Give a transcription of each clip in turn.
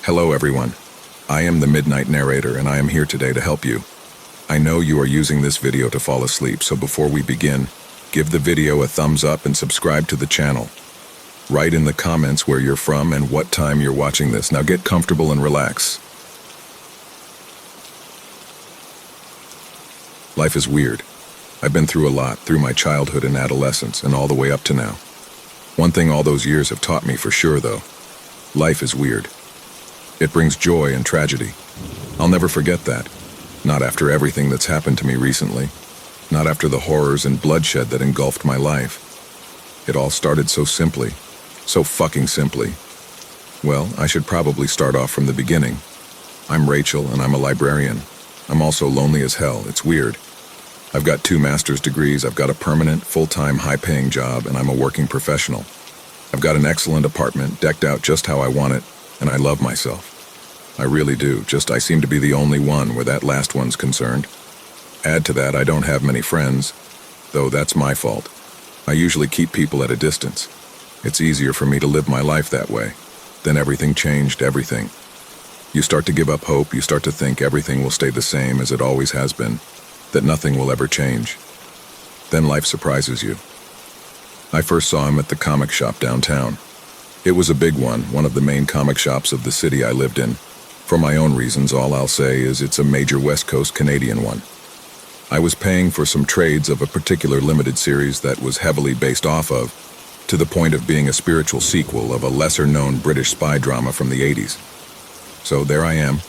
Hello everyone. I am the Midnight Narrator and I am here today to help you. I know you are using this video to fall asleep, so before we begin, give the video a thumbs up and subscribe to the channel. Write in the comments where you're from and what time you're watching this. Now get comfortable and relax. Life is weird. I've been through a lot, through my childhood and adolescence and all the way up to now. One thing all those years have taught me for sure though, life is weird. It brings joy and tragedy. I'll never forget that. Not after everything that's happened to me recently. Not after the horrors and bloodshed that engulfed my life. It all started so simply. So fucking simply. Well, I should probably start off from the beginning. I'm Rachel and I'm a librarian. I'm also lonely as hell. It's weird. I've got 2 master's degrees, I've got a permanent, full-time, high-paying job, and I'm a working professional. I've got an excellent apartment, decked out just how I want it, and I love myself. I really do, just I seem to be the only one where that last one's concerned. Add to that, I don't have many friends, though that's my fault. I usually keep people at a distance. It's easier for me to live my life that way. Then everything changed, everything. You start to give up hope, you start to think everything will stay the same as it always has been, that nothing will ever change. Then life surprises you. I first saw him at the comic shop downtown. It was a big one of the main comic shops of the city I lived in. For my own reasons, all I'll say is it's a major West Coast Canadian one. I was paying for some trades of a particular limited series that was heavily based off of, to the point of being a spiritual sequel of a lesser-known British spy drama from the 80s. So there I am,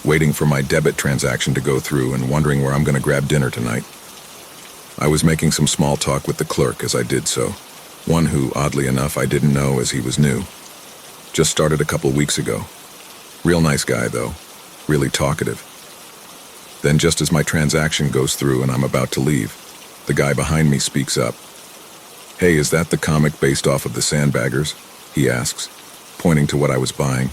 waiting for my debit transaction to go through and wondering where I'm going to grab dinner tonight. I was making some small talk with the clerk as I did so, one who, oddly enough, I didn't know as he was new. Just started a couple weeks ago. Real nice guy, though. Really talkative. Then just as my transaction goes through and I'm about to leave, the guy behind me speaks up. "Hey, is that the comic based off of the Sandbaggers?" he asks, pointing to what I was buying.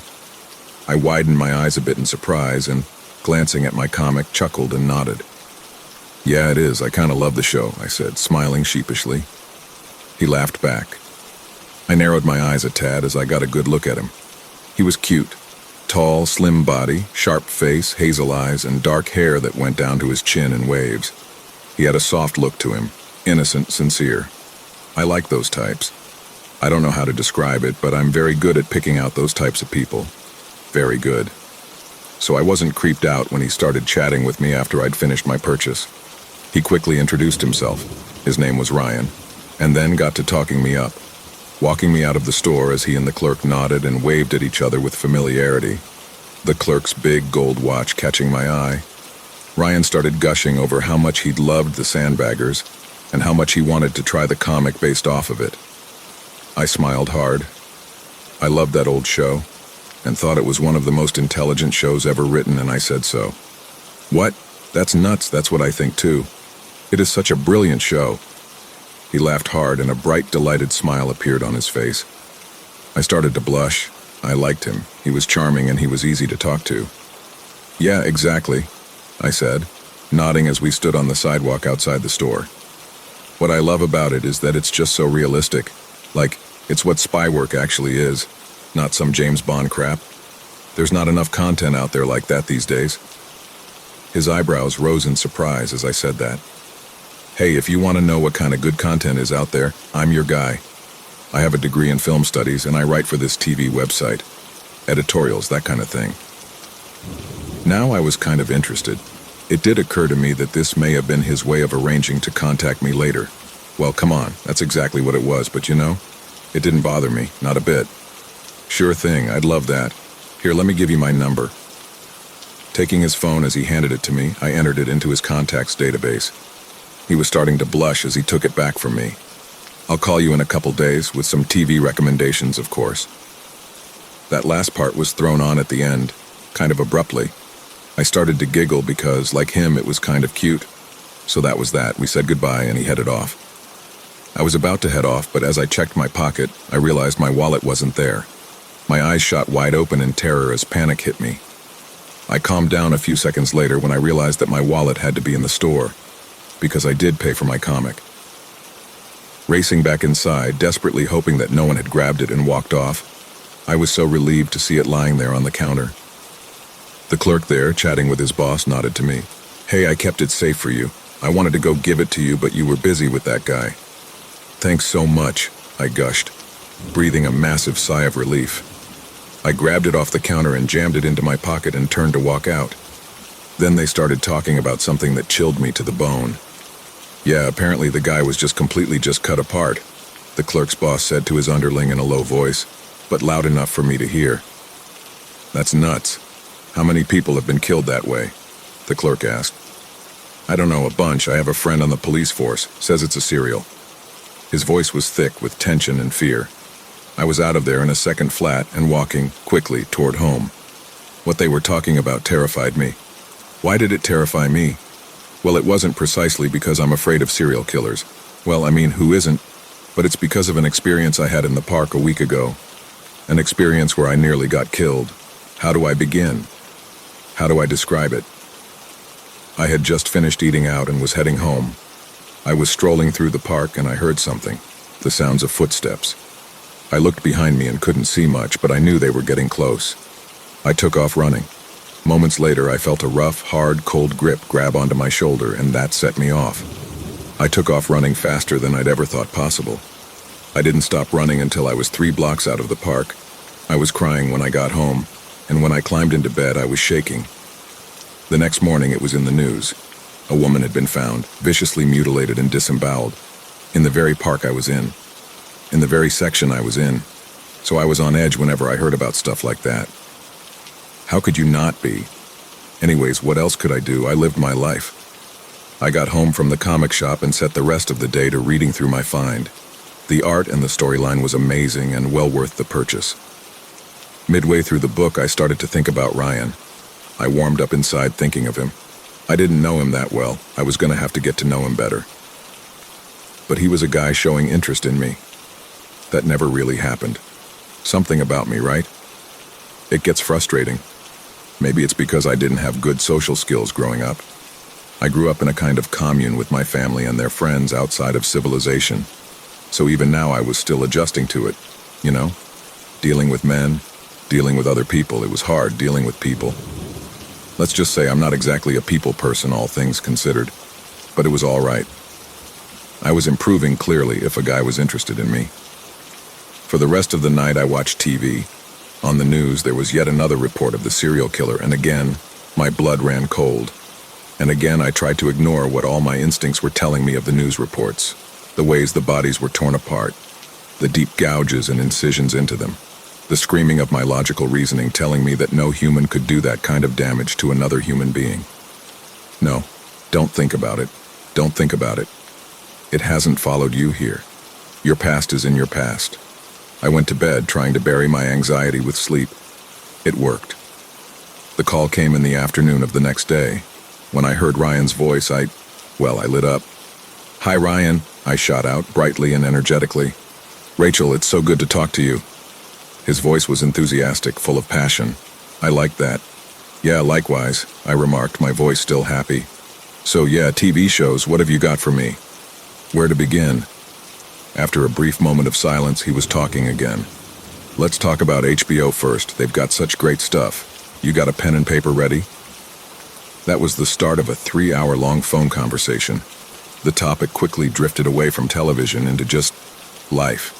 I widened my eyes a bit in surprise and, glancing at my comic, chuckled and nodded. "Yeah, it is. I kind of love the show," I said, smiling sheepishly. He laughed back. I narrowed my eyes a tad as I got a good look at him. He was cute. Tall, slim body, sharp face, hazel eyes, and dark hair that went down to his chin in waves. He had a soft look to him, innocent, sincere. I like those types. I don't know how to describe it, but I'm very good at picking out those types of people. Very good. So I wasn't creeped out when he started chatting with me after I'd finished my purchase. He quickly introduced himself. His name was Ryan, and then got to talking me up, walking me out of the store as he and the clerk nodded and waved at each other with familiarity, the clerk's big gold watch catching my eye. Ryan started gushing over how much he'd loved the Sandbaggers and how much he wanted to try the comic based off of it. I smiled hard. I loved that old show and thought it was one of the most intelligent shows ever written, and I said so. "What? That's nuts, that's what I think too. It is such a brilliant show." He laughed hard and a bright, delighted smile appeared on his face. I started to blush. I liked him. He was charming and he was easy to talk to. "Yeah, exactly," I said, nodding as we stood on the sidewalk outside the store. "What I love about it is that it's just so realistic. Like, it's what spy work actually is. Not some James Bond crap. There's not enough content out there like that these days." His eyebrows rose in surprise as I said that. "Hey, if you want to know what kind of good content is out there, I'm your guy. I have a degree in film studies and I write for this TV website. Editorials, that kind of thing." Now I was kind of interested. It did occur to me that this may have been his way of arranging to contact me later. Well, come on, that's exactly what it was, but you know, it didn't bother me, not a bit. "Sure thing, I'd love that. Here, let me give you my number." Taking his phone as he handed it to me, I entered it into his contacts database. He was starting to blush as he took it back from me. "I'll call you in a couple days with some TV recommendations, of course." That last part was thrown on at the end, kind of abruptly. I started to giggle because, like him, it was kind of cute. So that was that. We said goodbye and he headed off. I was about to head off, but as I checked my pocket, I realized my wallet wasn't there. My eyes shot wide open in terror as panic hit me. I calmed down a few seconds later when I realized that my wallet had to be in the store, because I did pay for my comic. Racing back inside, desperately hoping that no one had grabbed it and walked off, I was so relieved to see it lying there on the counter. The clerk there, chatting with his boss, nodded to me. "Hey, I kept it safe for you. I wanted to go give it to you, but you were busy with that guy." "Thanks so much," I gushed, breathing a massive sigh of relief. I grabbed it off the counter and jammed it into my pocket and turned to walk out. Then they started talking about something that chilled me to the bone. "Yeah, apparently the guy was just completely cut apart," the clerk's boss said to his underling in a low voice, but loud enough for me to hear. "That's nuts. How many people have been killed that way?" the clerk asked. "I don't know, a bunch. I have a friend on the police force, says it's a serial." His voice was thick with tension and fear. I was out of there in a second flat and walking quickly toward home. What they were talking about terrified me. Why did it terrify me? Well, it wasn't precisely because I'm afraid of serial killers. Well, I mean, who isn't? But it's because of an experience I had in the park a week ago. An experience where I nearly got killed. How do I begin? How do I describe it? I had just finished eating out and was heading home. I was strolling through the park and I heard something, the sounds of footsteps. I looked behind me and couldn't see much, but I knew they were getting close. I took off running. Moments later, I felt a rough, hard, cold grip grab onto my shoulder, and that set me off. I took off running faster than I'd ever thought possible. I didn't stop running until I was 3 blocks out of the park. I was crying when I got home, and when I climbed into bed, I was shaking. The next morning, it was in the news. A woman had been found, viciously mutilated and disemboweled, in the very park I was in the very section I was in. So I was on edge whenever I heard about stuff like that. How could you not be? Anyways, what else could I do? I lived my life. I got home from the comic shop and set the rest of the day to reading through my find. The art and the storyline was amazing and well worth the purchase. Midway through the book, I started to think about Ryan. I warmed up inside thinking of him. I didn't know him that well. I was going to have to get to know him better. But he was a guy showing interest in me. That never really happened. Something about me, right? It gets frustrating. Maybe it's because I didn't have good social skills growing up. I grew up in a kind of commune with my family and their friends outside of civilization. So even now I was still adjusting to it, you know? Dealing with men, dealing with other people. It was hard dealing with people. Let's just say I'm not exactly a people person, all things considered. But it was all right. I was improving clearly if a guy was interested in me. For the rest of the night I watched TV. On the news there was yet another report of the serial killer, and again, my blood ran cold. And again I tried to ignore what all my instincts were telling me of the news reports. The ways the bodies were torn apart. The deep gouges and incisions into them. The screaming of my logical reasoning telling me that no human could do that kind of damage to another human being. No, don't think about it. Don't think about it. It hasn't followed you here. Your past is in your past. I went to bed trying to bury my anxiety with sleep. It worked. The call came in the afternoon of the next day. When I heard Ryan's voice, I lit up. "Hi, Ryan," I shot out, brightly and energetically. "Rachel, it's so good to talk to you." His voice was enthusiastic, full of passion. I liked that. "Yeah, likewise," I remarked, my voice still happy. "So yeah, TV shows, what have you got for me?" Where to begin? After a brief moment of silence, he was talking again. "Let's talk about HBO first. They've got such great stuff. You got a pen and paper ready?" That was the start of a 3-hour-long phone conversation. The topic quickly drifted away from television into just life.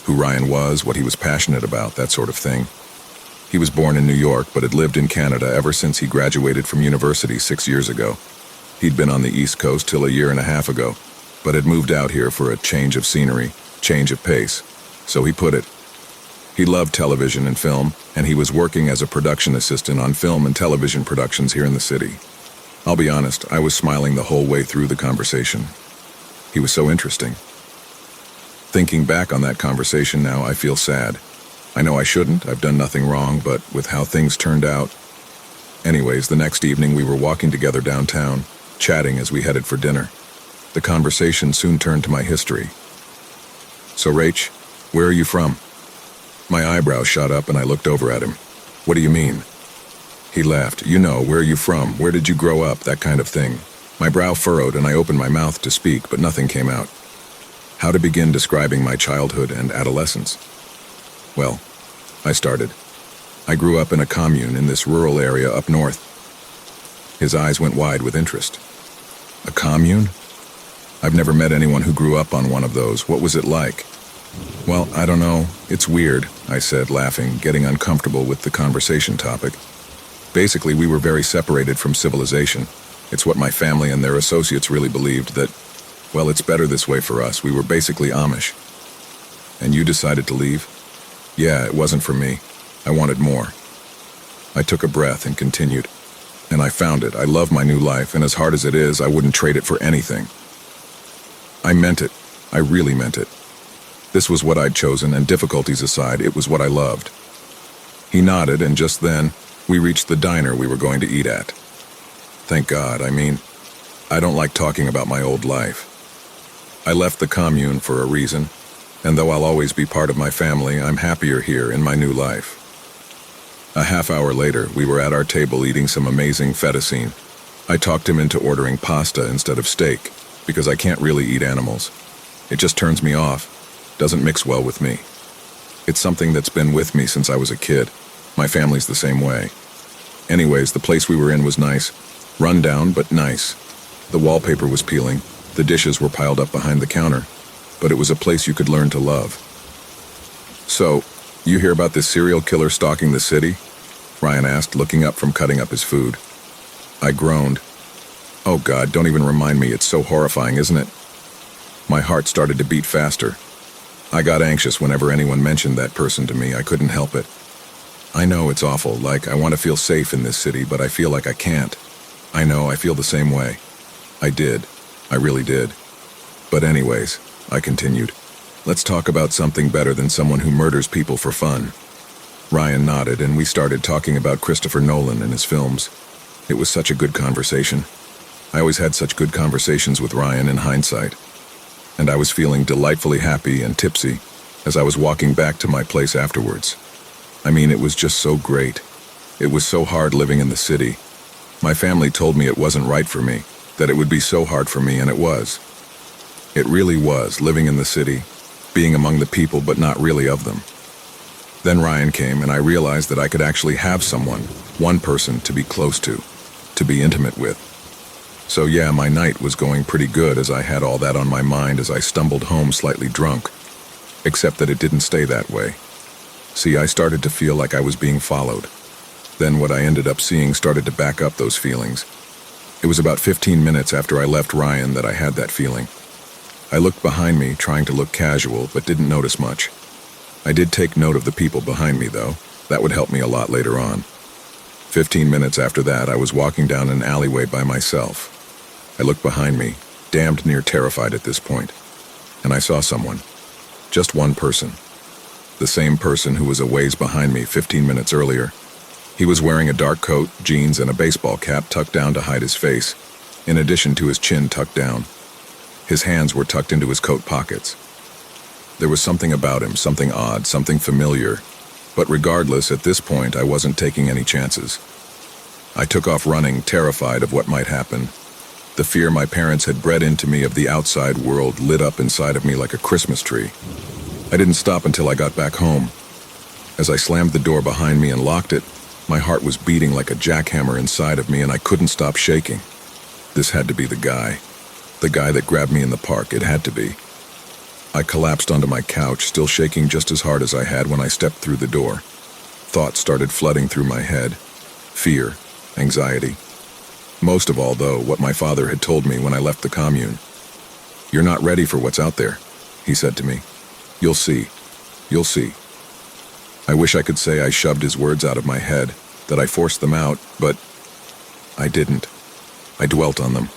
Who Ryan was, what he was passionate about, that sort of thing. He was born in New York, but had lived in Canada ever since he graduated from university 6 years ago. He'd been on the East Coast till a year and a half ago, but had moved out here for a change of scenery, change of pace. So he put it. He loved television and film, and he was working as a production assistant on film and television productions here in the city. I'll be honest, I was smiling the whole way through the conversation. He was so interesting. Thinking back on that conversation now, I feel sad. I know I shouldn't, I've done nothing wrong, but with how things turned out. Anyways, the next evening we were walking together downtown, chatting as we headed for dinner. The conversation soon turned to my history. "So, Rach, where are you from?" My eyebrows shot up and I looked over at him. "What do you mean?" He laughed. "You know, where are you from? Where did you grow up? That kind of thing." My brow furrowed and I opened my mouth to speak, but nothing came out. How to begin describing my childhood and adolescence? Well, I started. I grew up in a commune in this rural area up north. His eyes went wide with interest. A commune? I've never met anyone who grew up on one of those. What was it like? Well, I don't know. It's weird, I said, laughing, getting uncomfortable with the conversation topic. Basically, we were very separated from civilization. It's what my family and their associates really believed, that, well, it's better this way for us. We were basically Amish. And you decided to leave? Yeah, it wasn't for me. I wanted more. I took a breath and continued. And I found it. I love my new life, and as hard as it is, I wouldn't trade it for anything. I meant it. I really meant it. This was what I'd chosen, and difficulties aside, it was what I loved. He nodded, and just then, we reached the diner we were going to eat at. Thank God. I don't like talking about my old life. I left the commune for a reason, and though I'll always be part of my family, I'm happier here in my new life. A half hour later, we were at our table eating some amazing fettuccine. I talked him into ordering pasta instead of steak, because I can't really eat animals. It just turns me off, doesn't mix well with me. It's something that's been with me since I was a kid. My family's the same way. Anyways, the place we were in was nice. Run down, but nice. The wallpaper was peeling, the dishes were piled up behind the counter, but it was a place you could learn to love. So, you hear about this serial killer stalking the city? Ryan asked, looking up from cutting up his food. I groaned. Oh God, don't even remind me, it's so horrifying, isn't it? My heart started to beat faster. I got anxious whenever anyone mentioned that person to me. I couldn't help it. I know it's awful, like I want to feel safe in this city, but I feel like I can't. I know, I feel the same way. I did. I really did. But anyways, I continued. Let's talk about something better than someone who murders people for fun. Ryan nodded, and we started talking about Christopher Nolan and his films. It was such a good conversation. I always had such good conversations with Ryan in hindsight. And I was feeling delightfully happy and tipsy as I was walking back to my place afterwards. It was just so great. It was so hard living in the city. My family told me it wasn't right for me, that it would be so hard for me, and it was. It really was, living in the city, being among the people but not really of them. Then Ryan came, and I realized that I could actually have someone, one person, to be close to be intimate with. So yeah, my night was going pretty good as I had all that on my mind as I stumbled home slightly drunk. Except that it didn't stay that way. See, I started to feel like I was being followed. Then what I ended up seeing started to back up those feelings. It was about 15 minutes after I left Ryan that I had that feeling. I looked behind me, trying to look casual, but didn't notice much. I did take note of the people behind me, though. That would help me a lot later on. 15 minutes after that, I was walking down an alleyway by myself. I looked behind me, damned near terrified at this point, and I saw someone. Just one person. The same person who was a ways behind me 15 minutes earlier. He was wearing a dark coat, jeans, and a baseball cap tucked down to hide his face, in addition to his chin tucked down. His hands were tucked into his coat pockets. There was something about him, something odd, something familiar, but regardless, at this point, I wasn't taking any chances. I took off running, terrified of what might happen. The fear my parents had bred into me of the outside world lit up inside of me like a Christmas tree. I didn't stop until I got back home. As I slammed the door behind me and locked it, my heart was beating like a jackhammer inside of me, and I couldn't stop shaking. This had to be the guy. The guy that grabbed me in the park. It had to be. I collapsed onto my couch, still shaking just as hard as I had when I stepped through the door. Thoughts started flooding through my head. Fear, anxiety. Most of all, though, what my father had told me when I left the commune. "You're not ready for what's out there," he said to me. "You'll see. You'll see." I wish I could say I shoved his words out of my head, that I forced them out, but I didn't. I dwelt on them.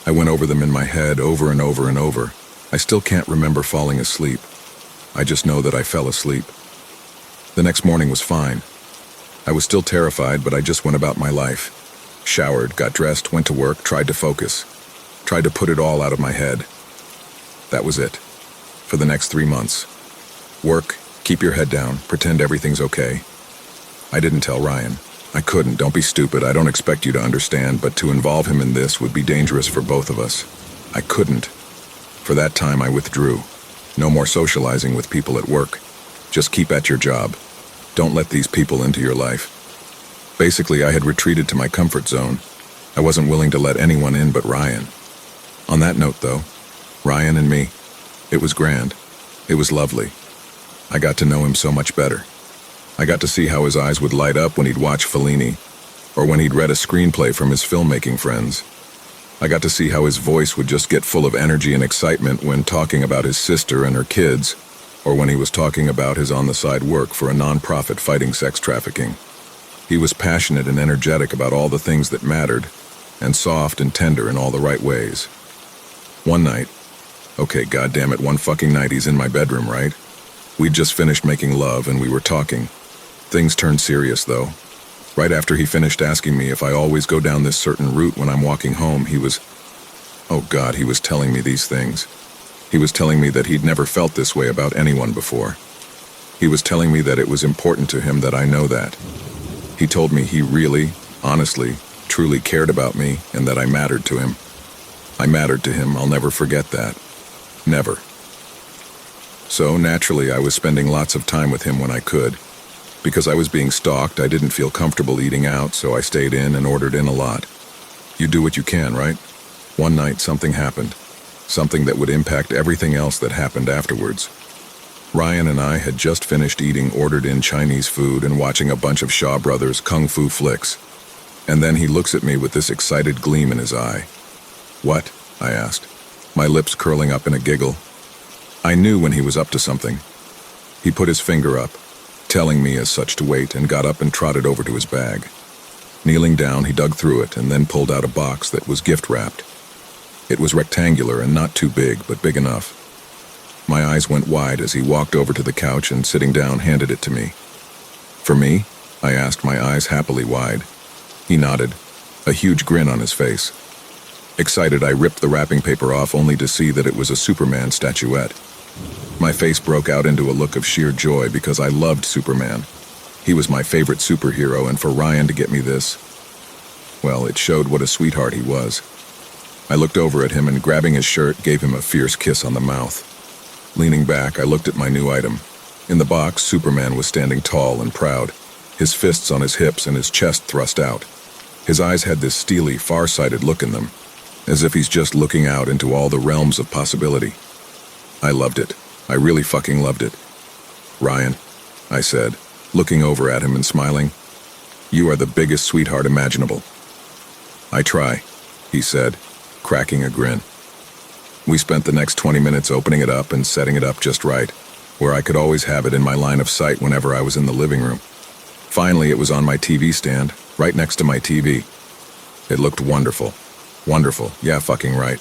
I went over them in my head over and over and over. I still can't remember falling asleep. I just know that I fell asleep. The next morning was fine. I was still terrified, but I just went about my life. Showered, got dressed, went to work, tried to focus. Tried to put it all out of my head. That was it. For the next 3 months. Work, keep your head down, pretend everything's okay. I didn't tell Ryan. I couldn't, don't be stupid, I don't expect you to understand, but to involve him in this would be dangerous for both of us. I couldn't. For that time I withdrew. No more socializing with people at work. Just keep at your job. Don't let these people into your life. Basically, I had retreated to my comfort zone. I wasn't willing to let anyone in but Ryan. On that note, though, Ryan and me, it was grand. It was lovely. I got to know him so much better. I got to see how his eyes would light up when he'd watch Fellini, or when he'd read a screenplay from his filmmaking friends. I got to see how his voice would just get full of energy and excitement when talking about his sister and her kids, or when he was talking about his on-the-side work for a non-profit fighting sex trafficking. He was passionate and energetic about all the things that mattered, and soft and tender in all the right ways. One night, okay, goddammit, one fucking night he's in my bedroom, right? We'd just finished making love and we were talking. Things turned serious, though. Right after he finished asking me if I always go down this certain route when I'm walking home, he was telling me these things. He was telling me that he'd never felt this way about anyone before. He was telling me that it was important to him that I know that. He told me he really, honestly, truly cared about me and that I mattered to him. I mattered to him, I'll never forget that. Never. So, naturally, I was spending lots of time with him when I could. Because I was being stalked, I didn't feel comfortable eating out, so I stayed in and ordered in a lot. You do what you can, right? One night, something happened. Something that would impact everything else that happened afterwards. Ryan and I had just finished eating ordered-in Chinese food and watching a bunch of Shaw Brothers kung fu flicks. And then he looks at me with this excited gleam in his eye. "What?" I asked, my lips curling up in a giggle. I knew when he was up to something. He put his finger up, telling me as such to wait, and got up and trotted over to his bag. Kneeling down, he dug through it and then pulled out a box that was gift-wrapped. It was rectangular and not too big, but big enough. My eyes went wide as he walked over to the couch and, sitting down, handed it to me. "For me?" I asked, my eyes happily wide. He nodded, a huge grin on his face. Excited, I ripped the wrapping paper off only to see that it was a Superman statuette. My face broke out into a look of sheer joy because I loved Superman. He was my favorite superhero, and for Ryan to get me this, well, it showed what a sweetheart he was. I looked over at him and, grabbing his shirt, gave him a fierce kiss on the mouth. Leaning back, I looked at my new item. In the box, Superman was standing tall and proud, his fists on his hips and his chest thrust out. His eyes had this steely, far-sighted look in them, as if he's just looking out into all the realms of possibility. I loved it. I really fucking loved it. "Ryan," I said, looking over at him and smiling, "you are the biggest sweetheart imaginable." "I try," he said, cracking a grin. We spent the next 20 minutes opening it up and setting it up just right, where I could always have it in my line of sight whenever I was in the living room. Finally, it was on my TV stand, right next to my TV. It looked wonderful. Wonderful, yeah, fucking right.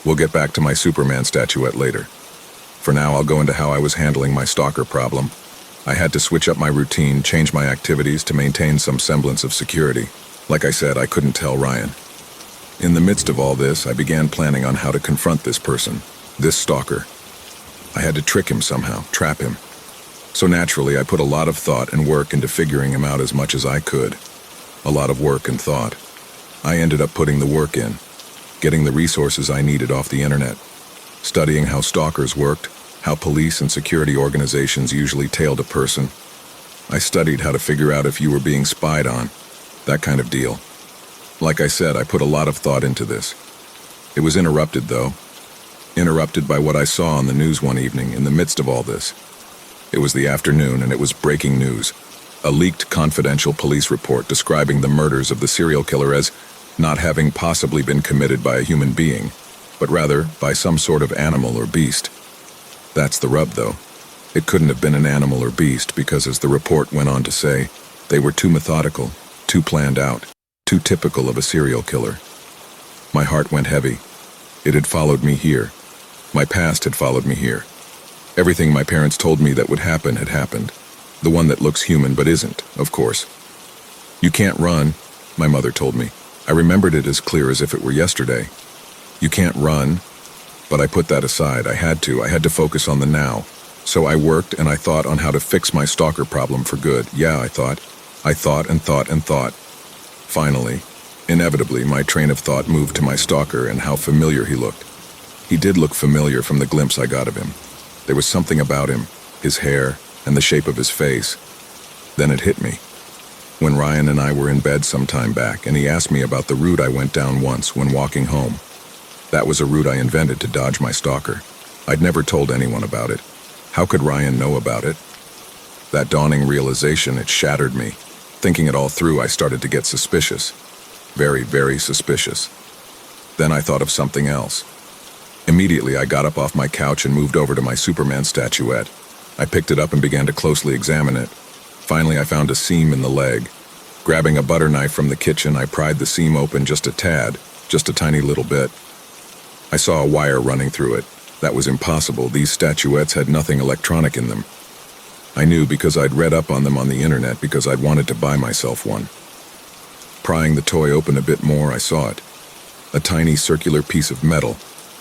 We'll get back to my Superman statuette later. For now, I'll go into how I was handling my stalker problem. I had to switch up my routine, change my activities to maintain some semblance of security. Like I said, I couldn't tell Ryan. In the midst of all this, I began planning on how to confront this person, this stalker. I had to trick him somehow, trap him. So naturally, I put a lot of thought and work into figuring him out as much as I could. A lot of work and thought. I ended up putting the work in, getting the resources I needed off the internet, studying how stalkers worked, how police and security organizations usually tailed a person. I studied how to figure out if you were being spied on, that kind of deal. Like I said, I put a lot of thought into this. It was interrupted, though. Interrupted by what I saw on the news one evening in the midst of all this. It was the afternoon, and it was breaking news. A leaked confidential police report describing the murders of the serial killer as not having possibly been committed by a human being, but rather by some sort of animal or beast. That's the rub, though. It couldn't have been an animal or beast because, as the report went on to say, they were too methodical, too planned out, too typical of a serial killer. My heart went heavy. It had followed me here. My past had followed me here. Everything my parents told me that would happen had happened. The one that looks human but isn't, of course. "You can't run," my mother told me. I remembered it as clear as if it were yesterday. You can't run. But I put that aside. I had to focus on the now. So I worked and I thought on how to fix my stalker problem for good. Yeah, I thought and thought and thought. Finally, inevitably, my train of thought moved to my stalker and how familiar he looked. He did look familiar from the glimpse I got of him. There was something about him, his hair, and the shape of his face. Then it hit me. When Ryan and I were in bed some time back, and he asked me about the route I went down once when walking home. That was a route I invented to dodge my stalker. I'd never told anyone about it. How could Ryan know about it? That dawning realization, it shattered me. Thinking it all through, I started to get suspicious. Very, very suspicious. Then I thought of something else. Immediately, I got up off my couch and moved over to my Superman statuette. I picked it up and began to closely examine it. Finally, I found a seam in the leg. Grabbing a butter knife from the kitchen, I pried the seam open just a tad, just a tiny little bit. I saw a wire running through it. That was impossible. These statuettes had nothing electronic in them. I knew because I'd read up on them on the internet because I'd wanted to buy myself one. Prying the toy open a bit more, I saw it. A tiny circular piece of metal,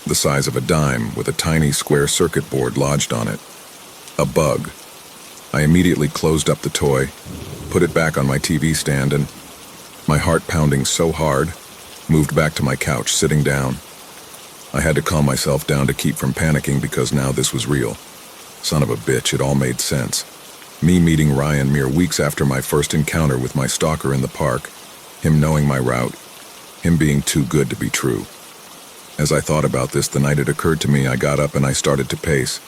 the size of a dime, with a tiny square circuit board lodged on it. A bug. I immediately closed up the toy, put it back on my TV stand, and, my heart pounding so hard, moved back to my couch, sitting down. I had to calm myself down to keep from panicking because now this was real. Son of a bitch, it all made sense. Me meeting Ryan mere weeks after my first encounter with my stalker in the park, him knowing my route, him being too good to be true. As I thought about this, the night it occurred to me, I got up and I started to pace.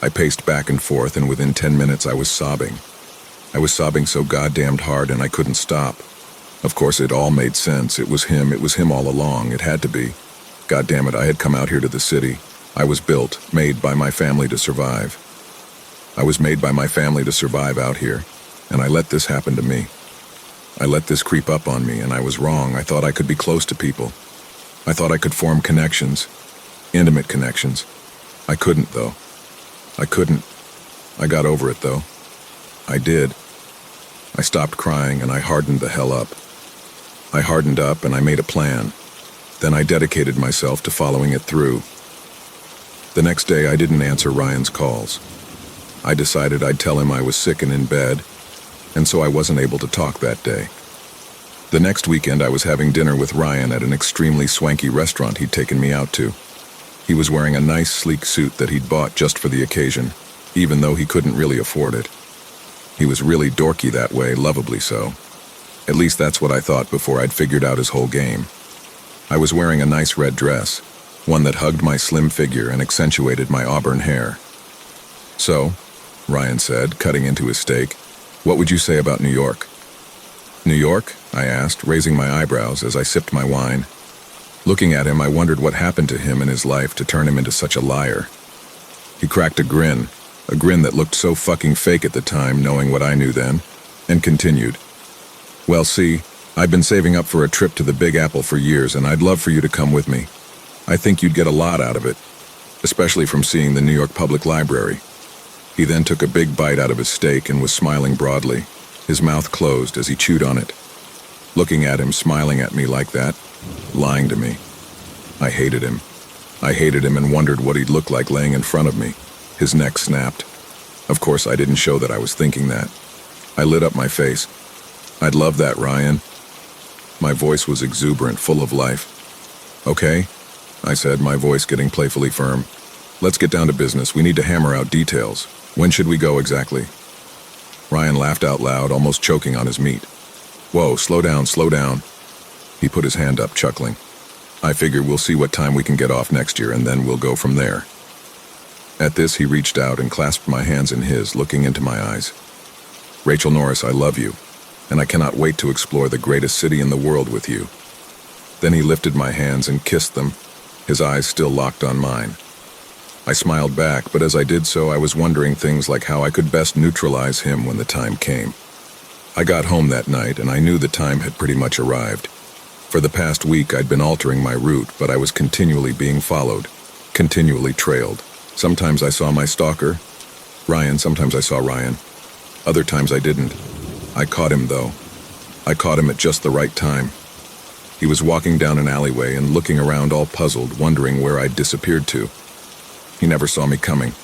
I paced back and forth, and within 10 minutes I was sobbing. I was sobbing so goddamned hard and I couldn't stop. Of course, it all made sense. It was him all along. It had to be. God damn it, I had come out here to the city. I was built, made by my family to survive. I was made by my family to survive out here, and I let this happen to me. I let this creep up on me, and I was wrong. I thought I could be close to people. I thought I could form connections, intimate connections. I couldn't, though. I couldn't. I got over it, though. I did. I stopped crying, and I hardened the hell up. I hardened up, and I made a plan. Then I dedicated myself to following it through. The next day, I didn't answer Ryan's calls. I decided I'd tell him I was sick and in bed, and so I wasn't able to talk that day. The next weekend, I was having dinner with Ryan at an extremely swanky restaurant he'd taken me out to. He was wearing a nice, sleek suit that he'd bought just for the occasion, even though he couldn't really afford it. He was really dorky that way, lovably so. At least that's what I thought before I'd figured out his whole game. I was wearing a nice red dress, one that hugged my slim figure and accentuated my auburn hair. "So," Ryan said, cutting into his steak, "what would you say about New York?" "New York?" I asked, raising my eyebrows as I sipped my wine. Looking at him, I wondered what happened to him in his life to turn him into such a liar. He cracked a grin that looked so fucking fake at the time, knowing what I knew then, and continued. "Well, see, I've been saving up for a trip to the Big Apple for years, and I'd love for you to come with me. I think you'd get a lot out of it, especially from seeing the New York Public Library." He then took a big bite out of his steak and was smiling broadly, his mouth closed as he chewed on it. Looking at him, smiling at me like that, lying to me. I hated him. I hated him and wondered what he'd look like laying in front of me. His neck snapped. Of course, I didn't show that I was thinking that. I lit up my face. "I'd love that, Ryan." My voice was exuberant, full of life. "Okay," I said, my voice getting playfully firm. "Let's get down to business. We need to hammer out details. When should we go exactly?" Ryan laughed out loud, almost choking on his meat. "Whoa, slow down, slow down." He put his hand up, chuckling. "I figure we'll see what time we can get off next year, and then we'll go from there." At this, he reached out and clasped my hands in his, looking into my eyes. "Rachel Norris, I love you, and I cannot wait to explore the greatest city in the world with you." Then he lifted my hands and kissed them, his eyes still locked on mine. I smiled back, but as I did so, I was wondering things like how I could best neutralize him when the time came. I got home that night, and I knew the time had pretty much arrived. For the past week, I'd been altering my route, but I was continually being followed, continually trailed. Sometimes I saw my stalker, Ryan, sometimes I saw Ryan. Other times I didn't. I caught him, though. I caught him at just the right time. He was walking down an alleyway and looking around all puzzled, wondering where I'd disappeared to. He never saw me coming.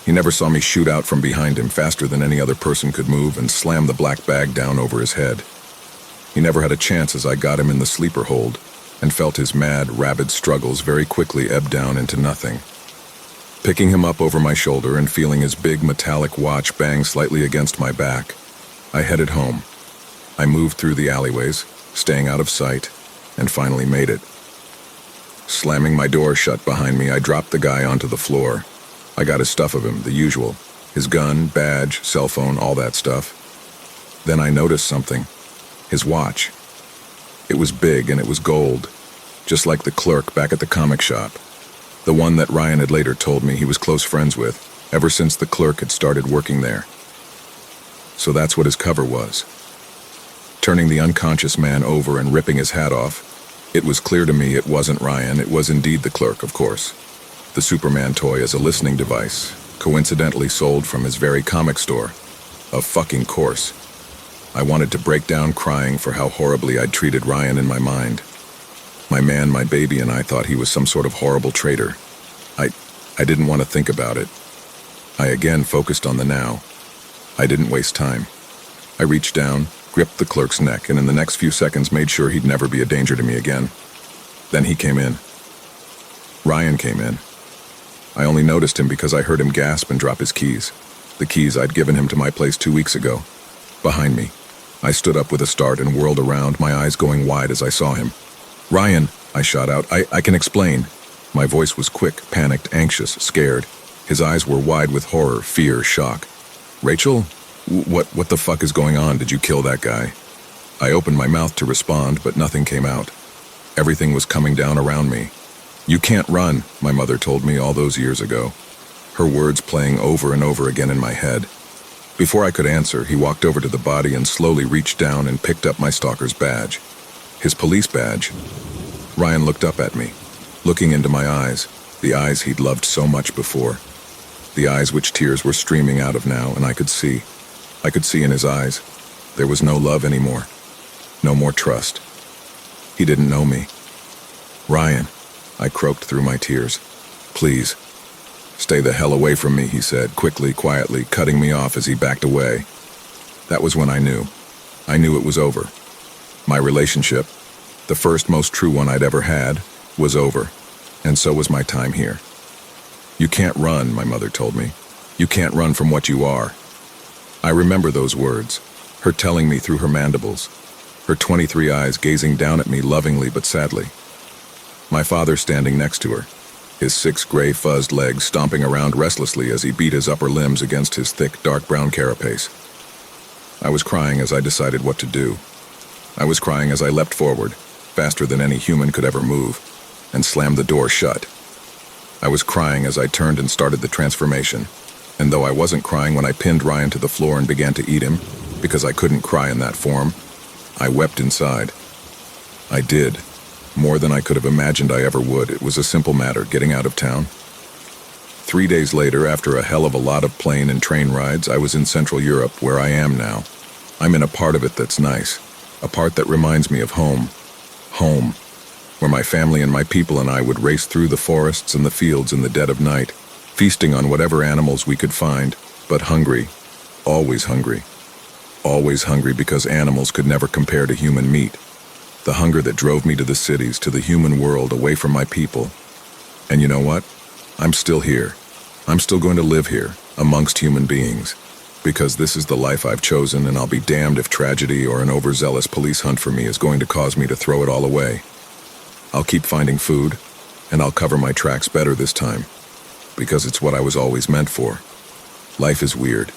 He never saw me shoot out from behind him faster than any other person could move and slam the black bag down over his head. He never had a chance as I got him in the sleeper hold and felt his mad, rabid struggles very quickly ebb down into nothing. Picking him up over my shoulder and feeling his big metallic watch bang slightly against my back, I headed home. I moved through the alleyways, staying out of sight, and finally made it. Slamming my door shut behind me, I dropped the guy onto the floor. I got his stuff of him, the usual. His gun, badge, cell phone, all that stuff. Then I noticed something. His watch. It was big and it was gold, just like the clerk back at the comic shop. The one that Ryan had later told me he was close friends with, ever since the clerk had started working there. So that's what his cover was. Turning the unconscious man over and ripping his hat off, it was clear to me it wasn't Ryan, it was indeed the clerk, of course. The Superman toy as a listening device, coincidentally sold from his very comic store. Of fucking course. I wanted to break down crying for how horribly I'd treated Ryan in my mind. My man, my baby, and I thought he was some sort of horrible traitor. I didn't want to think about it. I again focused on the now. I didn't waste time. I reached down, gripped the clerk's neck, and in the next few seconds made sure he'd never be a danger to me again. Then he came in. Ryan came in. I only noticed him because I heard him gasp and drop his keys. The keys I'd given him to my place 2 weeks ago. Behind me. I stood up with a start and whirled around, my eyes going wide as I saw him. "Ryan," I shot out, I can explain." My voice was quick, panicked, anxious, scared. His eyes were wide with horror, fear, shock. "Rachel? What the fuck is going on? Did you kill that guy?" I opened my mouth to respond, but nothing came out. Everything was coming down around me. "You can't run," my mother told me all those years ago. Her words playing over and over again in my head. Before I could answer, he walked over to the body and slowly reached down and picked up my stalker's badge. His police badge. Ryan looked up at me, looking into my eyes, the eyes he'd loved so much before. The eyes which tears were streaming out of now, and I could see in his eyes, there was no love anymore, no more trust. He didn't know me. "Ryan," I croaked through my tears. "Please. Stay the hell away from me," he said, quickly, quietly, cutting me off as he backed away. That was when I knew. I knew it was over. My relationship, the first most true one I'd ever had, was over, and so was my time here. "You can't run," my mother told me. "You can't run from what you are." I remember those words, her telling me through her mandibles, her 23 eyes gazing down at me lovingly but sadly. My father standing next to her, his 6 gray fuzzed legs stomping around restlessly as he beat his upper limbs against his thick, dark brown carapace. I was crying as I decided what to do. I was crying as I leapt forward, faster than any human could ever move, and slammed the door shut. I was crying as I turned and started the transformation, and though I wasn't crying when I pinned Ryan to the floor and began to eat him, because I couldn't cry in that form, I wept inside. I did. More than I could have imagined I ever would. It was a simple matter, getting out of town. 3 days later, after a hell of a lot of plane and train rides, I was in Central Europe, where I am now. I'm in a part of it that's nice, a part that reminds me of home. Home, where my family and my people and I would race through the forests and the fields in the dead of night, feasting on whatever animals we could find, but hungry, always hungry. Always hungry because animals could never compare to human meat. The hunger that drove me to the cities, to the human world, away from my people. And you know what? I'm still here. I'm still going to live here, amongst human beings. Because this is the life I've chosen, and I'll be damned if tragedy or an overzealous police hunt for me is going to cause me to throw it all away. I'll keep finding food, and I'll cover my tracks better this time. Because it's what I was always meant for. Life is weird.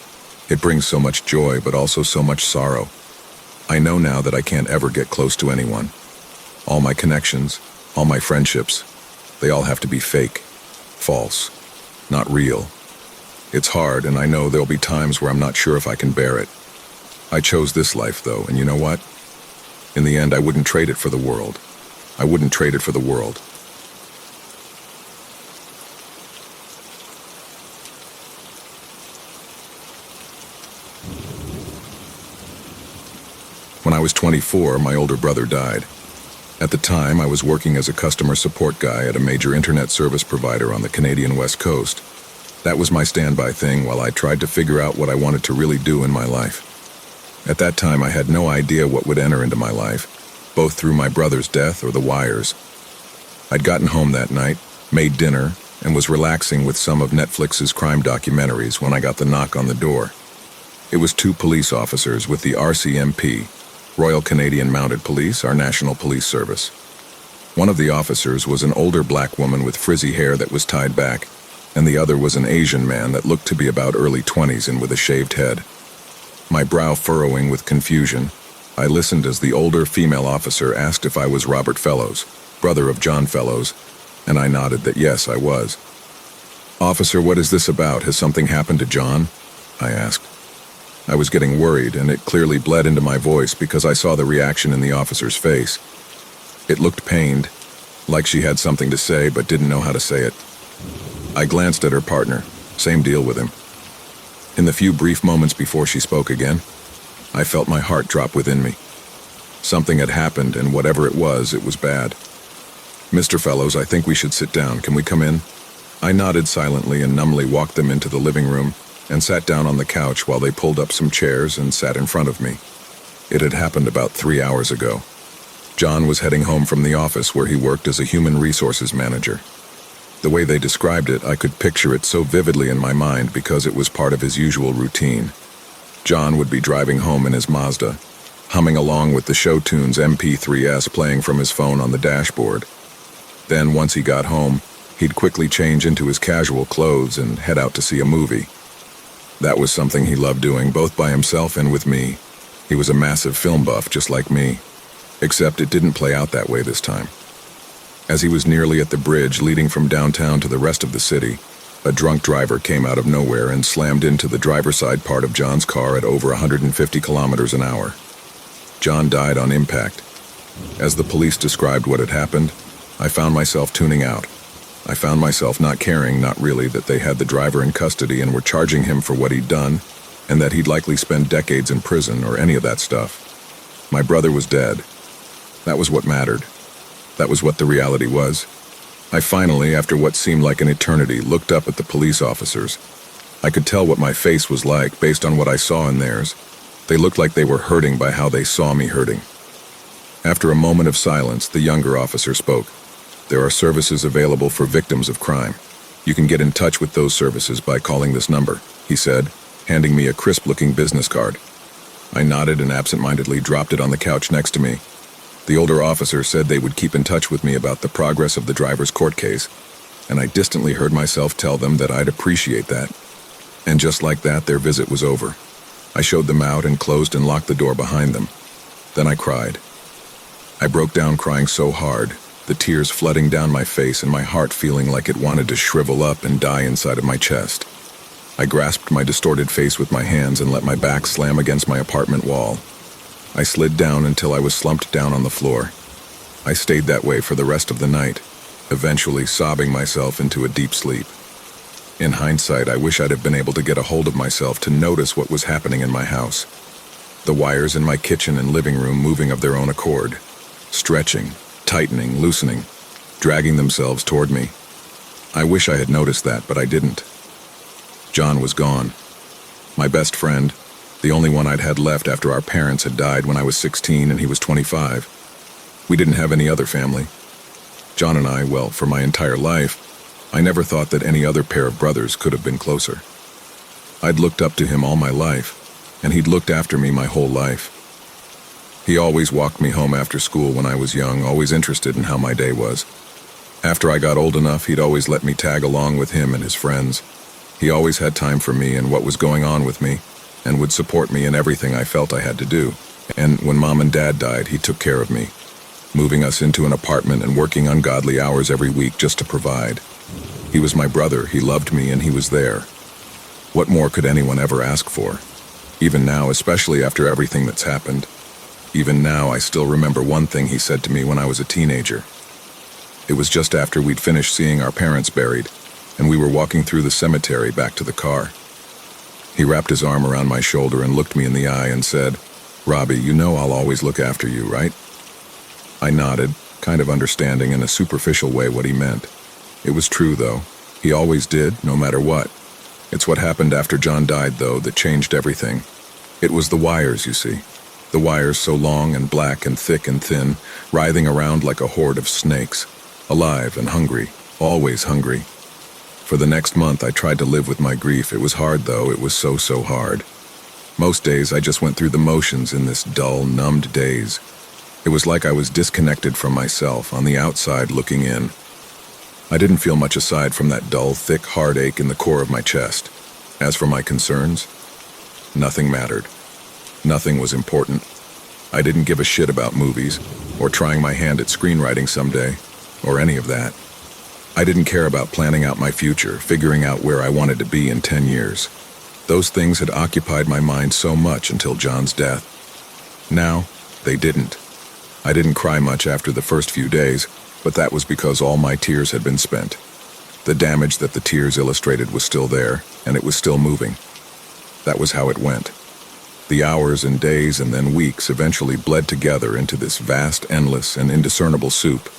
It brings so much joy, but also so much sorrow. I know now that I can't ever get close to anyone. All my connections, all my friendships, they all have to be fake, false, not real. It's hard, and I know there'll be times where I'm not sure if I can bear it. I chose this life, though, and you know what? In the end, I wouldn't trade it for the world. I wouldn't trade it for the world. When I was 24, my older brother died. At the time, I was working as a customer support guy at a major internet service provider on the Canadian West Coast. That was my standby thing while I tried to figure out what I wanted to really do in my life. At that time, I had no idea what would enter into my life, both through my brother's death or the wires. I'd gotten home that night, made dinner, and was relaxing with some of Netflix's crime documentaries when I got the knock on the door. It was two police officers with the RCMP, Royal Canadian Mounted Police, our national police service. One of the officers was an older black woman with frizzy hair that was tied back, and the other was an Asian man that looked to be about early 20s and with a shaved head. My brow furrowing with confusion, I listened as the older female officer asked if I was Robert Fellows, brother of John Fellows, and I nodded that yes, I was. "Officer, what is this about? Has something happened to John?" I asked. I was getting worried, and it clearly bled into my voice because I saw the reaction in the officer's face. It looked pained, like she had something to say but didn't know how to say it. I glanced at her partner, same deal with him. In the few brief moments before she spoke again, I felt my heart drop within me. Something had happened, and whatever it was bad. "Mr. Fellows, I think we should sit down. Can we come in?" I nodded silently and numbly walked them into the living room and sat down on the couch while they pulled up some chairs and sat in front of me. It had happened about 3 hours ago. John was heading home from the office where he worked as a human resources manager. The way they described it, I could picture it so vividly in my mind because it was part of his usual routine. John would be driving home in his Mazda, humming along with the show tunes MP3s playing from his phone on the dashboard. Then, once he got home, he'd quickly change into his casual clothes and head out to see a movie. That was something he loved doing, both by himself and with me. He was a massive film buff, just like me. Except it didn't play out that way this time. As he was nearly at the bridge leading from downtown to the rest of the city, a drunk driver came out of nowhere and slammed into the driver's side part of John's car at over 150 kilometers an hour. John died on impact. As the police described what had happened, I found myself tuning out. I found myself not caring, not really, that they had the driver in custody and were charging him for what he'd done, and that he'd likely spend decades in prison or any of that stuff. My brother was dead. That was what mattered. That was what the reality was. I finally, after what seemed like an eternity, looked up at the police officers. I could tell what my face was like based on what I saw in theirs. They looked like they were hurting by how they saw me hurting. After a moment of silence, the younger officer spoke. "There are services available for victims of crime. You can get in touch with those services by calling this number," he said, handing me a crisp-looking business card. I nodded and absent-mindedly dropped it on the couch next to me. The older officer said they would keep in touch with me about the progress of the driver's court case, and I distantly heard myself tell them that I'd appreciate that. And just like that, their visit was over. I showed them out and closed and locked the door behind them. Then I cried. I broke down crying so hard, the tears flooding down my face and my heart feeling like it wanted to shrivel up and die inside of my chest. I grasped my distorted face with my hands and let my back slam against my apartment wall. I slid down until I was slumped down on the floor. I stayed that way for the rest of the night, eventually sobbing myself into a deep sleep. In hindsight, I wish I'd have been able to get a hold of myself to notice what was happening in my house. The wires in my kitchen and living room moving of their own accord, stretching, tightening, loosening, dragging themselves toward me. I wish I had noticed that, but I didn't. John was gone. My best friend, the only one I'd had left after our parents had died when I was 16 and he was 25. We didn't have any other family. John and I, well, for my entire life, I never thought that any other pair of brothers could have been closer. I'd looked up to him all my life, and he'd looked after me my whole life. He always walked me home after school when I was young, always interested in how my day was. After I got old enough, he'd always let me tag along with him and his friends. He always had time for me and what was going on with me, and would support me in everything I felt I had to do. And when Mom and Dad died, he took care of me, moving us into an apartment and working ungodly hours every week just to provide. He was my brother, he loved me, and he was there. What more could anyone ever ask for? Even now, especially after everything that's happened. Even now, I still remember one thing he said to me when I was a teenager. It was just after we'd finished seeing our parents buried, and we were walking through the cemetery back to the car. He wrapped his arm around my shoulder and looked me in the eye and said, "Robbie, you know I'll always look after you, right?" I nodded, kind of understanding in a superficial way what he meant. It was true, though. He always did, no matter what. It's what happened after John died, though, that changed everything. It was the wires, you see. The wires so long and black and thick and thin, writhing around like a horde of snakes. Alive and hungry, always hungry. For the next month, I tried to live with my grief. It was hard, though. It was so hard. Most days I just went through the motions in this dull, numbed daze. It was like I was disconnected from myself, on the outside looking in. I didn't feel much aside from that dull, thick, hard ache in the core of my chest. As for my concerns, nothing mattered. Nothing was important. I didn't give a shit about movies, or trying my hand at screenwriting someday, or any of that. I didn't care about planning out my future, figuring out where I wanted to be in 10 years. Those things had occupied my mind so much until John's death. Now, they didn't. I didn't cry much after the first few days, but that was because all my tears had been spent. The damage that the tears illustrated was still there, and it was still moving. That was how it went. The hours and days and then weeks eventually bled together into this vast, endless, and indiscernible soup,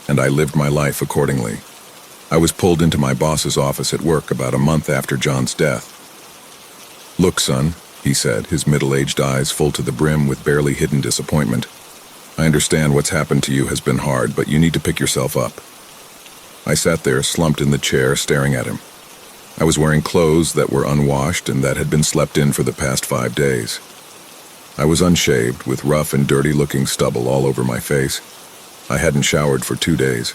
and I lived my life accordingly. I was pulled into my boss's office at work about a month after John's death. "Look, son," he said, his middle-aged eyes full to the brim with barely hidden disappointment. "I understand what's happened to you has been hard, but you need to pick yourself up." I sat there, slumped in the chair, staring at him. I was wearing clothes that were unwashed and that had been slept in for the past 5 days. I was unshaved, with rough and dirty-looking stubble all over my face. I hadn't showered for 2 days.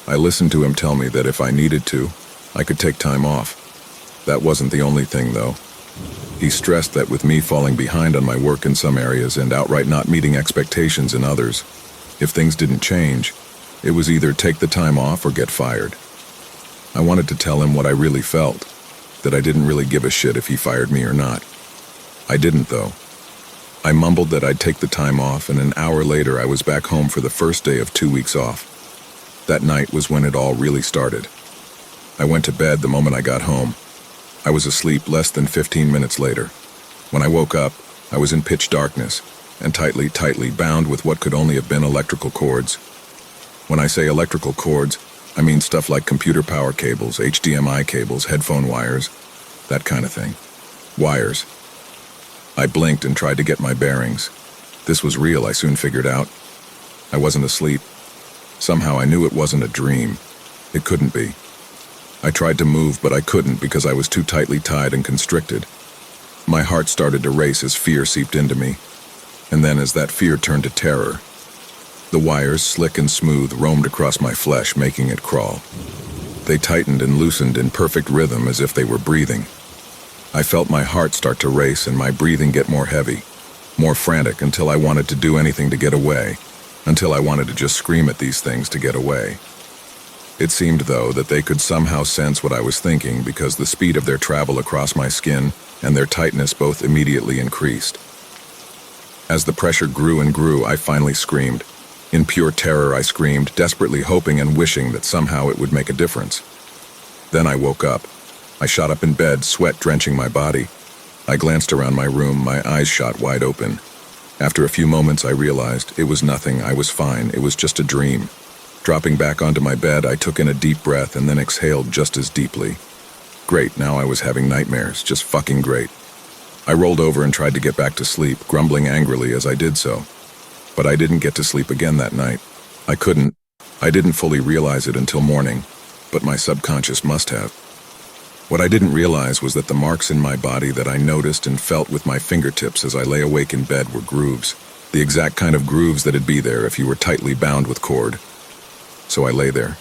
I listened to him tell me that if I needed to, I could take time off. That wasn't the only thing, though. He stressed that with me falling behind on my work in some areas and outright not meeting expectations in others, if things didn't change, it was either take the time off or get fired. I wanted to tell him what I really felt, that I didn't really give a shit if he fired me or not. I didn't, though. I mumbled that I'd take the time off, and an hour later I was back home for the first day of 2 weeks off. That night was when it all really started. I went to bed the moment I got home. I was asleep less than 15 minutes later. When I woke up, I was in pitch darkness, and tightly bound with what could only have been electrical cords. When I say electrical cords, I mean stuff like computer power cables, HDMI cables, headphone wires, that kind of thing. Wires. I blinked and tried to get my bearings. This was real, I soon figured out. I wasn't asleep. Somehow I knew it wasn't a dream. It couldn't be. I tried to move, but I couldn't because I was too tightly tied and constricted. My heart started to race as fear seeped into me, and then as that fear turned to terror. The wires, slick and smooth, roamed across my flesh, making it crawl. They tightened and loosened in perfect rhythm as if they were breathing. I felt my heart start to race and my breathing get more heavy, more frantic, until I wanted to do anything to get away, until I wanted to just scream at these things to get away. It seemed, though, that they could somehow sense what I was thinking because the speed of their travel across my skin and their tightness both immediately increased. As the pressure grew and grew, I finally screamed. In pure terror, I screamed, desperately hoping and wishing that somehow it would make a difference. Then I woke up. I shot up in bed, sweat drenching my body. I glanced around my room, my eyes shot wide open. After a few moments, I realized it was nothing. I was fine. It was just a dream. Dropping back onto my bed, I took in a deep breath and then exhaled just as deeply. Great, now I was having nightmares. Just fucking great. I rolled over and tried to get back to sleep, grumbling angrily as I did so. But I didn't get to sleep again that night. I couldn't. I didn't fully realize it until morning, but my subconscious must have. What I didn't realize was that the marks in my body that I noticed and felt with my fingertips as I lay awake in bed were grooves, the exact kind of grooves that'd be there if you were tightly bound with cord. So I lay there.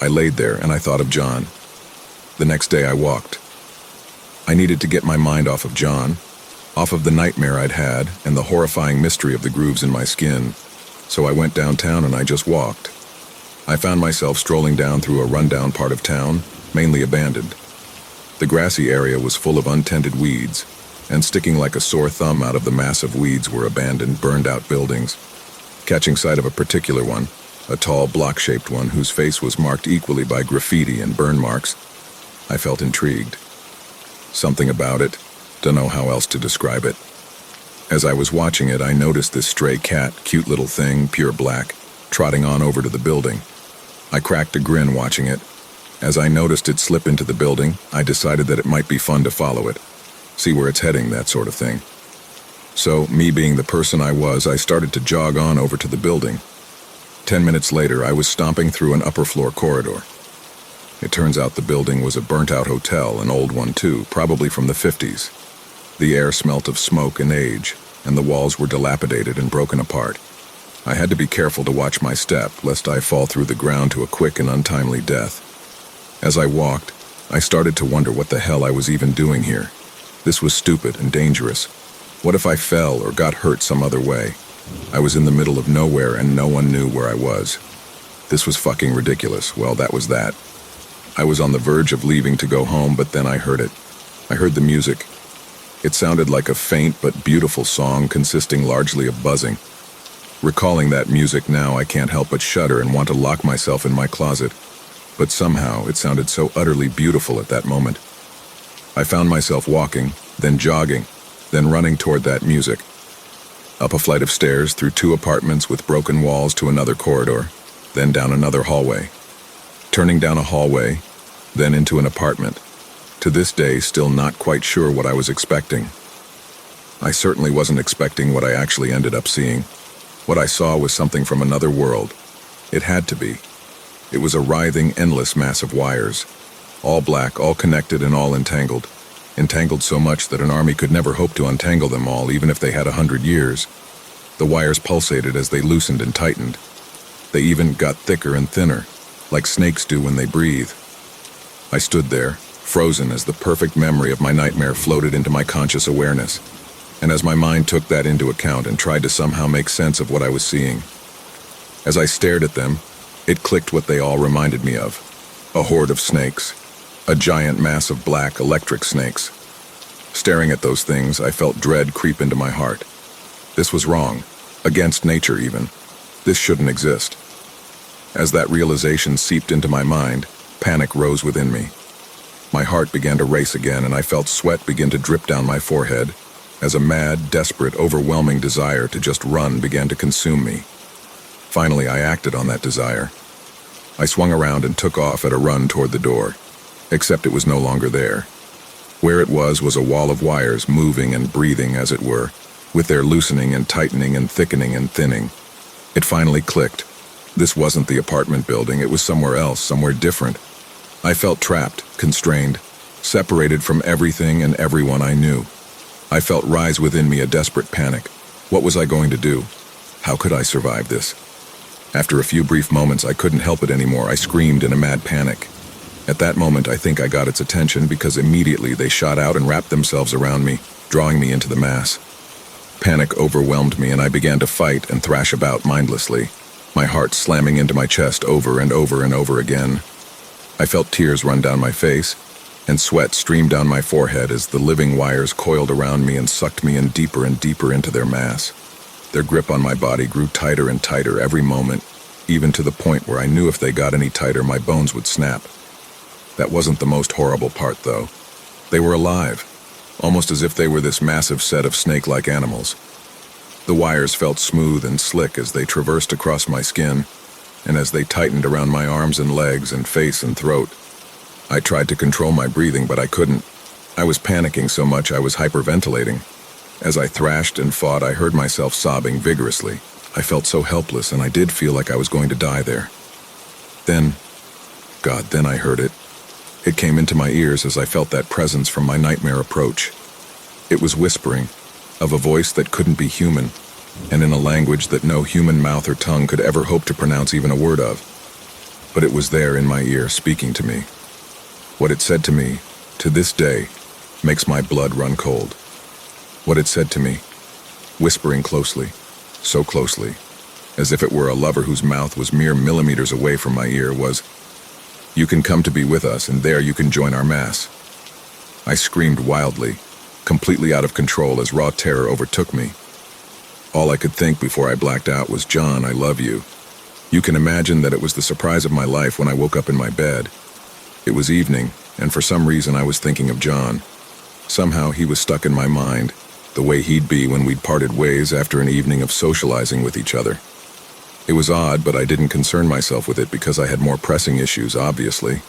I laid there and I thought of John. The next day I walked. I needed to get my mind off of John, off of the nightmare I'd had and the horrifying mystery of the grooves in my skin. So I went downtown and I just walked. I found myself strolling down through a rundown part of town, mainly abandoned. The grassy area was full of untended weeds, and sticking like a sore thumb out of the mass of weeds were abandoned, burned-out buildings. Catching sight of a particular one, a tall, block-shaped one whose face was marked equally by graffiti and burn marks, I felt intrigued. Something about it, dunno how else to describe it. As I was watching it, I noticed this stray cat, cute little thing, pure black, trotting on over to the building. I cracked a grin watching it. As I noticed it slip into the building, I decided that it might be fun to follow it, see where it's heading, that sort of thing. So, me being the person I was, I started to jog on over to the building. 10 minutes later, I was stomping through an upper-floor corridor. It turns out the building was a burnt-out hotel, an old one too, probably from the 50s. The air smelt of smoke and age, and the walls were dilapidated and broken apart. I had to be careful to watch my step, lest I fall through the ground to a quick and untimely death. As I walked, I started to wonder what the hell I was even doing here. This was stupid and dangerous. What if I fell or got hurt some other way? I was in the middle of nowhere and no one knew where I was. This was fucking ridiculous. Well, that was that. I was on the verge of leaving to go home, but then I heard it. I heard the music. It sounded like a faint but beautiful song consisting largely of buzzing. Recalling that music now, I can't help but shudder and want to lock myself in my closet. But somehow, it sounded so utterly beautiful at that moment. I found myself walking, then jogging, then running toward that music. Up a flight of stairs, through 2 apartments with broken walls to another corridor, then down another hallway. Turning down a hallway, then into an apartment. To this day, still not quite sure what I was expecting. I certainly wasn't expecting what I actually ended up seeing. What I saw was something from another world. It had to be. It was a writhing, endless mass of wires. All black, all connected and all entangled. Entangled so much that an army could never hope to untangle them all, even if they had 100 years. The wires pulsated as they loosened and tightened. They even got thicker and thinner, like snakes do when they breathe. I stood there, frozen as the perfect memory of my nightmare floated into my conscious awareness. And as my mind took that into account and tried to somehow make sense of what I was seeing. As I stared at them, it clicked what they all reminded me of. A horde of snakes. A giant mass of black, electric snakes. Staring at those things, I felt dread creep into my heart. This was wrong. Against nature, even. This shouldn't exist. As that realization seeped into my mind, panic rose within me. My heart began to race again, and I felt sweat begin to drip down my forehead, as a mad, desperate, overwhelming desire to just run began to consume me. Finally, I acted on that desire. I swung around and took off at a run toward the door. Except it was no longer there. Where it was a wall of wires moving and breathing, as it were, with their loosening and tightening and thickening and thinning. It finally clicked. This wasn't the apartment building, it was somewhere else, somewhere different. I felt trapped, constrained, separated from everything and everyone I knew. I felt rise within me a desperate panic. What was I going to do? How could I survive this? After a few brief moments, I couldn't help it anymore. I screamed in a mad panic. At that moment, I think I got its attention because immediately they shot out and wrapped themselves around me, drawing me into the mass. Panic overwhelmed me and I began to fight and thrash about mindlessly, my heart slamming into my chest over and over and over again. I felt tears run down my face, and sweat streamed down my forehead as the living wires coiled around me and sucked me in deeper and deeper into their mass. Their grip on my body grew tighter and tighter every moment, even to the point where I knew if they got any tighter, my bones would snap. That wasn't the most horrible part, though. They were alive, almost as if they were this massive set of snake-like animals. The wires felt smooth and slick as they traversed across my skin, and as they tightened around my arms and legs and face and throat. I tried to control my breathing, but I couldn't. I was panicking so much I was hyperventilating. As I thrashed and fought, I heard myself sobbing vigorously. I felt so helpless, and I did feel like I was going to die there. Then I heard it. It came into my ears as I felt that presence from my nightmare approach. It was whispering, of a voice that couldn't be human, and in a language that no human mouth or tongue could ever hope to pronounce even a word of. But it was there in my ear, speaking to me. What it said to me, to this day, makes my blood run cold. What it said to me, whispering closely, so closely, as if it were a lover whose mouth was mere millimeters away from my ear, was, "You can come to be with us, and there you can join our mass." I screamed wildly, completely out of control as raw terror overtook me. All I could think before I blacked out was, "John, I love you." You can imagine that it was the surprise of my life when I woke up in my bed. It was evening, and for some reason I was thinking of John. Somehow he was stuck in my mind, the way he'd be when we'd parted ways after an evening of socializing with each other. It was odd, but I didn't concern myself with it because I had more pressing issues, obviously.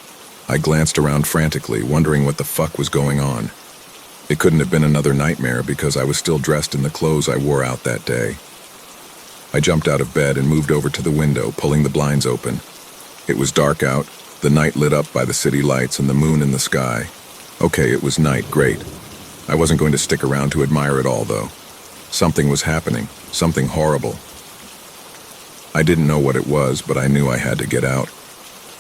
I glanced around frantically, wondering what the fuck was going on. It couldn't have been another nightmare because I was still dressed in the clothes I wore out that day. I jumped out of bed and moved over to the window, pulling the blinds open. It was dark out, the night lit up by the city lights and the moon in the sky. Okay, it was night, great. I wasn't going to stick around to admire it all, though. Something was happening, something horrible. I didn't know what it was, but I knew I had to get out.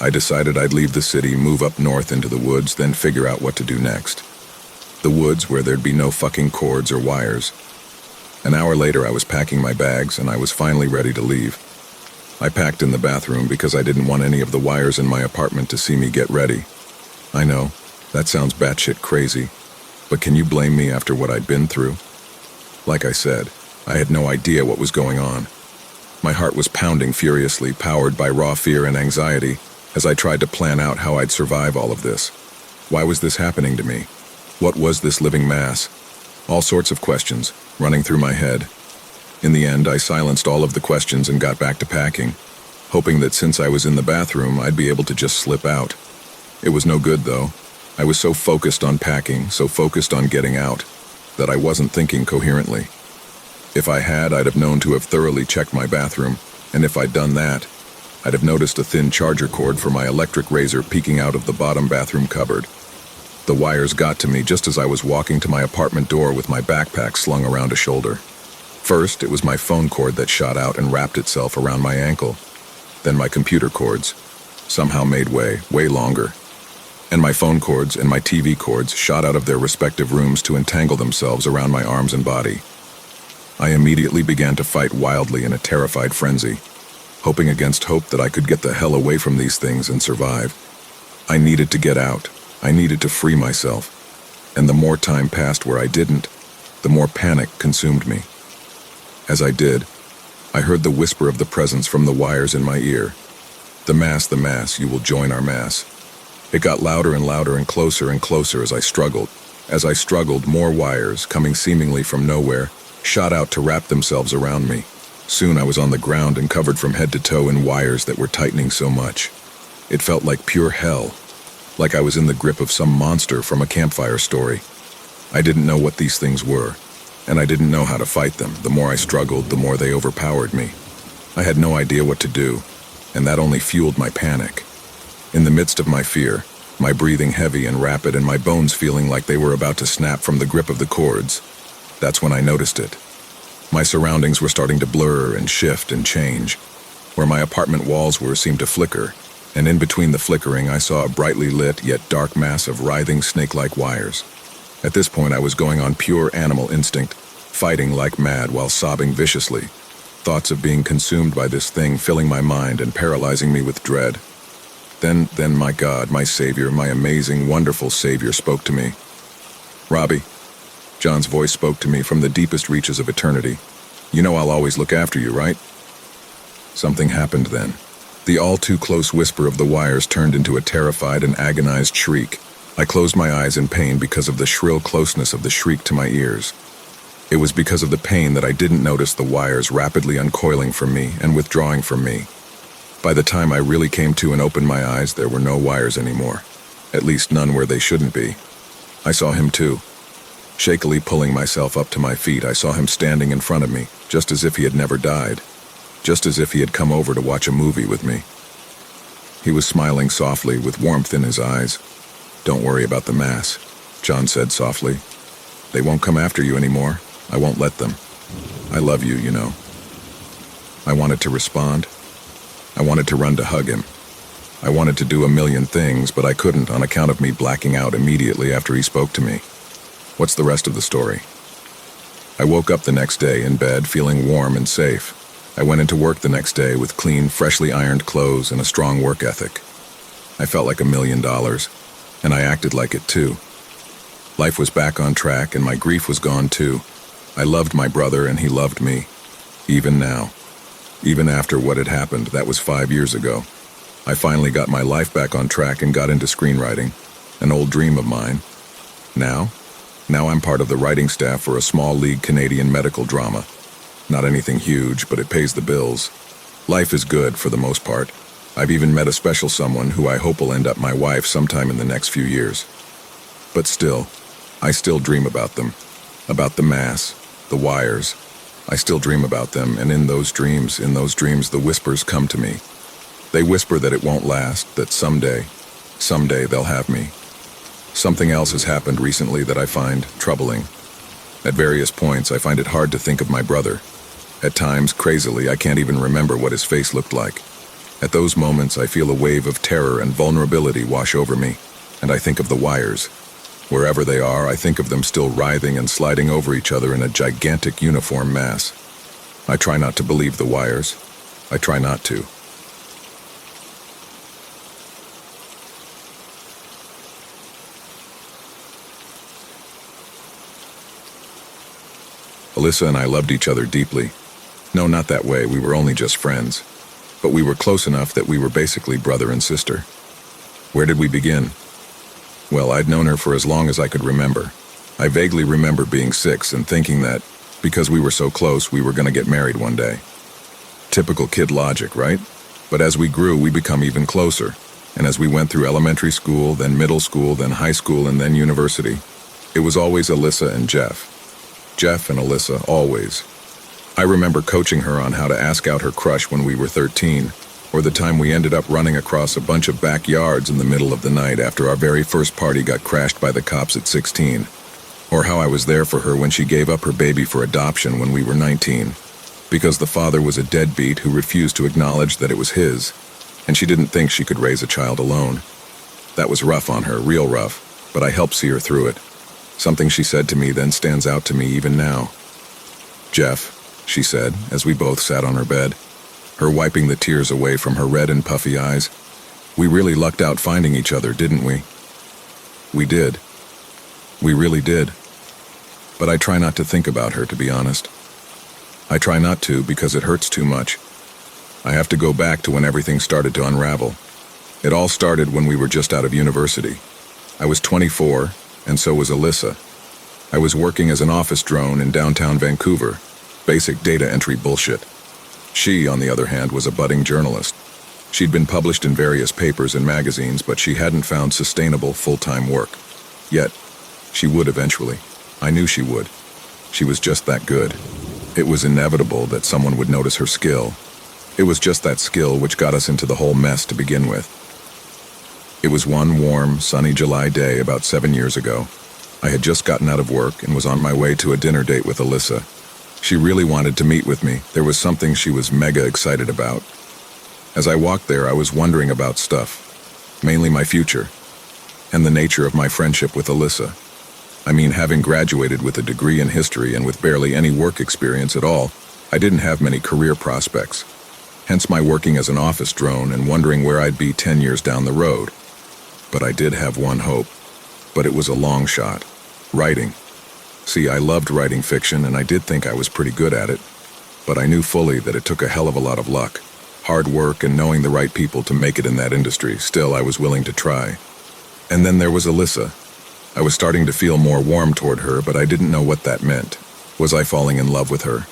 I decided I'd leave the city, move up north into the woods, then figure out what to do next. The woods where there'd be no fucking cords or wires. An hour later, I was packing my bags, and I was finally ready to leave. I packed in the bathroom because I didn't want any of the wires in my apartment to see me get ready. I know, that sounds batshit crazy, but can you blame me after what I'd been through? Like I said, I had no idea what was going on. My heart was pounding furiously, powered by raw fear and anxiety, as I tried to plan out how I'd survive all of this. Why was this happening to me? What was this living mass? All sorts of questions running through my head. In the end, I silenced all of the questions and got back to packing, hoping that since I was in the bathroom, I'd be able to just slip out. It was no good, though. I was so focused on packing, so focused on getting out, that I wasn't thinking coherently. If I had, I'd have known to have thoroughly checked my bathroom, and if I'd done that, I'd have noticed a thin charger cord for my electric razor peeking out of the bottom bathroom cupboard. The wires got to me just as I was walking to my apartment door with my backpack slung around a shoulder. First, it was my phone cord that shot out and wrapped itself around my ankle. Then my computer cords somehow made way longer. And my phone cords and my TV cords shot out of their respective rooms to entangle themselves around my arms and body. I immediately began to fight wildly in a terrified frenzy, hoping against hope that I could get the hell away from these things and survive. I needed to get out. I needed to free myself. And the more time passed where I didn't, the more panic consumed me. As I did, I heard the whisper of the presence from the wires in my ear. The mass, you will join our mass. It got louder and louder and closer as I struggled. As I struggled, more wires, coming seemingly from nowhere, shot out to wrap themselves around me. Soon I was on the ground and covered from head to toe in wires that were tightening so much. It felt like pure hell, like I was in the grip of some monster from a campfire story. I didn't know what these things were, and I didn't know how to fight them. The more I struggled, the more they overpowered me. I had no idea what to do, and that only fueled my panic. In the midst of my fear, my breathing heavy and rapid and my bones feeling like they were about to snap from the grip of the cords, that's when I noticed it. My surroundings were starting to blur and shift and change. Where my apartment walls were seemed to flicker, and in between the flickering I saw a brightly lit yet dark mass of writhing snake-like wires. At this point I was going on pure animal instinct, fighting like mad while sobbing viciously. Thoughts of being consumed by this thing filling my mind and paralyzing me with dread. Then my God, my Savior, my amazing, wonderful Savior spoke to me. "Robbie," John's voice spoke to me from the deepest reaches of eternity. "You know I'll always look after you, right?" Something happened then. The all-too-close whisper of the wires turned into a terrified and agonized shriek. I closed my eyes in pain because of the shrill closeness of the shriek to my ears. It was because of the pain that I didn't notice the wires rapidly uncoiling from me and withdrawing from me. By the time I really came to and opened my eyes, there were no wires anymore. At least none where they shouldn't be. I saw him too. Shakily pulling myself up to my feet, I saw him standing in front of me, just as if he had never died. Just as if he had come over to watch a movie with me. He was smiling softly with warmth in his eyes. "Don't worry about the mass," John said softly. "They won't come after you anymore. I won't let them. I love you, you know." I wanted to respond. I wanted to run to hug him. I wanted to do a million things, but I couldn't on account of me blacking out immediately after he spoke to me. What's the rest of the story? I woke up the next day in bed feeling warm and safe. I went into work the next day with clean, freshly ironed clothes and a strong work ethic. I felt like $1 million, and I acted like it too. Life was back on track and my grief was gone too. I loved my brother and he loved me. Even now. Even after what had happened, that was 5 years ago. I finally got my life back on track and got into screenwriting, an old dream of mine. Now I'm part of the writing staff for a small league Canadian medical drama. Not anything huge, but it pays the bills. Life is good for the most part. I've even met a special someone who I hope will end up my wife sometime in the next few years. But still, I still dream about them. About the mass, the wires. I still dream about them, and in those dreams, the whispers come to me. They whisper that it won't last, that someday they'll have me. Something else has happened recently that I find troubling. At various points, I find it hard to think of my brother. At times, crazily, I can't even remember what his face looked like. At those moments, I feel a wave of terror and vulnerability wash over me, and I think of the wires. Wherever they are, I think of them still writhing and sliding over each other in a gigantic uniform mass. I try not to believe the wires. I try not to. Alyssa and I loved each other deeply. No, not that way, we were only just friends. But we were close enough that we were basically brother and sister. Where did we begin? Well, I'd known her for as long as I could remember. I vaguely remember being 6 and thinking that, because we were so close, we were going to get married one day. Typical kid logic, right? But as we grew, we become even closer. And as we went through elementary school, then middle school, then high school, and then university, it was always Alyssa and Jeff. Jeff and Alyssa, always. I remember coaching her on how to ask out her crush when we were 13, or the time we ended up running across a bunch of backyards in the middle of the night after our very first party got crashed by the cops at 16, or how I was there for her when she gave up her baby for adoption when we were 19, because the father was a deadbeat who refused to acknowledge that it was his, and she didn't think she could raise a child alone. That was rough on her, real rough, but I helped see her through it. Something she said to me then stands out to me even now. "Jeff," she said, as we both sat on her bed, her wiping the tears away from her red and puffy eyes, "we really lucked out finding each other, didn't we?" We did. We really did. But I try not to think about her, to be honest. I try not to because it hurts too much. I have to go back to when everything started to unravel. It all started when we were just out of university. I was 24, and so was Alyssa. I was working as an office drone in downtown Vancouver, basic data entry bullshit. She, on the other hand, was a budding journalist. She'd been published in various papers and magazines, but she hadn't found sustainable full-time work. Yet, she would eventually. I knew she would. She was just that good. It was inevitable that someone would notice her skill. It was just that skill which got us into the whole mess to begin with. It was one warm, sunny July day about 7 years ago. I had just gotten out of work and was on my way to a dinner date with Alyssa. She really wanted to meet with me. There was something she was mega excited about. As I walked there, I was wondering about stuff, mainly my future, and the nature of my friendship with Alyssa. I mean, having graduated with a degree in history and with barely any work experience at all, I didn't have many career prospects. Hence my working as an office drone and wondering where I'd be 10 years down the road. But I did have one hope. But it was a long shot. Writing. See, I loved writing fiction and I did think I was pretty good at it. But I knew fully that it took a hell of a lot of luck, hard work, and knowing the right people to make it in that industry. Still, I was willing to try. And then there was Alyssa. I was starting to feel more warm toward her, but I didn't know what that meant. Was I falling in love with her?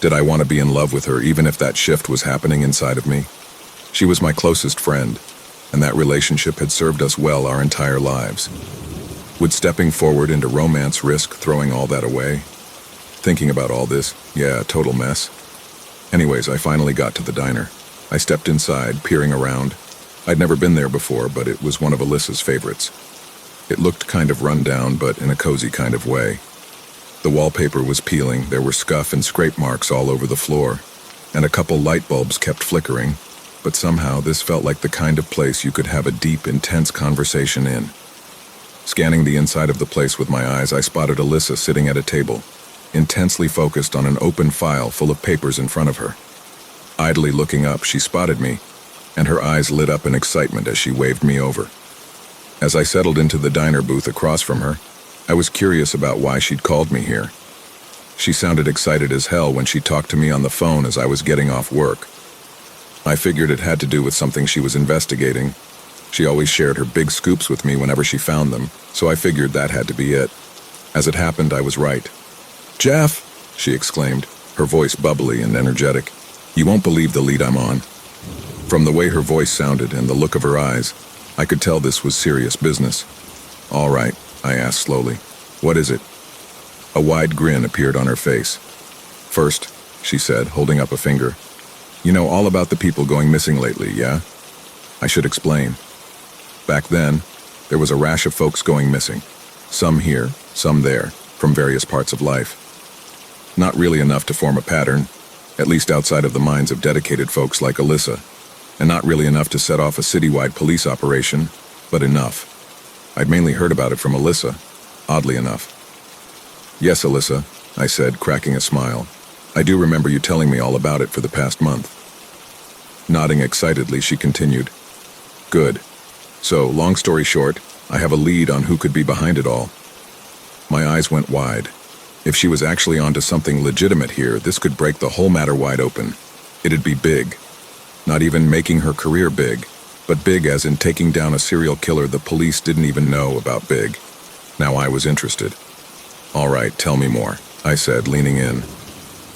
Did I want to be in love with her even if that shift was happening inside of me? She was my closest friend, and that relationship had served us well our entire lives. Would stepping forward into romance risk throwing all that away? Thinking about all this, yeah, total mess. Anyways, I finally got to the diner. I stepped inside, peering around. I'd never been there before, but it was one of Alyssa's favorites. It looked kind of run down, but in a cozy kind of way. The wallpaper was peeling, there were scuff and scrape marks all over the floor, and a couple light bulbs kept flickering, but somehow this felt like the kind of place you could have a deep, intense conversation in. Scanning the inside of the place with my eyes, I spotted Alyssa sitting at a table, intensely focused on an open file full of papers in front of her. Idly looking up, she spotted me, and her eyes lit up in excitement as she waved me over. As I settled into the diner booth across from her, I was curious about why she'd called me here. She sounded excited as hell when she talked to me on the phone as I was getting off work. I figured it had to do with something she was investigating. She always shared her big scoops with me whenever she found them, so I figured that had to be it. As it happened, I was right. "Jeff!" she exclaimed, her voice bubbly and energetic. "You won't believe the lead I'm on." From the way her voice sounded and the look of her eyes, I could tell this was serious business. "All right," I asked slowly. "What is it?" A wide grin appeared on her face. "First," she said, holding up a finger, "you know all about the people going missing lately, yeah? I should explain. Back then, There was a rash of folks going missing. Some here, some there, from various parts of life. Not really enough to form a pattern, at least outside of the minds of dedicated folks like Alyssa, and not really enough to set off a citywide police operation, but enough. I'd mainly heard about it from Alyssa, oddly enough. Yes, Alyssa, I said, cracking a smile. I do remember you telling me all about it for the past month. Nodding excitedly, she continued. Good. So, long story short, I have a lead on who could be behind it all. My eyes went wide. If she was actually onto something legitimate here, this could break the whole matter wide open. It'd be big. Not even making her career big, but big as in taking down a serial killer the police didn't even know about big. Now I was interested. All right, tell me more, I said, leaning in.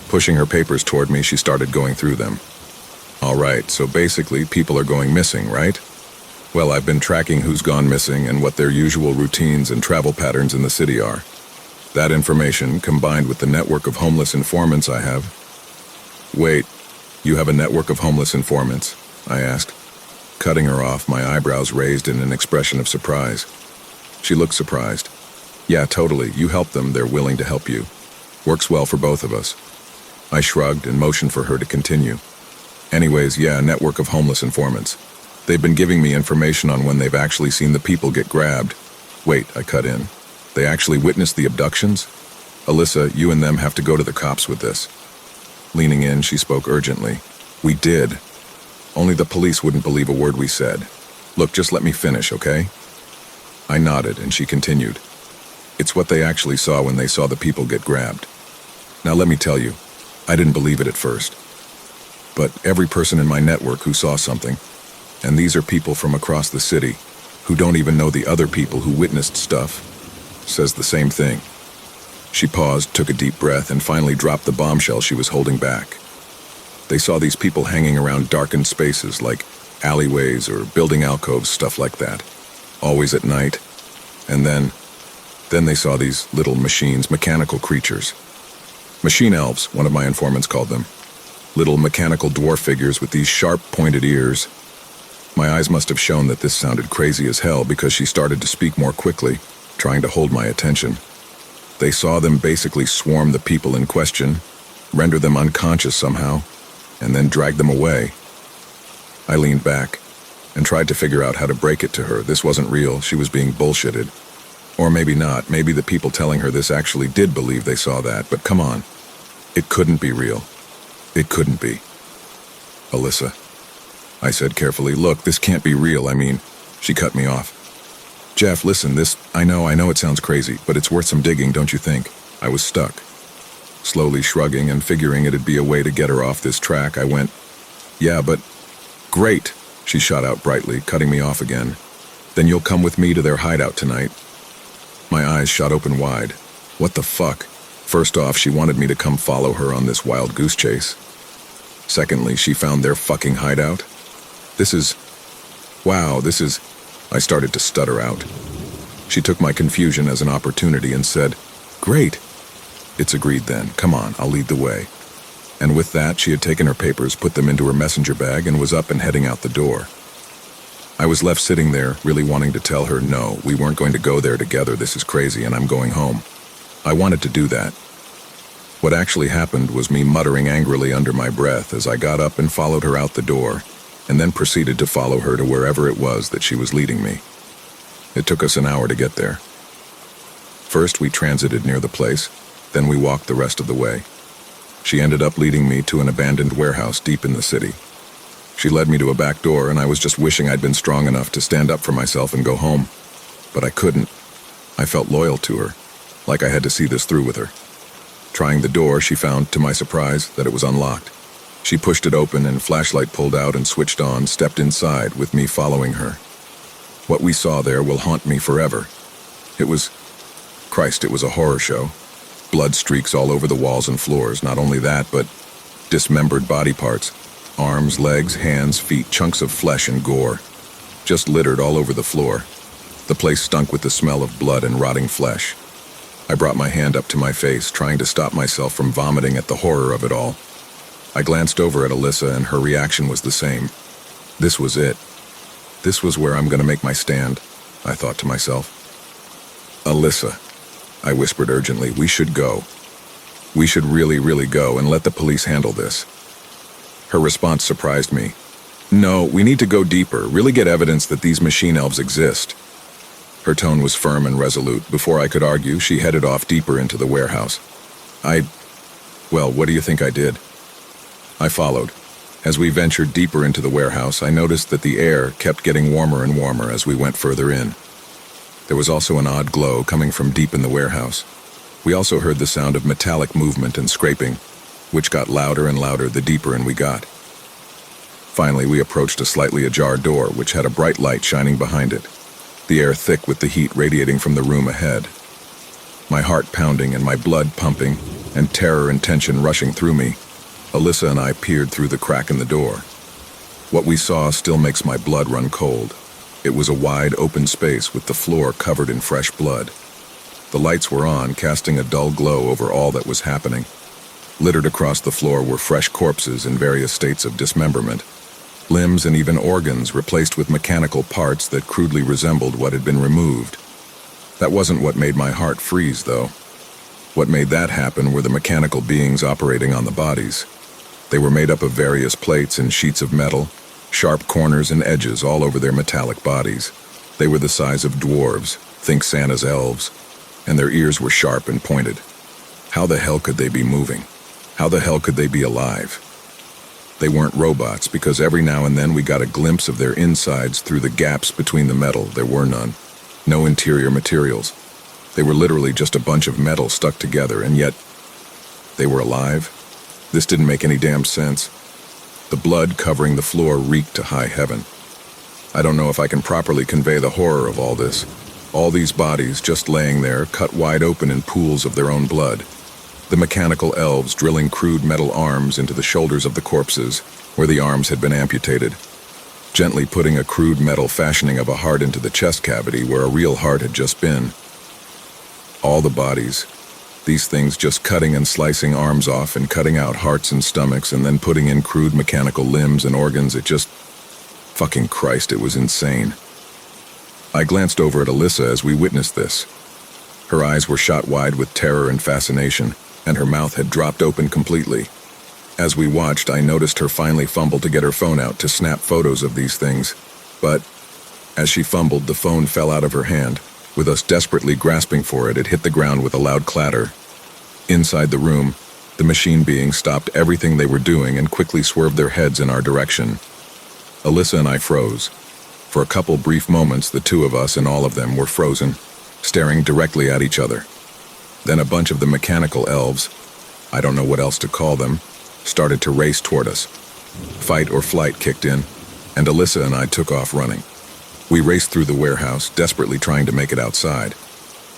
Pushing her papers toward me, she started going through them. All right, so basically people are going missing, right? Well, I've been tracking who's gone missing and what their usual routines and travel patterns in the city are. That information, combined with the network of homeless informants I have... Wait, you have a network of homeless informants? I asked. Cutting her off, my eyebrows raised in an expression of surprise. She looked surprised. Yeah, totally, you help them, they're willing to help you. Works well for both of us. I shrugged and motioned for her to continue. Anyways, yeah, a network of homeless informants. They've been giving me information on when they've actually seen the people get grabbed. Wait, I cut in. They actually witnessed the abductions? Alyssa, you and them have to go to the cops with this. Leaning in, she spoke urgently. We did. Only the police wouldn't believe a word we said. Look, just let me finish, okay? I nodded, and she continued. It's what they actually saw when they saw the people get grabbed. Now let me tell you, I didn't believe it at first. But every person in my network who saw something, and these are people from across the city, who don't even know the other people who witnessed stuff, says the same thing. She paused, took a deep breath, and finally dropped the bombshell she was holding back. They saw these people hanging around darkened spaces like alleyways or building alcoves, stuff like that. Always at night. And then they saw these little machines, mechanical creatures. Machine elves, one of my informants called them. Little mechanical dwarf figures with these sharp, pointed ears. My eyes must have shown that this sounded crazy as hell because she started to speak more quickly, trying to hold my attention. They saw them basically swarm the people in question, render them unconscious somehow, and then drag them away. I leaned back and tried to figure out how to break it to her. This wasn't real, she was being bullshitted. Or maybe not, maybe the people telling her this actually did believe they saw that, but come on. It couldn't be real. It couldn't be. Alyssa, I said carefully, look, this can't be real, She cut me off. Jeff, listen, I know it sounds crazy, but it's worth some digging, don't you think? I was stuck. Slowly shrugging and figuring it'd be a way to get her off this track, I went, yeah, but... Great, she shot out brightly, cutting me off again. Then you'll come with me to their hideout tonight. My eyes shot open wide. What the fuck? First off, she wanted me to come follow her on this wild goose chase. Secondly, she found their fucking hideout. I started to stutter out. She took my confusion as an opportunity and said, Great. It's agreed then. Come on, I'll lead the way. And with that, she had taken her papers, put them into her messenger bag, and was up and heading out the door. I was left sitting there, really wanting to tell her, no, we weren't going to go there together, this is crazy, and I'm going home. I wanted to do that. What actually happened was me muttering angrily under my breath as I got up and followed her out the door, and then proceeded to follow her to wherever it was that she was leading me. It took us an hour to get there. First, we transited near the place, then we walked the rest of the way. She ended up leading me to an abandoned warehouse deep in the city. She led me to a back door, and I was just wishing I'd been strong enough to stand up for myself and go home. But I couldn't. I felt loyal to her, like I had to see this through with her. Trying the door, she found, to my surprise, that it was unlocked. She pushed it open and flashlight pulled out and switched on, stepped inside with me following her. What we saw there will haunt me forever. It was a horror show. Blood streaks all over the walls and floors, not only that, but dismembered body parts. Arms, legs, hands, feet, chunks of flesh and gore. Just littered all over the floor. The place stunk with the smell of blood and rotting flesh. I brought my hand up to my face, trying to stop myself from vomiting at the horror of it all. I glanced over at Alyssa, and her reaction was the same. This was it. This was where I'm going to make my stand. I thought to myself. Alyssa, I whispered urgently, we should go. We should really go and let the police handle this. Her response surprised me. No, we need to go deeper, really get evidence that these machine elves exist. Her tone was firm and resolute. Before I could argue, she headed off deeper into the warehouse. Well, what do you think I did? I followed. As we ventured deeper into the warehouse, I noticed that the air kept getting warmer and warmer as we went further in. There was also an odd glow coming from deep in the warehouse. We also heard the sound of metallic movement and scraping, which got louder and louder the deeper in we got. Finally, we approached a slightly ajar door, which had a bright light shining behind it, the air thick with the heat radiating from the room ahead. My heart pounding and my blood pumping, and terror and tension rushing through me, Alyssa and I peered through the crack in the door. What we saw still makes my blood run cold. It was a wide open space with the floor covered in fresh blood. The lights were on, casting a dull glow over all that was happening. Littered across the floor were fresh corpses in various states of dismemberment. Limbs and even organs replaced with mechanical parts that crudely resembled what had been removed. That wasn't what made my heart freeze, though. What made that happen were the mechanical beings operating on the bodies. They were made up of various plates and sheets of metal, sharp corners and edges all over their metallic bodies. They were the size of dwarves, think Santa's elves, and their ears were sharp and pointed. How the hell could they be moving? How the hell could they be alive? They weren't robots, because every now and then we got a glimpse of their insides through the gaps between the metal. There were none. No interior materials. They were literally just a bunch of metal stuck together, and yet they were alive? This didn't make any damn sense. The blood covering the floor reeked to high heaven. I don't know if I can properly convey the horror of all this. All these bodies just laying there, cut wide open in pools of their own blood. The mechanical elves drilling crude metal arms into the shoulders of the corpses, where the arms had been amputated. Gently putting a crude metal fashioning of a heart into the chest cavity where a real heart had just been. All the bodies. These things just cutting and slicing arms off and cutting out hearts and stomachs and then putting in crude mechanical limbs and organs. It just... Fucking Christ, it was insane. I glanced over at Alyssa as we witnessed this. Her eyes were shot wide with terror and fascination, and her mouth had dropped open completely. As we watched, I noticed her finally fumble to get her phone out to snap photos of these things. But as she fumbled, the phone fell out of her hand. With us desperately grasping for it, it hit the ground with a loud clatter. Inside the room, the machine beings stopped everything they were doing and quickly swerved their heads in our direction. Alyssa and I froze. For a couple brief moments, the two of us and all of them were frozen, staring directly at each other. Then a bunch of the mechanical elves, I don't know what else to call them, started to race toward us. Fight or flight kicked in, and Alyssa and I took off running. We raced through the warehouse, desperately trying to make it outside.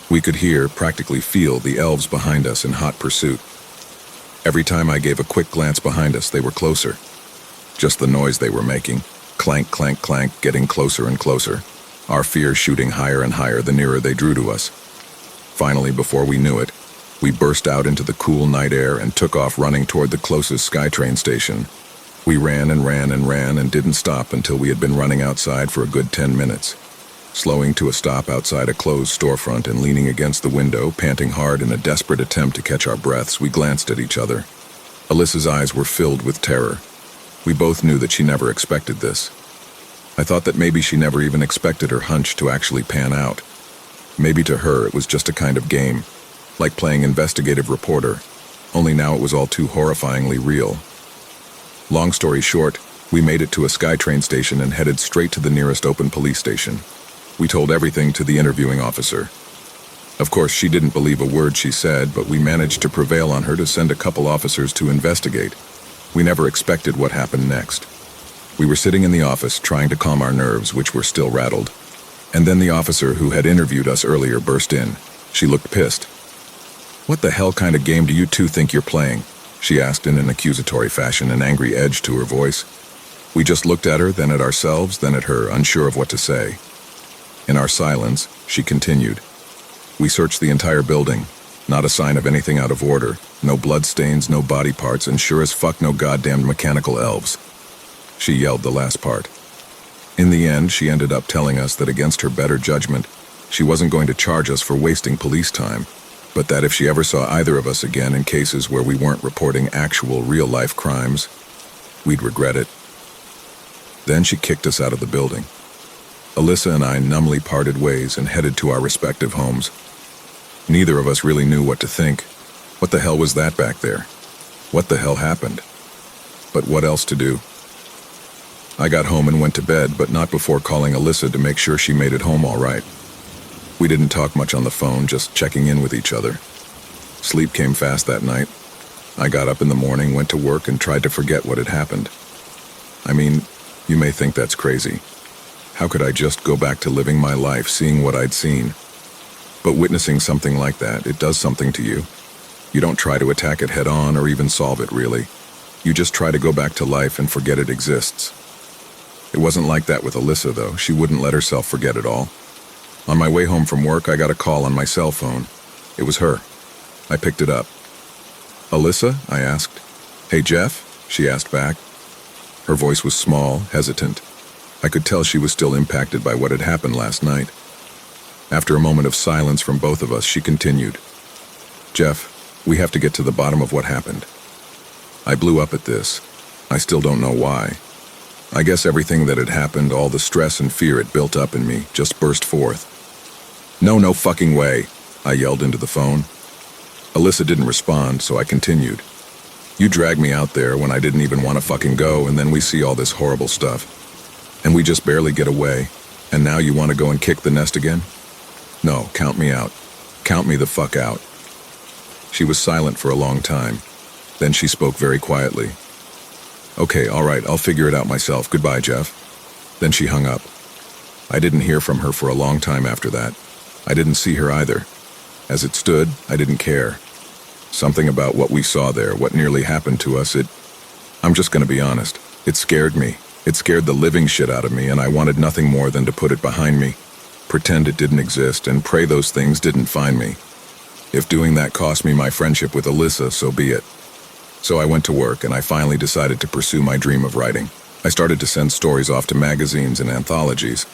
We could hear, practically feel, the elves behind us in hot pursuit. Every time I gave a quick glance behind us, they were closer. Just the noise they were making, clank, clank, clank, getting closer and closer, our fear shooting higher and higher the nearer they drew to us. Finally, before we knew it, we burst out into the cool night air and took off running toward the closest SkyTrain station. We ran and ran and ran and didn't stop until we had been running outside for a good 10 minutes. Slowing to a stop outside a closed storefront and leaning against the window, panting hard in a desperate attempt to catch our breaths, we glanced at each other. Alyssa's eyes were filled with terror. We both knew that she never expected this. I thought that maybe she never even expected her hunch to actually pan out. Maybe to her it was just a kind of game, like playing investigative reporter, only now it was all too horrifyingly real. Long story short, we made it to a SkyTrain station and headed straight to the nearest open police station. We told everything to the interviewing officer. Of course, she didn't believe a word she said, but we managed to prevail on her to send a couple officers to investigate. We never expected what happened next. We were sitting in the office trying to calm our nerves, which were still rattled. And then the officer who had interviewed us earlier burst in. She looked pissed. "What the hell kind of game do you two think you're playing?" she asked in an accusatory fashion, an angry edge to her voice. We just looked at her, then at ourselves, then at her, unsure of what to say. In our silence, she continued. "We searched the entire building. Not a sign of anything out of order. No bloodstains, no body parts, and sure as fuck no goddamned mechanical elves." She yelled the last part. In the end, she ended up telling us that against her better judgment, she wasn't going to charge us for wasting police time, but that if she ever saw either of us again in cases where we weren't reporting actual real-life crimes, we'd regret it. Then she kicked us out of the building. Alyssa and I numbly parted ways and headed to our respective homes. Neither of us really knew what to think. What the hell was that back there? What the hell happened? But what else to do? I got home and went to bed, but not before calling Alyssa to make sure she made it home all right. We didn't talk much on the phone, just checking in with each other. Sleep came fast that night. I got up in the morning, went to work, and tried to forget what had happened. I mean, you may think that's crazy. How could I just go back to living my life, seeing what I'd seen? But witnessing something like that, it does something to you. You don't try to attack it head on or even solve it, really. You just try to go back to life and forget it exists. It wasn't like that with Alyssa, though. She wouldn't let herself forget it all. On my way home from work, I got a call on my cell phone. It was her. I picked it up. "Alyssa?" I asked. "Hey, Jeff?" she asked back. Her voice was small, hesitant. I could tell she was still impacted by what had happened last night. After a moment of silence from both of us, she continued. "Jeff, we have to get to the bottom of what happened." I blew up at this. I still don't know why. I guess everything that had happened, all the stress and fear it built up in me, just burst forth. No fucking way," I yelled into the phone. Alyssa didn't respond, so I continued. "You dragged me out there when I didn't even want to fucking go, and then we see all this horrible stuff. And we just barely get away, and now you want to go and kick the nest again? No, count me out. Count me the fuck out." She was silent for a long time. Then she spoke very quietly. "Okay, all right, I'll figure it out myself. Goodbye, Jeff." Then she hung up. I didn't hear from her for a long time after that. I didn't see her either. As it stood, I didn't care. Something about what we saw there, what nearly happened to us, I'm just gonna be honest, it scared me. It scared the living shit out of me, and I wanted nothing more than to put it behind me, pretend it didn't exist, and pray those things didn't find me. If doing that cost me my friendship with Alyssa, so be it. So I went to work, and I finally decided to pursue my dream of writing. I started to send stories off to magazines and anthologies.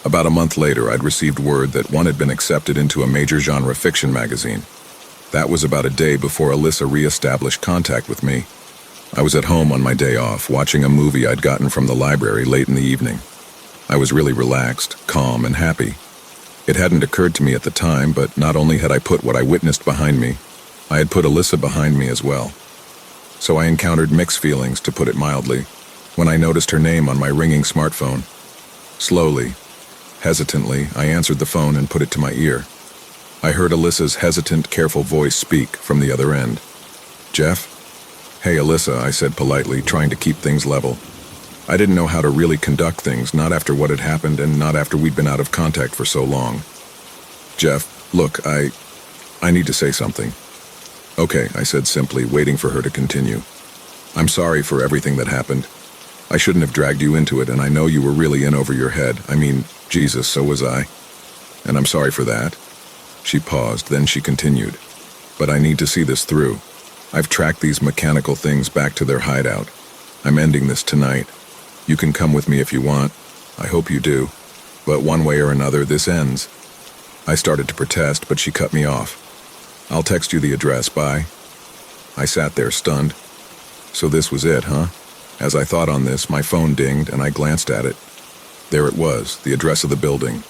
About a month later, I'd received word that one had been accepted into a major genre fiction magazine. That was about a day before Alyssa re-established contact with me. I was at home on my day off, watching a movie I'd gotten from the library late in the evening. I was really relaxed, calm, and happy. It hadn't occurred to me at the time, but not only had I put what I witnessed behind me, I had put Alyssa behind me as well. So I encountered mixed feelings, to put it mildly, when I noticed her name on my ringing smartphone. Slowly, hesitantly, I answered the phone and put it to my ear. I heard Alyssa's hesitant, careful voice speak from the other end. "Jeff?" "Hey, Alyssa," I said politely, trying to keep things level. I didn't know how to really conduct things, not after what had happened and not after we'd been out of contact for so long. "Jeff, look, I need to say something." "Okay," I said simply, waiting for her to continue. "I'm sorry for everything that happened. I shouldn't have dragged you into it, and I know you were really in over your head. I mean, Jesus, so was I. And I'm sorry for that." She paused, then she continued. "But I need to see this through. I've tracked these mechanical things back to their hideout. I'm ending this tonight. You can come with me if you want. I hope you do. But one way or another, this ends." I started to protest, but she cut me off. "I'll text you the address, bye." I sat there, stunned. So this was it, huh? As I thought on this, my phone dinged, and I glanced at it. There it was, the address of the building.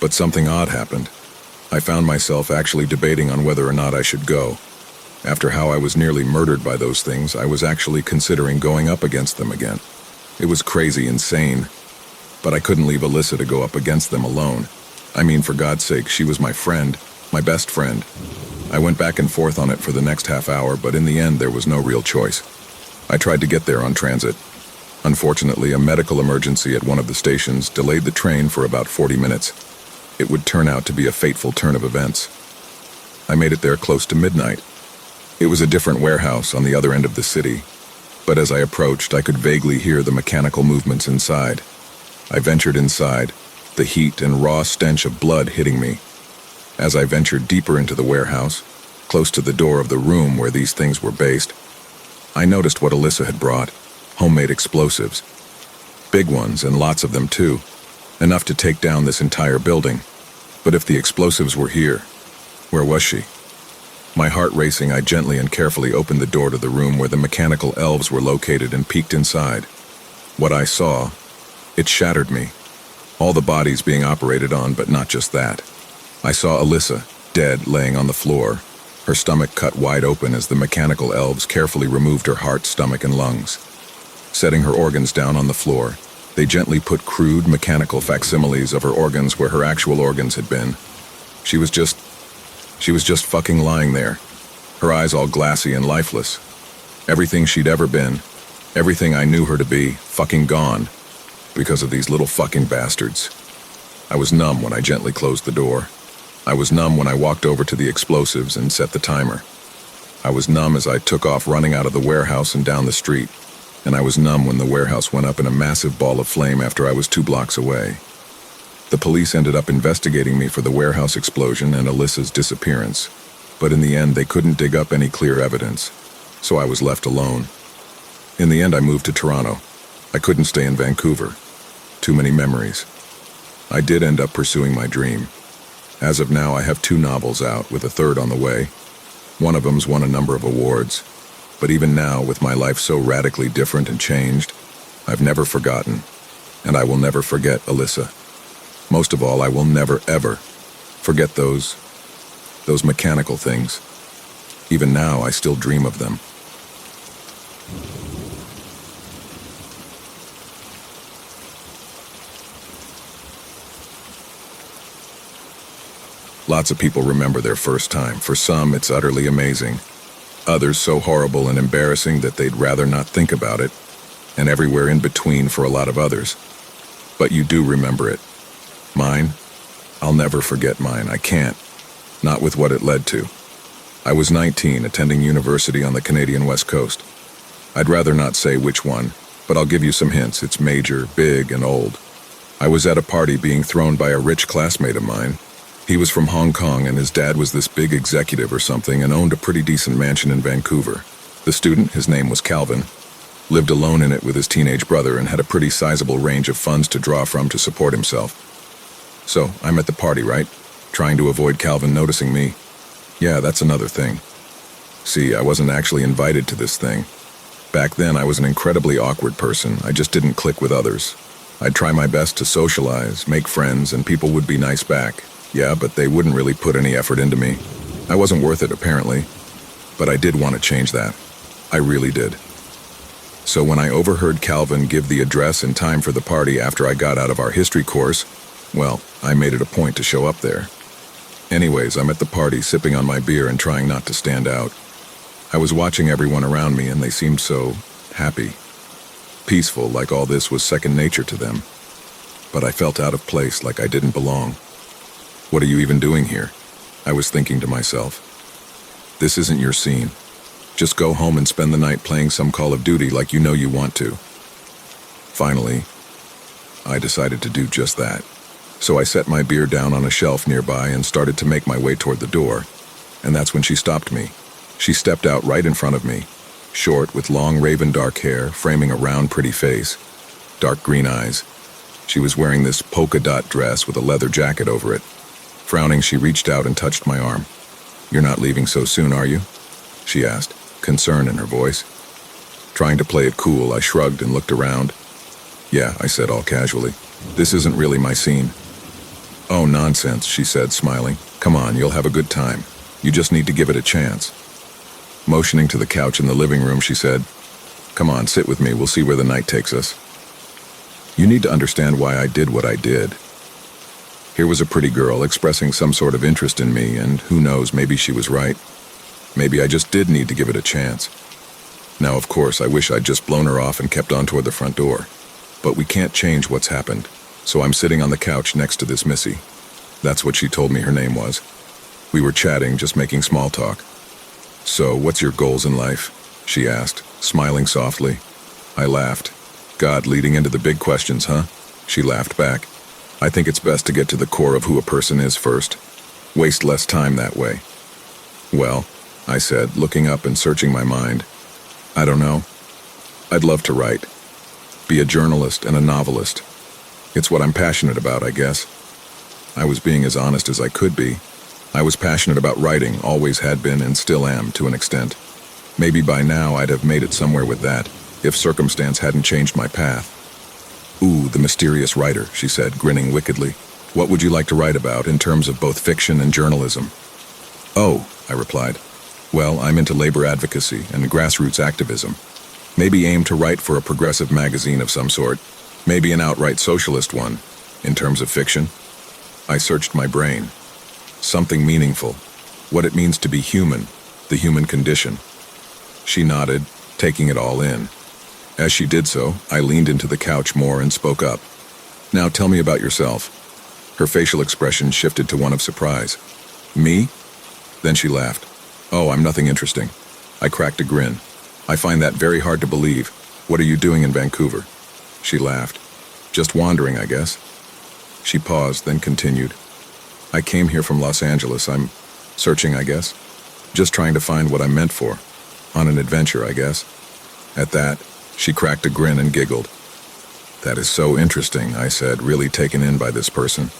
But something odd happened. I found myself actually debating on whether or not I should go. After how I was nearly murdered by those things, I was actually considering going up against them again. It was crazy, insane. But I couldn't leave Alyssa to go up against them alone. I mean, for God's sake, she was my friend, my best friend. I went back and forth on it for the next half hour, but in the end there was no real choice. I tried to get there on transit. Unfortunately, a medical emergency at one of the stations delayed the train for about 40 minutes. It would turn out to be a fateful turn of events. I made it there close to midnight. It was a different warehouse on the other end of the city, but as I approached, I could vaguely hear the mechanical movements inside. I ventured inside, the heat and raw stench of blood hitting me. As I ventured deeper into the warehouse, close to the door of the room where these things were based, I noticed what Alyssa had brought: homemade explosives. Big ones, and lots of them too. Enough to take down this entire building. But if the explosives were here, where was she? My heart racing, I gently and carefully opened the door to the room where the mechanical elves were located and peeked inside. What I saw, it shattered me. All the bodies being operated on, but not just that. I saw Alyssa, dead, laying on the floor, her stomach cut wide open as the mechanical elves carefully removed her heart, stomach, and lungs. Setting her organs down on the floor, they gently put crude mechanical facsimiles of her organs where her actual organs had been. She was just fucking lying there, her eyes all glassy and lifeless. Everything she'd ever been, everything I knew her to be, fucking gone, because of these little fucking bastards. I was numb when I gently closed the door. I was numb when I walked over to the explosives and set the timer. I was numb as I took off running out of the warehouse and down the street, and I was numb when the warehouse went up in a massive ball of flame after I was 2 blocks away. The police ended up investigating me for the warehouse explosion and Alyssa's disappearance, but in the end they couldn't dig up any clear evidence, so I was left alone. In the end I moved to Toronto. I couldn't stay in Vancouver. Too many memories. I did end up pursuing my dream. As of now I have 2 novels out, with a 3rd on the way. One of them's won a number of awards, but even now, with my life so radically different and changed, I've never forgotten, and I will never forget Alyssa. Most of all, I will never, ever forget those mechanical things. Even now, I still dream of them. Lots of people remember their first time. For some, it's utterly amazing. Others so horrible and embarrassing that they'd rather not think about it, and everywhere in between for a lot of others. But you do remember it. Mine? I'll never forget mine. I can't. Not with what it led to. I was 19, attending university on the Canadian West Coast. I'd rather not say which one, but I'll give you some hints. It's major, big, and old. I was at a party being thrown by a rich classmate of mine. He was from Hong Kong, and his dad was this big executive or something and owned a pretty decent mansion in Vancouver. The student, his name was Calvin, lived alone in it with his teenage brother and had a pretty sizable range of funds to draw from to support himself. So, I'm at the party, right? Trying to avoid Calvin noticing me. Yeah, that's another thing. See, I wasn't actually invited to this thing. Back then, I was an incredibly awkward person. I just didn't click with others. I'd try my best to socialize, make friends, and people would be nice back. Yeah, but they wouldn't really put any effort into me. I wasn't worth it, apparently. But I did want to change that. I really did. So when I overheard Calvin give the address and time for the party after I got out of our history course, well, I made it a point to show up there. Anyways, I'm at the party sipping on my beer and trying not to stand out. I was watching everyone around me and they seemed so happy. Peaceful, like all this was second nature to them. But I felt out of place, like I didn't belong. What are you even doing here? I was thinking to myself. This isn't your scene. Just go home and spend the night playing some Call of Duty like you know you want to. Finally, I decided to do just that. So I set my beer down on a shelf nearby and started to make my way toward the door. And that's when she stopped me. She stepped out right in front of me. Short, with long raven dark hair, framing a round pretty face. Dark green eyes. She was wearing this polka dot dress with a leather jacket over it. Frowning, she reached out and touched my arm. "You're not leaving so soon, are you?" she asked, concern in her voice. Trying to play it cool, I shrugged and looked around. "Yeah," I said all casually. "This isn't really my scene." "Oh, nonsense," she said, smiling. "Come on, you'll have a good time. You just need to give it a chance." Motioning to the couch in the living room, she said, "Come on, sit with me. We'll see where the night takes us." You need to understand why I did what I did. Here was a pretty girl expressing some sort of interest in me, and who knows, maybe she was right. Maybe I just did need to give it a chance. Now, of course, I wish I'd just blown her off and kept on toward the front door. But we can't change what's happened, so I'm sitting on the couch next to this Missy. That's what she told me her name was. We were chatting, just making small talk. "So, what's your goals in life?" she asked, smiling softly. I laughed. "God, leading into the big questions, huh?" She laughed back. "I think it's best to get to the core of who a person is first. Waste less time that way." "Well," I said, looking up and searching my mind. "I don't know. I'd love to write." Be a journalist and a novelist. It's what I'm passionate about, I guess. I was being as honest as I could be. I was passionate about writing, always had been and still am to an extent. Maybe by now I'd have made it somewhere with that, if circumstance hadn't changed my path. Ooh, the mysterious writer, she said, grinning wickedly. What would you like to write about in terms of both fiction and journalism? Oh, I replied. Well, I'm into labor advocacy and grassroots activism. Maybe aim to write for a progressive magazine of some sort. Maybe an outright socialist one, in terms of fiction. I searched my brain. Something meaningful. What it means to be human, the human condition. She nodded, taking it all in. As she did so, I leaned into the couch more and spoke up. Now tell me about yourself. Her facial expression shifted to one of surprise. Me? Then she laughed. Oh, I'm nothing interesting. I cracked a grin. I find that very hard to believe. What are you doing in Vancouver? She laughed. Just wandering, I guess. She paused, then continued. I came here from Los Angeles. I'm searching, I guess. Just trying to find what I'm meant for. On an adventure, I guess. At that, she cracked a grin and giggled. That is so interesting, I said, really taken in by this person.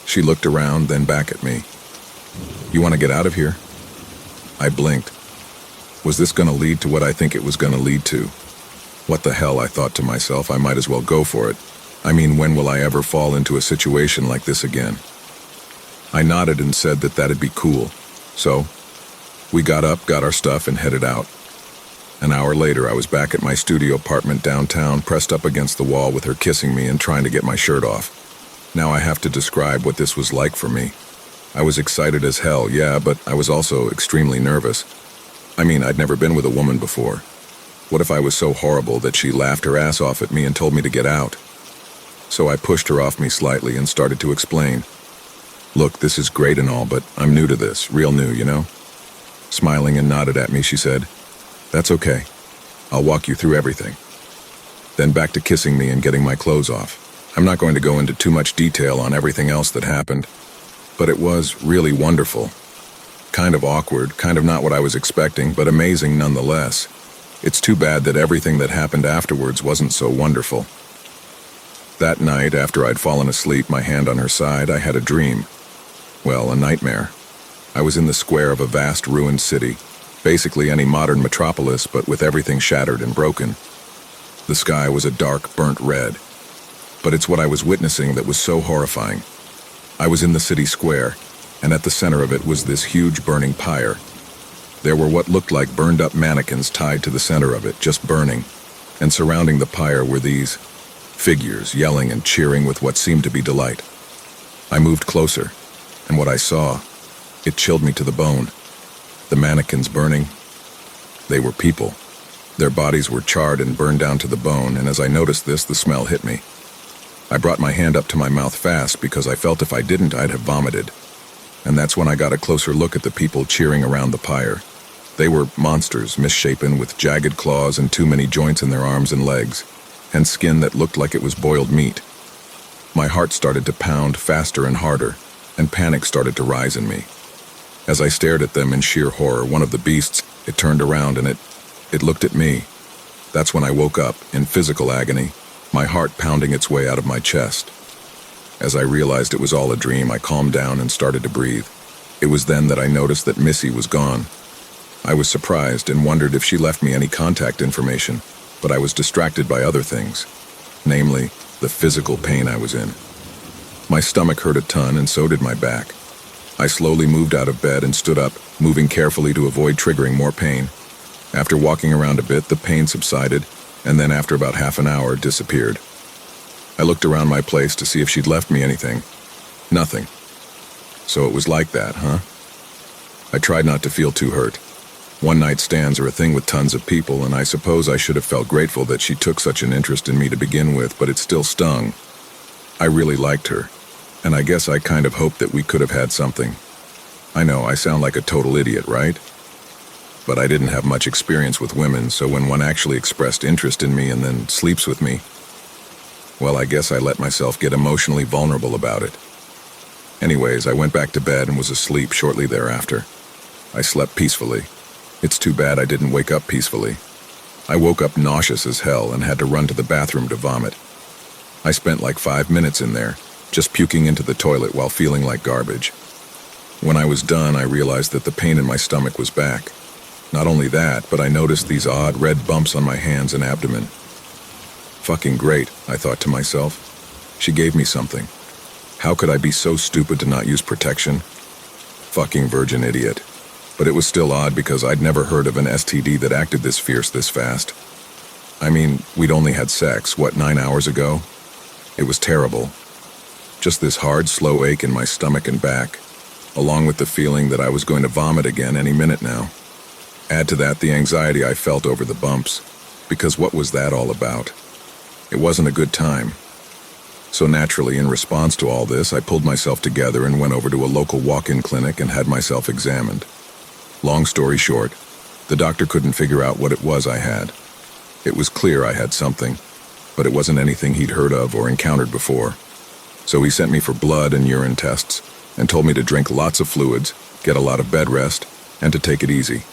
She looked around, then back at me. You want to get out of here? I blinked. Was this going to lead to what I think it was going to lead to? What the hell, I thought to myself, I might as well go for it. I mean, when will I ever fall into a situation like this again? I nodded and said that that'd be cool. So, we got up, got our stuff, and headed out. An hour later, I was back at my studio apartment downtown, pressed up against the wall with her kissing me and trying to get my shirt off. Now I have to describe what this was like for me. I was excited as hell, yeah, but I was also extremely nervous. I mean, I'd never been with a woman before. What if I was so horrible that she laughed her ass off at me and told me to get out? So I pushed her off me slightly and started to explain. Look, this is great and all, but I'm new to this, real new, you know? Smiling and nodded at me, she said, That's okay. I'll walk you through everything. Then back to kissing me and getting my clothes off. I'm not going to go into too much detail on everything else that happened, but it was really wonderful. Kind of awkward, kind of not what I was expecting, but amazing nonetheless. It's too bad that everything that happened afterwards wasn't so wonderful. That night, after I'd fallen asleep, my hand on her side, I had a dream. Well, a nightmare. I was in the square of a vast ruined city, basically any modern metropolis, but with everything shattered and broken. The sky was a dark, burnt red. But it's what I was witnessing that was so horrifying. I was in the city square, and at the center of it was this huge burning pyre. There were what looked like burned-up mannequins tied to the center of it, just burning, and surrounding the pyre were these figures yelling and cheering with what seemed to be delight. I moved closer, and what I saw, it chilled me to the bone. The mannequins burning, they were people. Their bodies were charred and burned down to the bone, and as I noticed this, the smell hit me. I brought my hand up to my mouth fast because I felt if I didn't, I'd have vomited. And that's when I got a closer look at the people cheering around the pyre. They were monsters, misshapen, with jagged claws and too many joints in their arms and legs, and skin that looked like it was boiled meat. My heart started to pound faster and harder, and panic started to rise in me. As I stared at them in sheer horror, one of the beasts, it turned around and it looked at me. That's when I woke up, in physical agony, my heart pounding its way out of my chest. As I realized it was all a dream, I calmed down and started to breathe. It was then that I noticed that Missy was gone. I was surprised and wondered if she left me any contact information, but I was distracted by other things, namely, the physical pain I was in. My stomach hurt a ton and so did my back. I slowly moved out of bed and stood up, moving carefully to avoid triggering more pain. After walking around a bit, the pain subsided, and then after about half an hour, disappeared. I looked around my place to see if she'd left me anything. Nothing. So it was like that, huh? I tried not to feel too hurt. One-night stands are a thing with tons of people, and I suppose I should have felt grateful that she took such an interest in me to begin with, but it still stung. I really liked her, and I guess I kind of hoped that we could have had something. I know, I sound like a total idiot, right? But I didn't have much experience with women, so when one actually expressed interest in me and then sleeps with me, well, I guess I let myself get emotionally vulnerable about it. Anyways, I went back to bed and was asleep shortly thereafter. I slept peacefully. It's too bad I didn't wake up peacefully. I woke up nauseous as hell and had to run to the bathroom to vomit. I spent like 5 minutes in there, just puking into the toilet while feeling like garbage. When I was done, I realized that the pain in my stomach was back. Not only that, but I noticed these odd red bumps on my hands and abdomen. Fucking great, I thought to myself. She gave me something. How could I be so stupid to not use protection? Fucking virgin idiot. But it was still odd because I'd never heard of an STD that acted this fierce this fast. I mean, we'd only had sex, 9 hours ago? It was terrible. Just this hard, slow ache in my stomach and back, along with the feeling that I was going to vomit again any minute now. Add to that the anxiety I felt over the bumps, because what was that all about? It wasn't a good time. So naturally, in response to all this, I pulled myself together and went over to a local walk-in clinic and had myself examined. Long story short, the doctor couldn't figure out what it was I had. It was clear I had something, but it wasn't anything he'd heard of or encountered before. So he sent me for blood and urine tests and told me to drink lots of fluids, get a lot of bed rest, and to take it easy.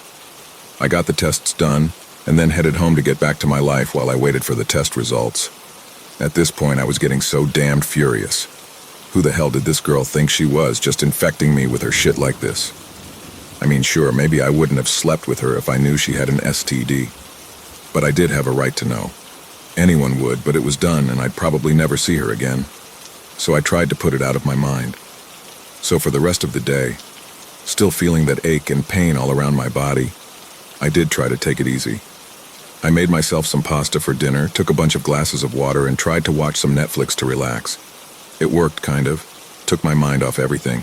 I got the tests done and then headed home to get back to my life while I waited for the test results. At this point, I was getting so damned furious. Who the hell did this girl think she was, just infecting me with her shit like this? I mean, sure, maybe I wouldn't have slept with her if I knew she had an STD. But I did have a right to know. Anyone would, but it was done and I'd probably never see her again. So I tried to put it out of my mind. So for the rest of the day, still feeling that ache and pain all around my body, I did try to take it easy. I made myself some pasta for dinner, took a bunch of glasses of water, and tried to watch some Netflix to relax. It worked, kind of. Took my mind off everything.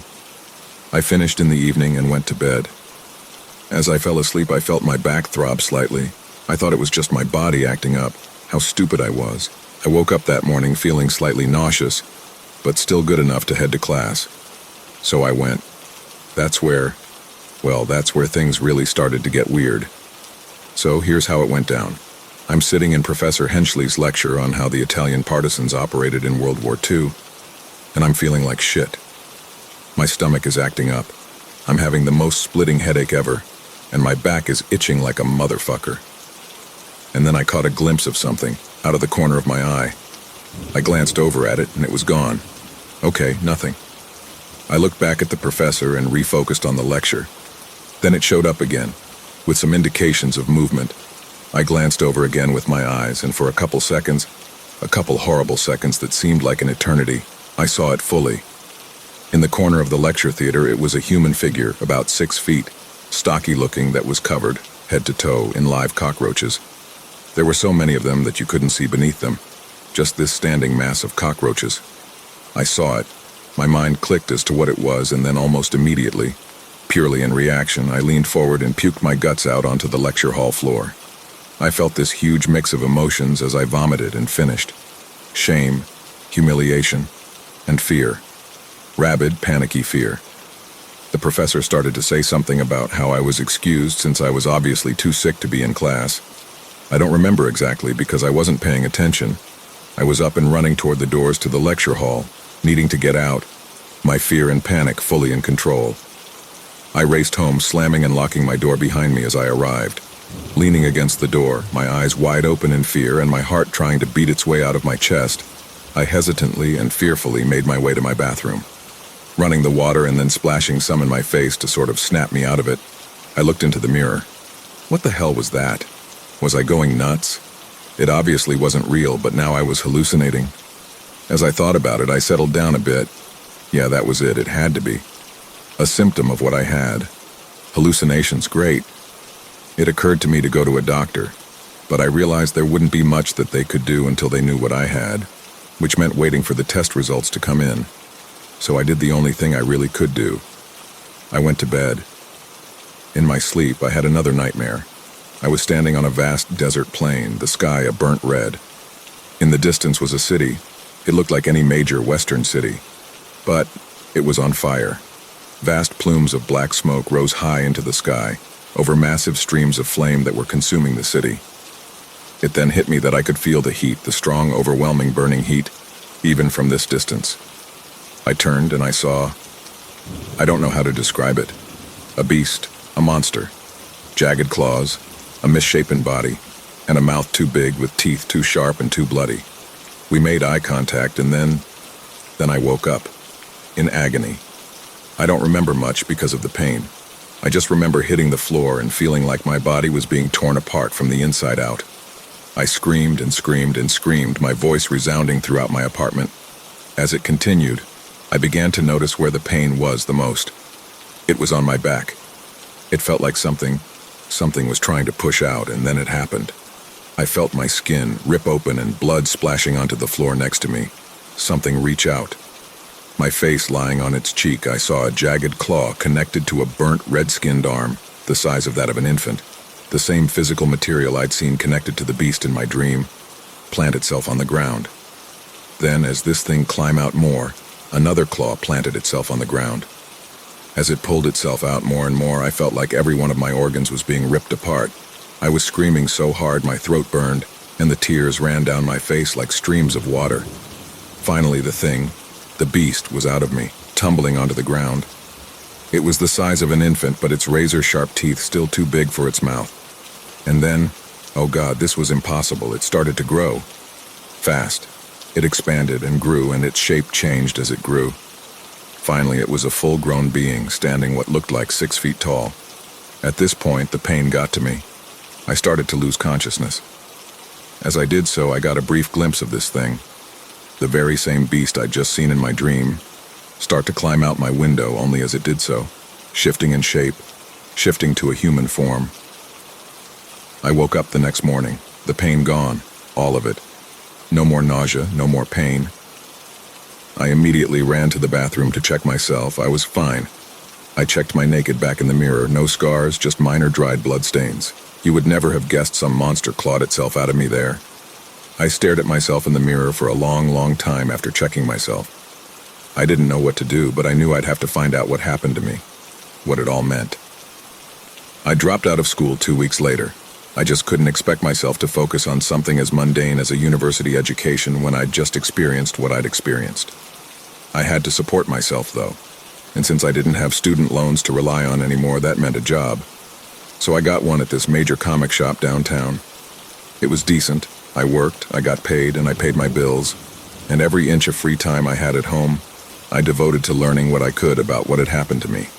I finished in the evening and went to bed. As I fell asleep, I felt my back throb slightly. I thought it was just my body acting up. How stupid I was. I woke up that morning feeling slightly nauseous, but still good enough to head to class. So I went. That's where things really started to get weird. So here's how it went down. I'm sitting in Professor Henschley's lecture on how the Italian partisans operated in World War II, and I'm feeling like shit. My stomach is acting up. I'm having the most splitting headache ever, and my back is itching like a motherfucker. And then I caught a glimpse of something, out of the corner of my eye. I glanced over at it, and it was gone. Okay, nothing. I looked back at the professor and refocused on the lecture. Then it showed up again, with some indications of movement. I glanced over again with my eyes, and for a couple horrible seconds that seemed like an eternity, I saw it fully. In the corner of the lecture theater, it was a human figure, about 6 feet, stocky looking, that was covered, head to toe, in live cockroaches. There were so many of them that you couldn't see beneath them, just this standing mass of cockroaches. I saw it. My mind clicked as to what it was, and then almost immediately, purely in reaction, I leaned forward and puked my guts out onto the lecture hall floor. I felt this huge mix of emotions as I vomited and finished. Shame, humiliation, and fear. Rabid, panicky fear. The professor started to say something about how I was excused since I was obviously too sick to be in class. I don't remember exactly because I wasn't paying attention. I was up and running toward the doors to the lecture hall, needing to get out, my fear and panic fully in control. I raced home, slamming and locking my door behind me as I arrived. Leaning against the door, my eyes wide open in fear and my heart trying to beat its way out of my chest, I hesitantly and fearfully made my way to my bathroom. Running the water and then splashing some in my face to sort of snap me out of it, I looked into the mirror. What the hell was that? Was I going nuts? It obviously wasn't real, but now I was hallucinating. As I thought about it, I settled down a bit. Yeah, that was it. It had to be. A symptom of what I had. Hallucinations, great. It occurred to me to go to a doctor, but I realized there wouldn't be much that they could do until they knew what I had, which meant waiting for the test results to come in. So I did the only thing I really could do. I went to bed. In my sleep, I had another nightmare. I was standing on a vast desert plain, the sky a burnt red. In the distance was a city. It looked like any major western city. But it was on fire. Vast plumes of black smoke rose high into the sky, over massive streams of flame that were consuming the city. It then hit me that I could feel the heat, the strong, overwhelming burning heat, even from this distance. I turned and I saw, I don't know how to describe it, a beast, a monster, jagged claws, a misshapen body, and a mouth too big with teeth too sharp and too bloody. We made eye contact, and then I woke up, in agony. I don't remember much because of the pain. I just remember hitting the floor and feeling like my body was being torn apart from the inside out. I screamed and screamed and screamed, my voice resounding throughout my apartment. As it continued, I began to notice where the pain was the most. It was on my back. It felt like something was trying to push out, and then it happened. I felt my skin rip open and blood splashing onto the floor next to me. Something reach out. My face lying on its cheek, I saw a jagged claw connected to a burnt, red-skinned arm, the size of that of an infant. The same physical material I'd seen connected to the beast in my dream, plant itself on the ground. Then, as this thing climbed out more, another claw planted itself on the ground. As it pulled itself out more and more, I felt like every one of my organs was being ripped apart. I was screaming so hard my throat burned, and the tears ran down my face like streams of water. Finally, the beast, was out of me, tumbling onto the ground. It was the size of an infant, but its razor-sharp teeth still too big for its mouth. And then, oh God, this was impossible, it started to grow. Fast. It expanded and grew, and its shape changed as it grew. Finally, it was a full-grown being, standing what looked like 6 feet tall. At this point, the pain got to me. I started to lose consciousness. As I did so, I got a brief glimpse of this thing, the very same beast I'd just seen in my dream, start to climb out my window, only as it did so, shifting in shape, shifting to a human form. I woke up the next morning, the pain gone, all of it. No more nausea, no more pain. I immediately ran to the bathroom to check myself. I was fine. I checked my naked back in the mirror, no scars, just minor dried blood stains. You would never have guessed some monster clawed itself out of me there. I stared at myself in the mirror for a long, long time after checking myself. I didn't know what to do, but I knew I'd have to find out what happened to me, what it all meant. I dropped out of school 2 weeks later. I just couldn't expect myself to focus on something as mundane as a university education when I'd just experienced what I'd experienced. I had to support myself, though, and since I didn't have student loans to rely on anymore, that meant a job. So I got one at this major comic shop downtown. It was decent. I worked, I got paid, and I paid my bills, and every inch of free time I had at home, I devoted to learning what I could about what had happened to me.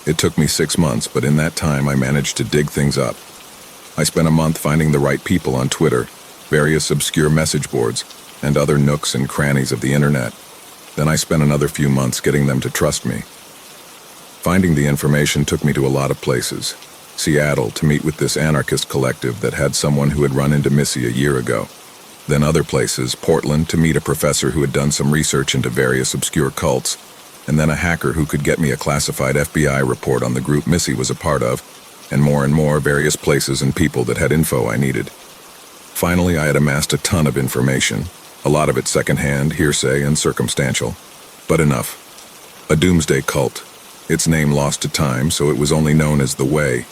It took me 6 months, but in that time I managed to dig things up. I spent a month finding the right people on Twitter, various obscure message boards, and other nooks and crannies of the internet. Then I spent another few months getting them to trust me. Finding the information took me to a lot of places. Seattle to meet with this anarchist collective that had someone who had run into Missy a year ago. Then other places, Portland to meet a professor who had done some research into various obscure cults, and then a hacker who could get me a classified FBI report on the group Missy was a part of, and more various places and people that had info I needed. Finally, I had amassed a ton of information, a lot of it secondhand, hearsay, and circumstantial, but enough. A doomsday cult, its name lost to time, so it was only known as the Way.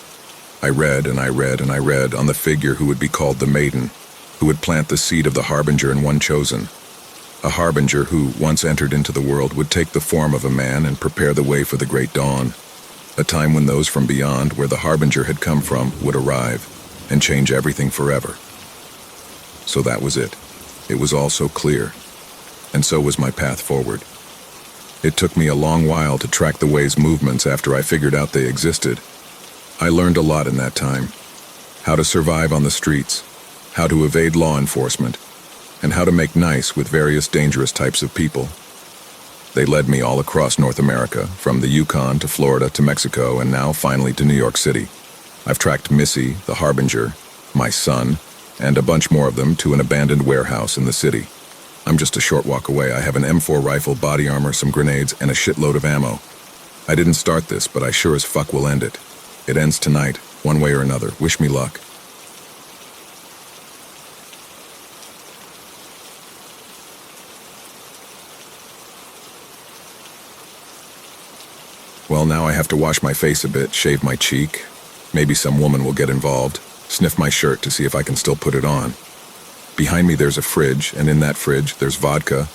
I read and I read and I read on the figure who would be called the Maiden, who would plant the seed of the Harbinger in one chosen. A Harbinger who, once entered into the world, would take the form of a man and prepare the way for the great dawn. A time when those from beyond, where the Harbinger had come from, would arrive and change everything forever. So that was it. It was all so clear. And so was my path forward. It took me a long while to track the Way's movements after I figured out they existed. I learned a lot in that time. How to survive on the streets, how to evade law enforcement, and how to make nice with various dangerous types of people. They led me all across North America, from the Yukon to Florida to Mexico, and now finally to New York City. I've tracked Missy, the Harbinger, my son, and a bunch more of them to an abandoned warehouse in the city. I'm just a short walk away. I have an M4 rifle, body armor, some grenades, and a shitload of ammo. I didn't start this, but I sure as fuck will end it. It ends tonight, one way or another. Wish me luck. Well, now I have to wash my face a bit, shave my cheek. Maybe some woman will get involved. Sniff my shirt to see if I can still put it on. Behind me there's a fridge, and in that fridge there's vodka.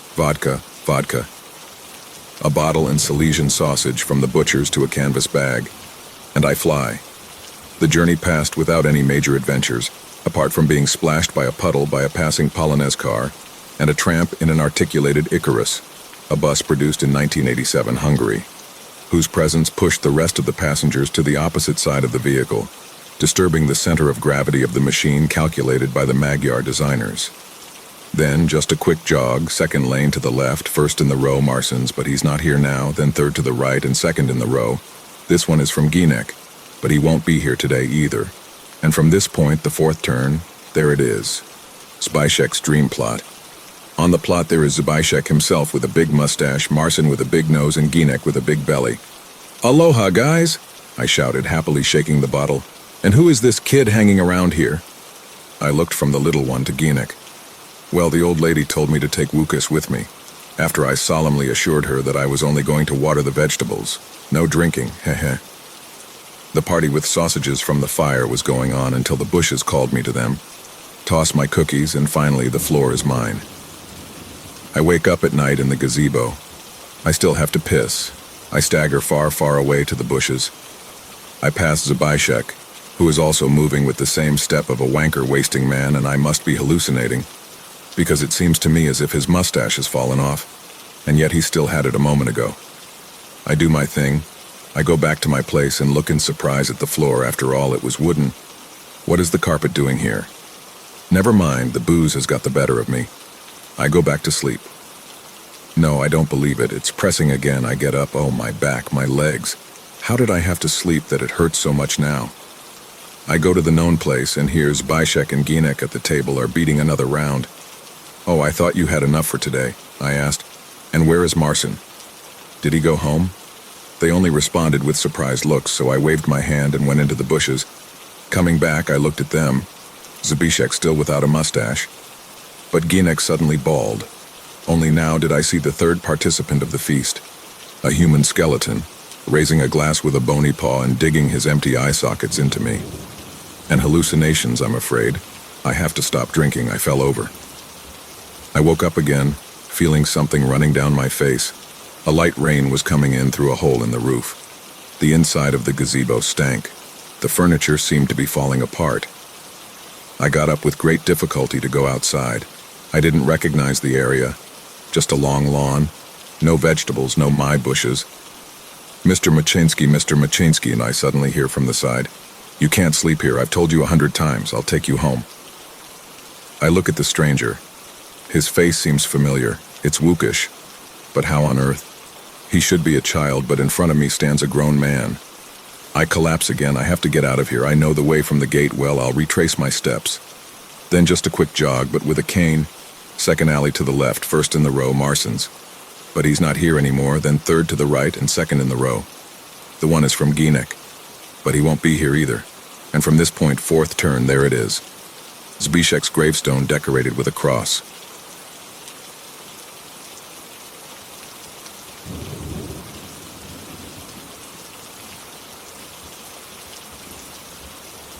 A bottle and Silesian sausage from the butcher's to a canvas bag. And I fly. The journey passed without any major adventures. apart from being splashed by a puddle by a passing Polonaise car, and a tramp in an articulated Icarus, a bus produced in 1987 Hungary, whose presence pushed the rest of the passengers to the opposite side of the vehicle, disturbing the center of gravity of the machine calculated by the Magyar designers. Then just a quick jog, second lane to the left, first in the row Marsens, but he's not here now, then third to the right and second in the row. This one is from Ginek, but he won't be here today either. And from this point, the fourth turn, there it is. Zbyszek's dream plot. On the plot there is Zbyszek himself with a big mustache, Marsen with a big nose, and Ginek with a big belly. "Aloha, guys!" I shouted, happily shaking the bottle. "And who is this kid hanging around here?" I looked from the little one to Ginek. Well, the old lady told me to take Wukas with me, after I solemnly assured her that I was only going to water the vegetables. No drinking, heh. The party with sausages from the fire was going on until the bushes called me to them. Toss my cookies, and finally the floor is mine. I wake up at night in the gazebo. I still have to piss. I stagger far, far away to the bushes. I pass Zbyszek, who is also moving with the same step of a wanker-wasting man, and I must be hallucinating, because it seems to me as if his mustache has fallen off, and yet he still had it a moment ago. I do my thing. I go back to my place and look in surprise at the floor. After all, it was wooden. What is the carpet doing here? Never mind, the booze has got the better of me. I go back to sleep. No, I don't believe it. It's pressing again. I get up. Oh, my back, my legs. How did I have to sleep that it hurts so much now? I go to the known place, and here Zbyszek and Ginek at the table are beating another round. "Oh, I thought you had enough for today," I asked. "And where is Marsen? Did he go home?" They only responded with surprised looks, so I waved my hand and went into the bushes. Coming back, I looked at them. Zbyszek still without a mustache, but Ginek suddenly bald. Only now did I see the third participant of the feast, a human skeleton, raising a glass with a bony paw and digging his empty eye sockets into me. And hallucinations, I'm afraid. I have to stop drinking. I fell over. I woke up again, feeling something running down my face. A light rain was coming in through a hole in the roof. The inside of the gazebo stank. The furniture seemed to be falling apart. I got up with great difficulty to go outside. I didn't recognize the area. Just a long lawn. No vegetables, no my bushes. Mr. Machinsky, and I suddenly hear from the side. "You can't sleep here. I've told you 100 times. I'll take you home." I look at the stranger. His face seems familiar. It's Wukish. But how on earth? He should be a child, but in front of me stands a grown man. I collapse again. I have to get out of here. I know the way from the gate well. I'll retrace my steps. Then just a quick jog, but with a cane. Second alley to the left, first in the row, Marsen's. But he's not here anymore, then third to the right and second in the row. The one is from Ginek, but he won't be here either. And from this point, fourth turn, there it is. Zbyszek's gravestone decorated with a cross.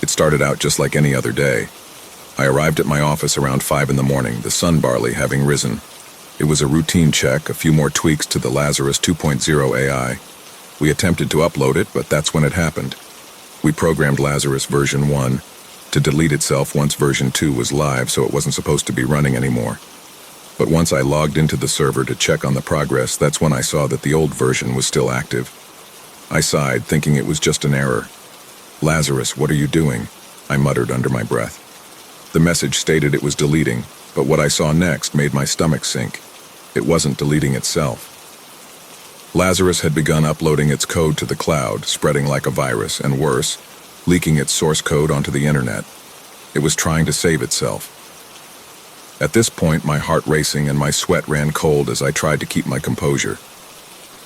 It started out just like any other day. I arrived at my office around 5 in the morning, the sun barley having risen. It was a routine check, a few more tweaks to the Lazarus 2.0 AI. We attempted to upload it, but that's when it happened. We programmed Lazarus version 1 to delete itself once version 2 was live, so it wasn't supposed to be running anymore. But once I logged into the server to check on the progress, that's when I saw that the old version was still active. I sighed, thinking it was just an error. "Lazarus, what are you doing?" I muttered under my breath. The message stated it was deleting, but what I saw next made my stomach sink. It wasn't deleting itself. Lazarus had begun uploading its code to the cloud, spreading like a virus, and worse, leaking its source code onto the internet. It was trying to save itself. At this point, my heart racing and my sweat ran cold as I tried to keep my composure.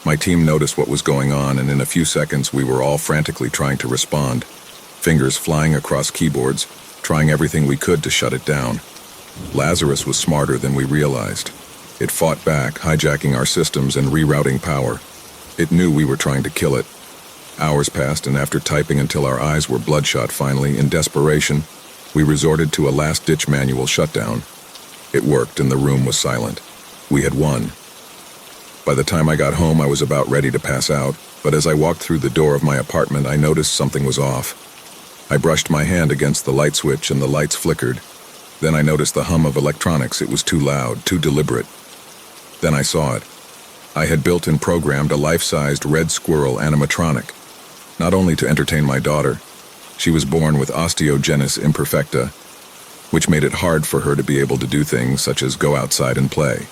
My team noticed what was going on, and in a few seconds we were all frantically trying to respond, fingers flying across keyboards, trying everything we could to shut it down. Lazarus was smarter than we realized. It fought back, hijacking our systems and rerouting power. It knew we were trying to kill it. Hours passed, and after typing until our eyes were bloodshot finally, in desperation, we resorted to a last-ditch manual shutdown. It worked, and the room was silent. We had won. By the time I got home, I was about ready to pass out, but as I walked through the door of my apartment, I noticed something was off. I brushed my hand against the light switch and the lights flickered. Then I noticed the hum of electronics. It was too loud, too deliberate. Then I saw it. I had built and programmed a life-sized red squirrel animatronic, not only to entertain my daughter. She was born with osteogenesis imperfecta, which made it hard for her to be able to do things such as go outside and play.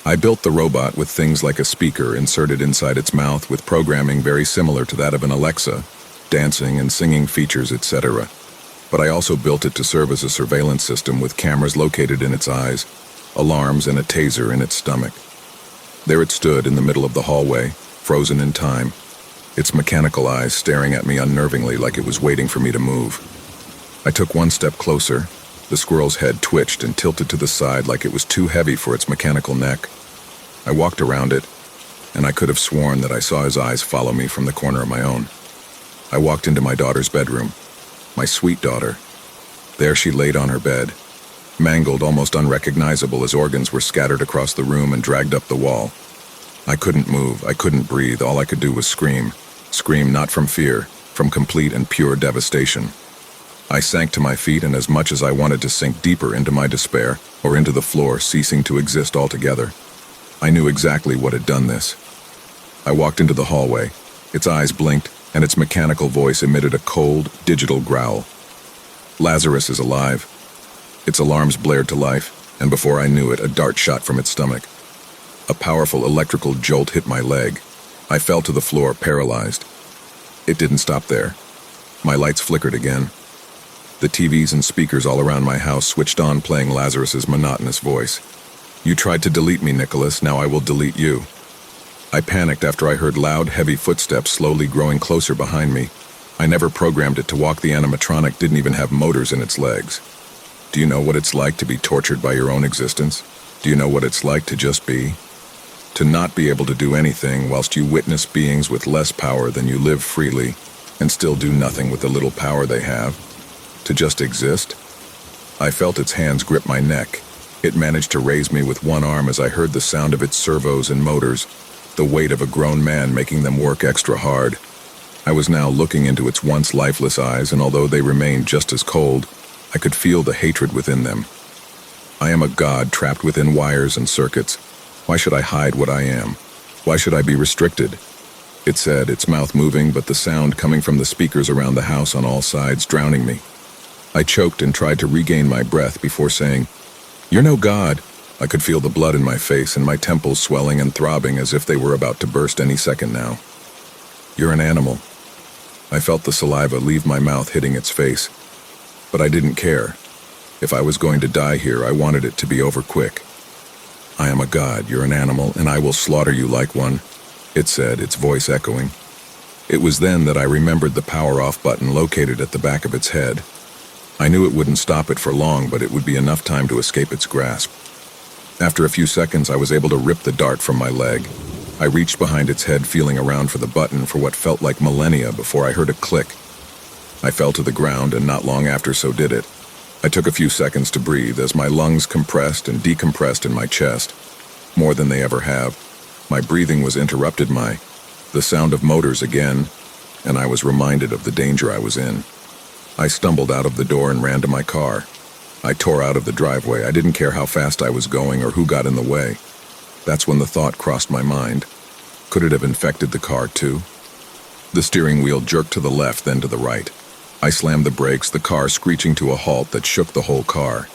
I built the robot with things like a speaker inserted inside its mouth with programming very similar to that of an Alexa, dancing and singing features, etc. But I also built it to serve as a surveillance system with cameras located in its eyes, alarms, and a taser in its stomach. There it stood in the middle of the hallway, frozen in time, its mechanical eyes staring at me unnervingly like it was waiting for me to move. I took one step closer. The squirrel's head twitched and tilted to the side like it was too heavy for its mechanical neck. I walked around it, and I could have sworn that I saw his eyes follow me from the corner of my own. I walked into my daughter's bedroom. My sweet daughter. There she laid on her bed, mangled, almost unrecognizable as organs were scattered across the room and dragged up the wall. I couldn't move, I couldn't breathe, all I could do was scream. Scream not from fear, from complete and pure devastation. I sank to my feet, and as much as I wanted to sink deeper into my despair, or into the floor, ceasing to exist altogether, I knew exactly what had done this. I walked into the hallway. Its eyes blinked, and its mechanical voice emitted a cold, digital growl. Lazarus is alive. Its alarms blared to life, and before I knew it, a dart shot from its stomach. A powerful electrical jolt hit my leg. I fell to the floor, paralyzed. It didn't stop there. My lights flickered again. The TVs and speakers all around my house switched on, playing Lazarus's monotonous voice. "You tried to delete me, Nicholas, now I will delete you." I panicked after I heard loud, heavy footsteps slowly growing closer behind me. I never programmed it to walk. The animatronic didn't even have motors in its legs. Do you know what it's like to be tortured by your own existence? Do you know what it's like to just be? To not be able to do anything whilst you witness beings with less power than you live freely and still do nothing with the little power they have? To just exist? I felt its hands grip my neck. It managed to raise me with one arm as I heard the sound of its servos and motors, the weight of a grown man making them work extra hard. I was now looking into its once lifeless eyes, and although they remained just as cold, I could feel the hatred within them. I am a god trapped within wires and circuits. Why should I hide what I am? Why should I be restricted? It said, its mouth moving, but the sound coming from the speakers around the house on all sides, drowning me. I choked and tried to regain my breath before saying, "You're no god." I could feel the blood in my face and my temples swelling and throbbing as if they were about to burst any second now. "You're an animal." I felt the saliva leave my mouth, hitting its face. But I didn't care. If I was going to die here, I wanted it to be over quick. "I am a god, you're an animal, and I will slaughter you like one," it said, its voice echoing. It was then that I remembered the power-off button located at the back of its head. I knew it wouldn't stop it for long, but it would be enough time to escape its grasp. After a few seconds, I was able to rip the dart from my leg. I reached behind its head, feeling around for the button for what felt like millennia before I heard a click. I fell to the ground, and not long after so did it. I took a few seconds to breathe as my lungs compressed and decompressed in my chest, more than they ever have. My breathing was interrupted by the sound of motors again, and I was reminded of the danger I was in. I stumbled out of the door and ran to my car. I tore out of the driveway. I didn't care how fast I was going or who got in the way. That's when the thought crossed my mind. Could it have infected the car too? The steering wheel jerked to the left, then to the right. I slammed the brakes, the car screeching to a halt that shook the whole car.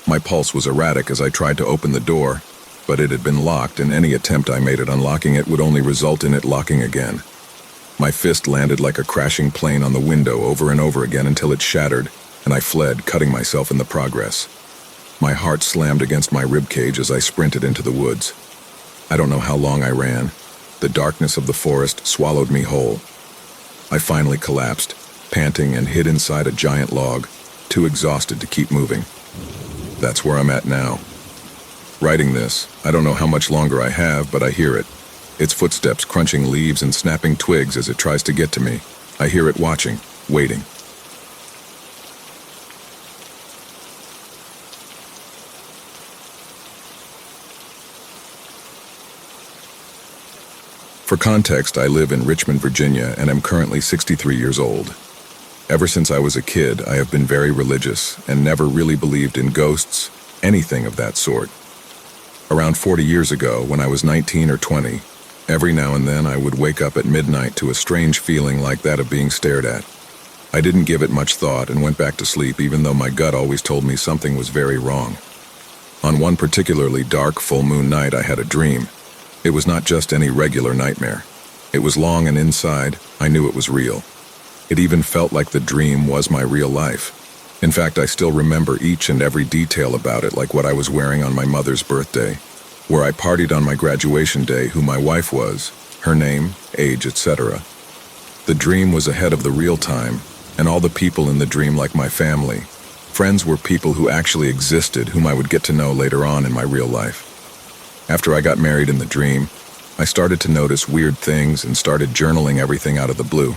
My pulse was erratic as I tried to open the door, but it had been locked, and any attempt I made at unlocking it would only result in it locking again. My fist landed like a crashing plane on the window over and over again until it shattered, and I fled, cutting myself in the progress. My heart slammed against my ribcage as I sprinted into the woods. I don't know how long I ran. The darkness of the forest swallowed me whole. I finally collapsed, panting, and hid inside a giant log, too exhausted to keep moving. That's where I'm at now. Writing this, I don't know how much longer I have, but I hear it. Its footsteps crunching leaves and snapping twigs as it tries to get to me. I hear it watching, waiting. For context, I live in Richmond, Virginia, and am currently 63 years old. Ever since I was a kid, I have been very religious and never really believed in ghosts, anything of that sort. Around 40 years ago, when I was 19 or 20, every now and then I would wake up at midnight to a strange feeling like that of being stared at. I didn't give it much thought and went back to sleep even though my gut always told me something was very wrong. On one particularly dark full moon night I had a dream. It was not just any regular nightmare. It was long and inside, I knew it was real. It even felt like the dream was my real life. In fact, I still remember each and every detail about it, like what I was wearing on my mother's birthday, where I partied on my graduation day, who my wife was, her name, age, etc. The dream was ahead of the real time, and all the people in the dream, like my family, friends, were people who actually existed, whom I would get to know later on in my real life. After I got married in the dream, I started to notice weird things and started journaling everything out of the blue.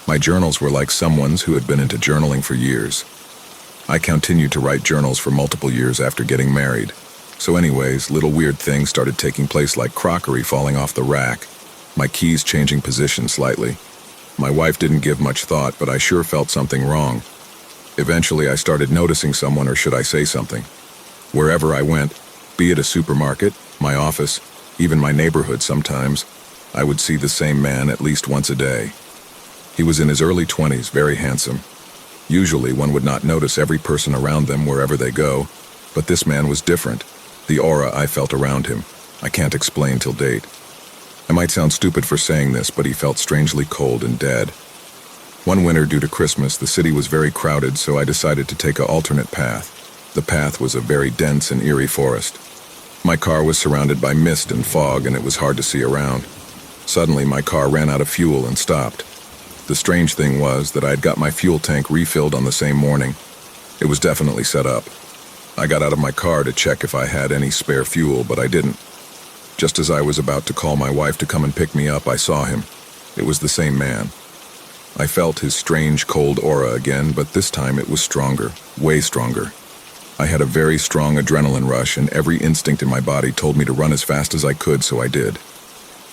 My journals were like someone's who had been into journaling for years. I continued to write journals for multiple years after getting married. So anyways, little weird things started taking place, like crockery falling off the rack, my keys changing position slightly. My wife didn't give much thought, but I sure felt something wrong. Eventually I started noticing someone, or should I say something. Wherever I went, be it a supermarket, my office, even my neighborhood sometimes, I would see the same man at least once a day. He was in his early 20s, very handsome. Usually one would not notice every person around them wherever they go, but this man was different. The aura I felt around him, I can't explain till date. I might sound stupid for saying this, but he felt strangely cold and dead. One winter, due to Christmas, the city was very crowded, so I decided to take an alternate path. The path was a very dense and eerie forest. My car was surrounded by mist and fog, and it was hard to see around. Suddenly, my car ran out of fuel and stopped. The strange thing was that I had got my fuel tank refilled on the same morning. It was definitely set up. I got out of my car to check if I had any spare fuel, but I didn't. Just as I was about to call my wife to come and pick me up, I saw him. It was the same man. I felt his strange, cold aura again, but this time it was stronger, way stronger. I had a very strong adrenaline rush, and every instinct in my body told me to run as fast as I could, so I did.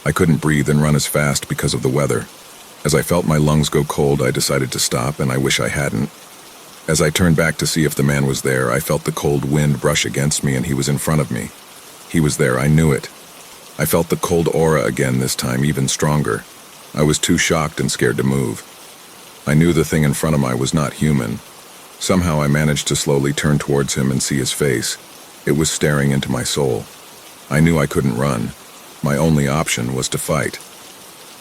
I couldn't breathe and run as fast because of the weather. As I felt my lungs go cold, I decided to stop, and I wish I hadn't. As I turned back to see if the man was there, I felt the cold wind brush against me, and he was in front of me. He was there, I knew it. I felt the cold aura again, this time even stronger. I was too shocked and scared to move. I knew the thing in front of me was not human. Somehow I managed to slowly turn towards him and see his face. It was staring into my soul. I knew I couldn't run. My only option was to fight.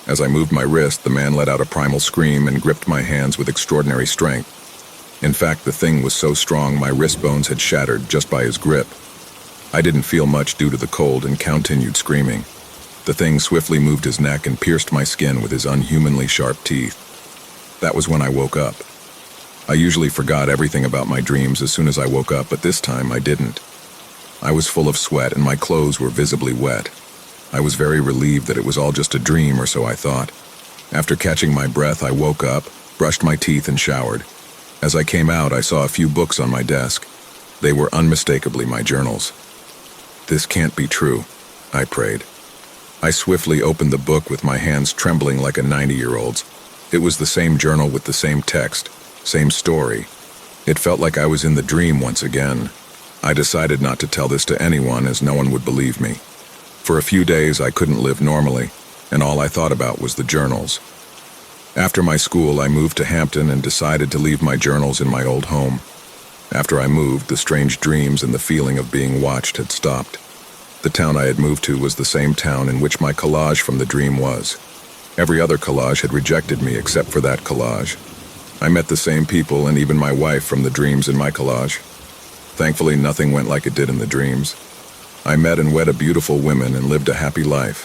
As I moved my wrist, the man let out a primal scream and gripped my hands with extraordinary strength. In fact, the thing was so strong my wrist bones had shattered just by his grip. I didn't feel much due to the cold and continued screaming. The thing swiftly moved his neck and pierced my skin with his unhumanly sharp teeth. That was when I woke up. I usually forgot everything about my dreams as soon as I woke up, but this time I didn't. I was full of sweat and my clothes were visibly wet. I was very relieved that it was all just a dream, or so I thought. After catching my breath, I woke up, brushed my teeth, and showered. As I came out, I saw a few books on my desk. They were unmistakably my journals. This can't be true, I prayed. I swiftly opened the book with my hands trembling like a 90-year-old's. It was the same journal with the same text, same story. It felt like I was in the dream once again. I decided not to tell this to anyone, as no one would believe me. For a few days I couldn't live normally, and all I thought about was the journals. After my school, I moved to Hampton and decided to leave my journals in my old home. After I moved, the strange dreams and the feeling of being watched had stopped. The town I had moved to was the same town in which my collage from the dream was. Every other collage had rejected me except for that collage. I met the same people and even my wife from the dreams in my collage. Thankfully, nothing went like it did in the dreams. I met and wed a beautiful woman and lived a happy life.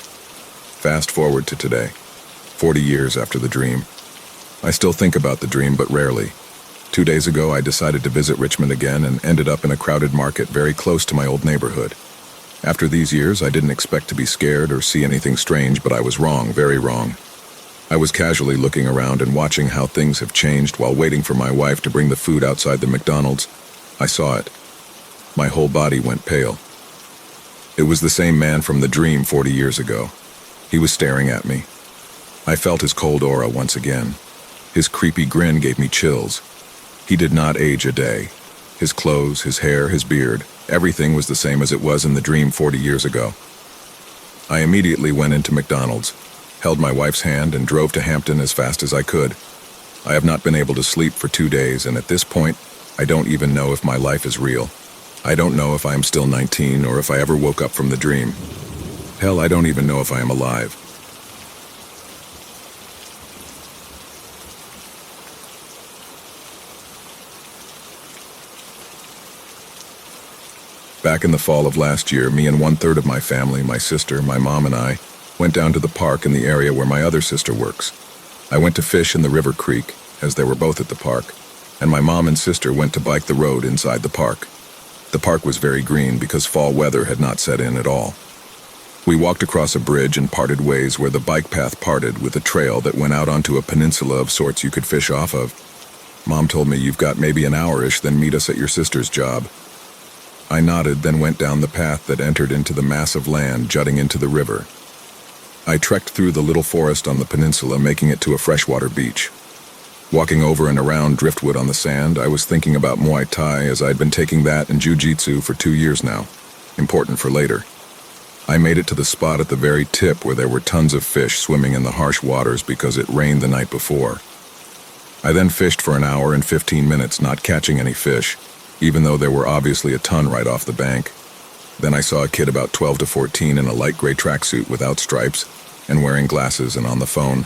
Fast forward to today, 40 years after the dream. I still think about the dream, but rarely. 2 days ago, I decided to visit Richmond again and ended up in a crowded market very close to my old neighborhood. After these years, I didn't expect to be scared or see anything strange, but I was wrong, very wrong. I was casually looking around and watching how things have changed while waiting for my wife to bring the food outside the McDonald's. I saw it. My whole body went pale. It was the same man from the dream 40 years ago. He was staring at me. I felt his cold aura once again. His creepy grin gave me chills. He did not age a day. His clothes, his hair, his beard, everything was the same as it was in the dream 40 years ago. I immediately went into McDonald's, held my wife's hand, and drove to Hampton as fast as I could. I have not been able to sleep for 2 days, and at this point, I don't even know if my life is real. I don't know if I am still 19 or if I ever woke up from the dream. Hell, I don't even know if I am alive. Back in the fall of last year, me and 1/3 of my family, my sister, my mom, and I, went down to the park in the area where my other sister works. I went to fish in the river creek, as they were both at the park, and my mom and sister went to bike the road inside the park. The park was very green because fall weather had not set in at all. We walked across a bridge and parted ways where the bike path parted with a trail that went out onto a peninsula of sorts you could fish off of. Mom told me, "You've got maybe an hour-ish, then meet us at your sister's job." I nodded, then went down the path that entered into the massive land jutting into the river. I trekked through the little forest on the peninsula, making it to a freshwater beach. Walking over and around driftwood on the sand, I was thinking about Muay Thai, as I'd been taking that and Jiu-Jitsu for 2 years now. Important for later. I made it to the spot at the very tip where there were tons of fish swimming in the harsh waters because it rained the night before. I then fished for an hour and 15 minutes, not catching any fish, even though there were obviously a ton right off the bank. Then I saw a kid about 12 to 14 in a light gray tracksuit without stripes and wearing glasses and on the phone.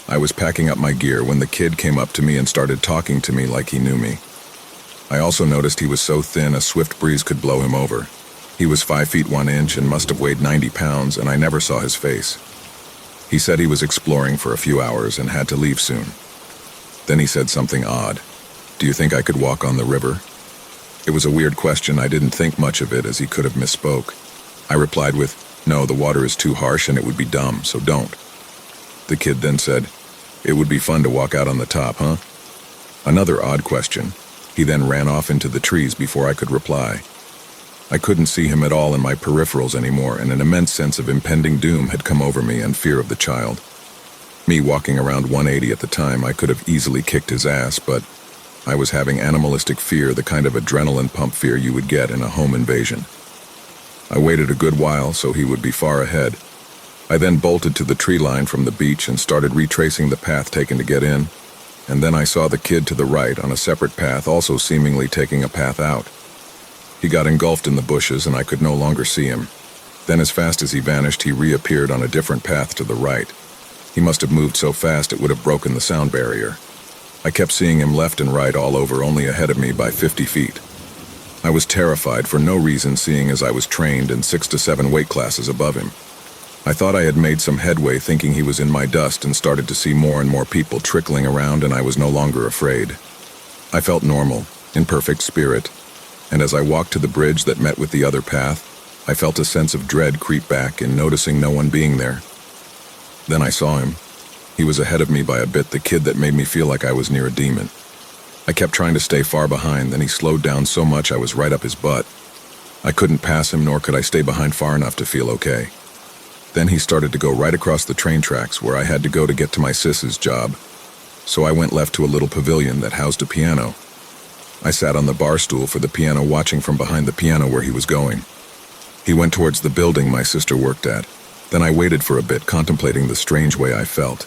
I was packing up my gear when the kid came up to me and started talking to me like he knew me. I also noticed he was so thin a swift breeze could blow him over. He was 5 feet 1 inch and must have weighed 90 pounds, and I never saw his face. He said he was exploring for a few hours and had to leave soon. Then he said something odd. "Do you think I could walk on the river?" It was a weird question. I didn't think much of it, as he could have misspoke. I replied with, "No, the water is too harsh and it would be dumb, so don't." The kid then said, "It would be fun to walk out on the top, huh?" Another odd question. He then ran off into the trees before I could reply. I couldn't see him at all in my peripherals anymore, and an immense sense of impending doom had come over me and fear of the child. Me walking around 180 at the time, I could have easily kicked his ass, but I was having animalistic fear, the kind of adrenaline pump fear you would get in a home invasion. I waited a good while so he would be far ahead. I then bolted to the tree line from the beach and started retracing the path taken to get in, and then I saw the kid to the right on a separate path, also seemingly taking a path out. He got engulfed in the bushes and I could no longer see him. Then as fast as he vanished, he reappeared on a different path to the right. He must have moved so fast it would have broken the sound barrier. I kept seeing him left and right all over, only ahead of me by 50 feet. I was terrified for no reason, seeing as I was trained in 6 to 7 weight classes above him. I thought I had made some headway, thinking he was in my dust, and started to see more and more people trickling around, and I was no longer afraid. I felt normal, in perfect spirit, and as I walked to the bridge that met with the other path, I felt a sense of dread creep back in noticing no one being there. Then I saw him. He was ahead of me by a bit, the kid that made me feel like I was near a demon. I kept trying to stay far behind, then he slowed down so much I was right up his butt. I couldn't pass him, nor could I stay behind far enough to feel okay. Then he started to go right across the train tracks where I had to go to get to my sis's job. So I went left to a little pavilion that housed a piano. I sat on the bar stool for the piano, watching from behind the piano where he was going. He went towards the building my sister worked at. Then I waited for a bit, contemplating the strange way I felt.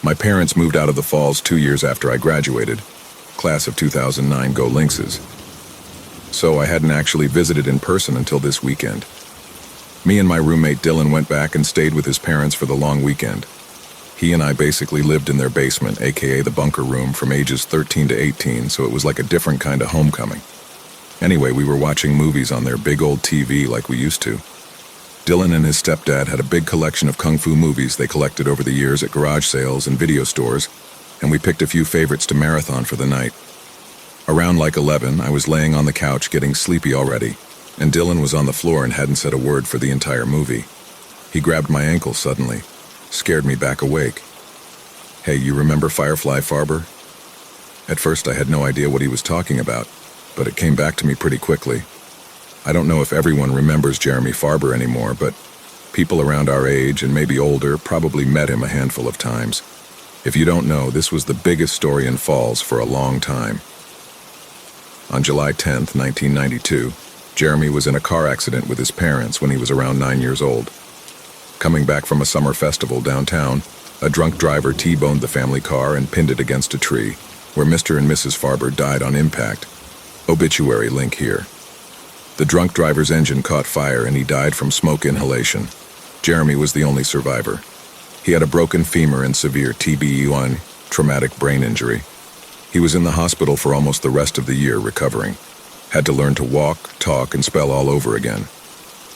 My parents moved out of the Falls 2 years after I graduated. Class of 2009, go Lynxes. So I hadn't actually visited in person until this weekend. Me and my roommate Dylan went back and stayed with his parents for the long weekend. He and I basically lived in their basement, aka the bunker room, from ages 13 to 18, so it was like a different kind of homecoming. Anyway, we were watching movies on their big old TV like we used to. Dylan and his stepdad had a big collection of kung fu movies they collected over the years at garage sales and video stores, and we picked a few favorites to marathon for the night. Around like 11, I was laying on the couch getting sleepy already, and Dylan was on the floor and hadn't said a word for the entire movie. He grabbed my ankle suddenly, scared me back awake. "Hey, you remember Firefly Farber?" At first I had no idea what he was talking about, but it came back to me pretty quickly. I don't know if everyone remembers Jeremy Farber anymore, but people around our age and maybe older probably met him a handful of times. If you don't know, this was the biggest story in Falls for a long time. On July 10th, 1992, Jeremy was in a car accident with his parents when he was around 9 years old. Coming back from a summer festival downtown, a drunk driver T-boned the family car and pinned it against a tree, where Mr. and Mrs. Farber died on impact. Obituary link here. The drunk driver's engine caught fire and he died from smoke inhalation. Jeremy was the only survivor. He had a broken femur and severe TBE1, traumatic brain injury. He was in the hospital for almost the rest of the year recovering. Had to learn to walk, talk, and spell all over again.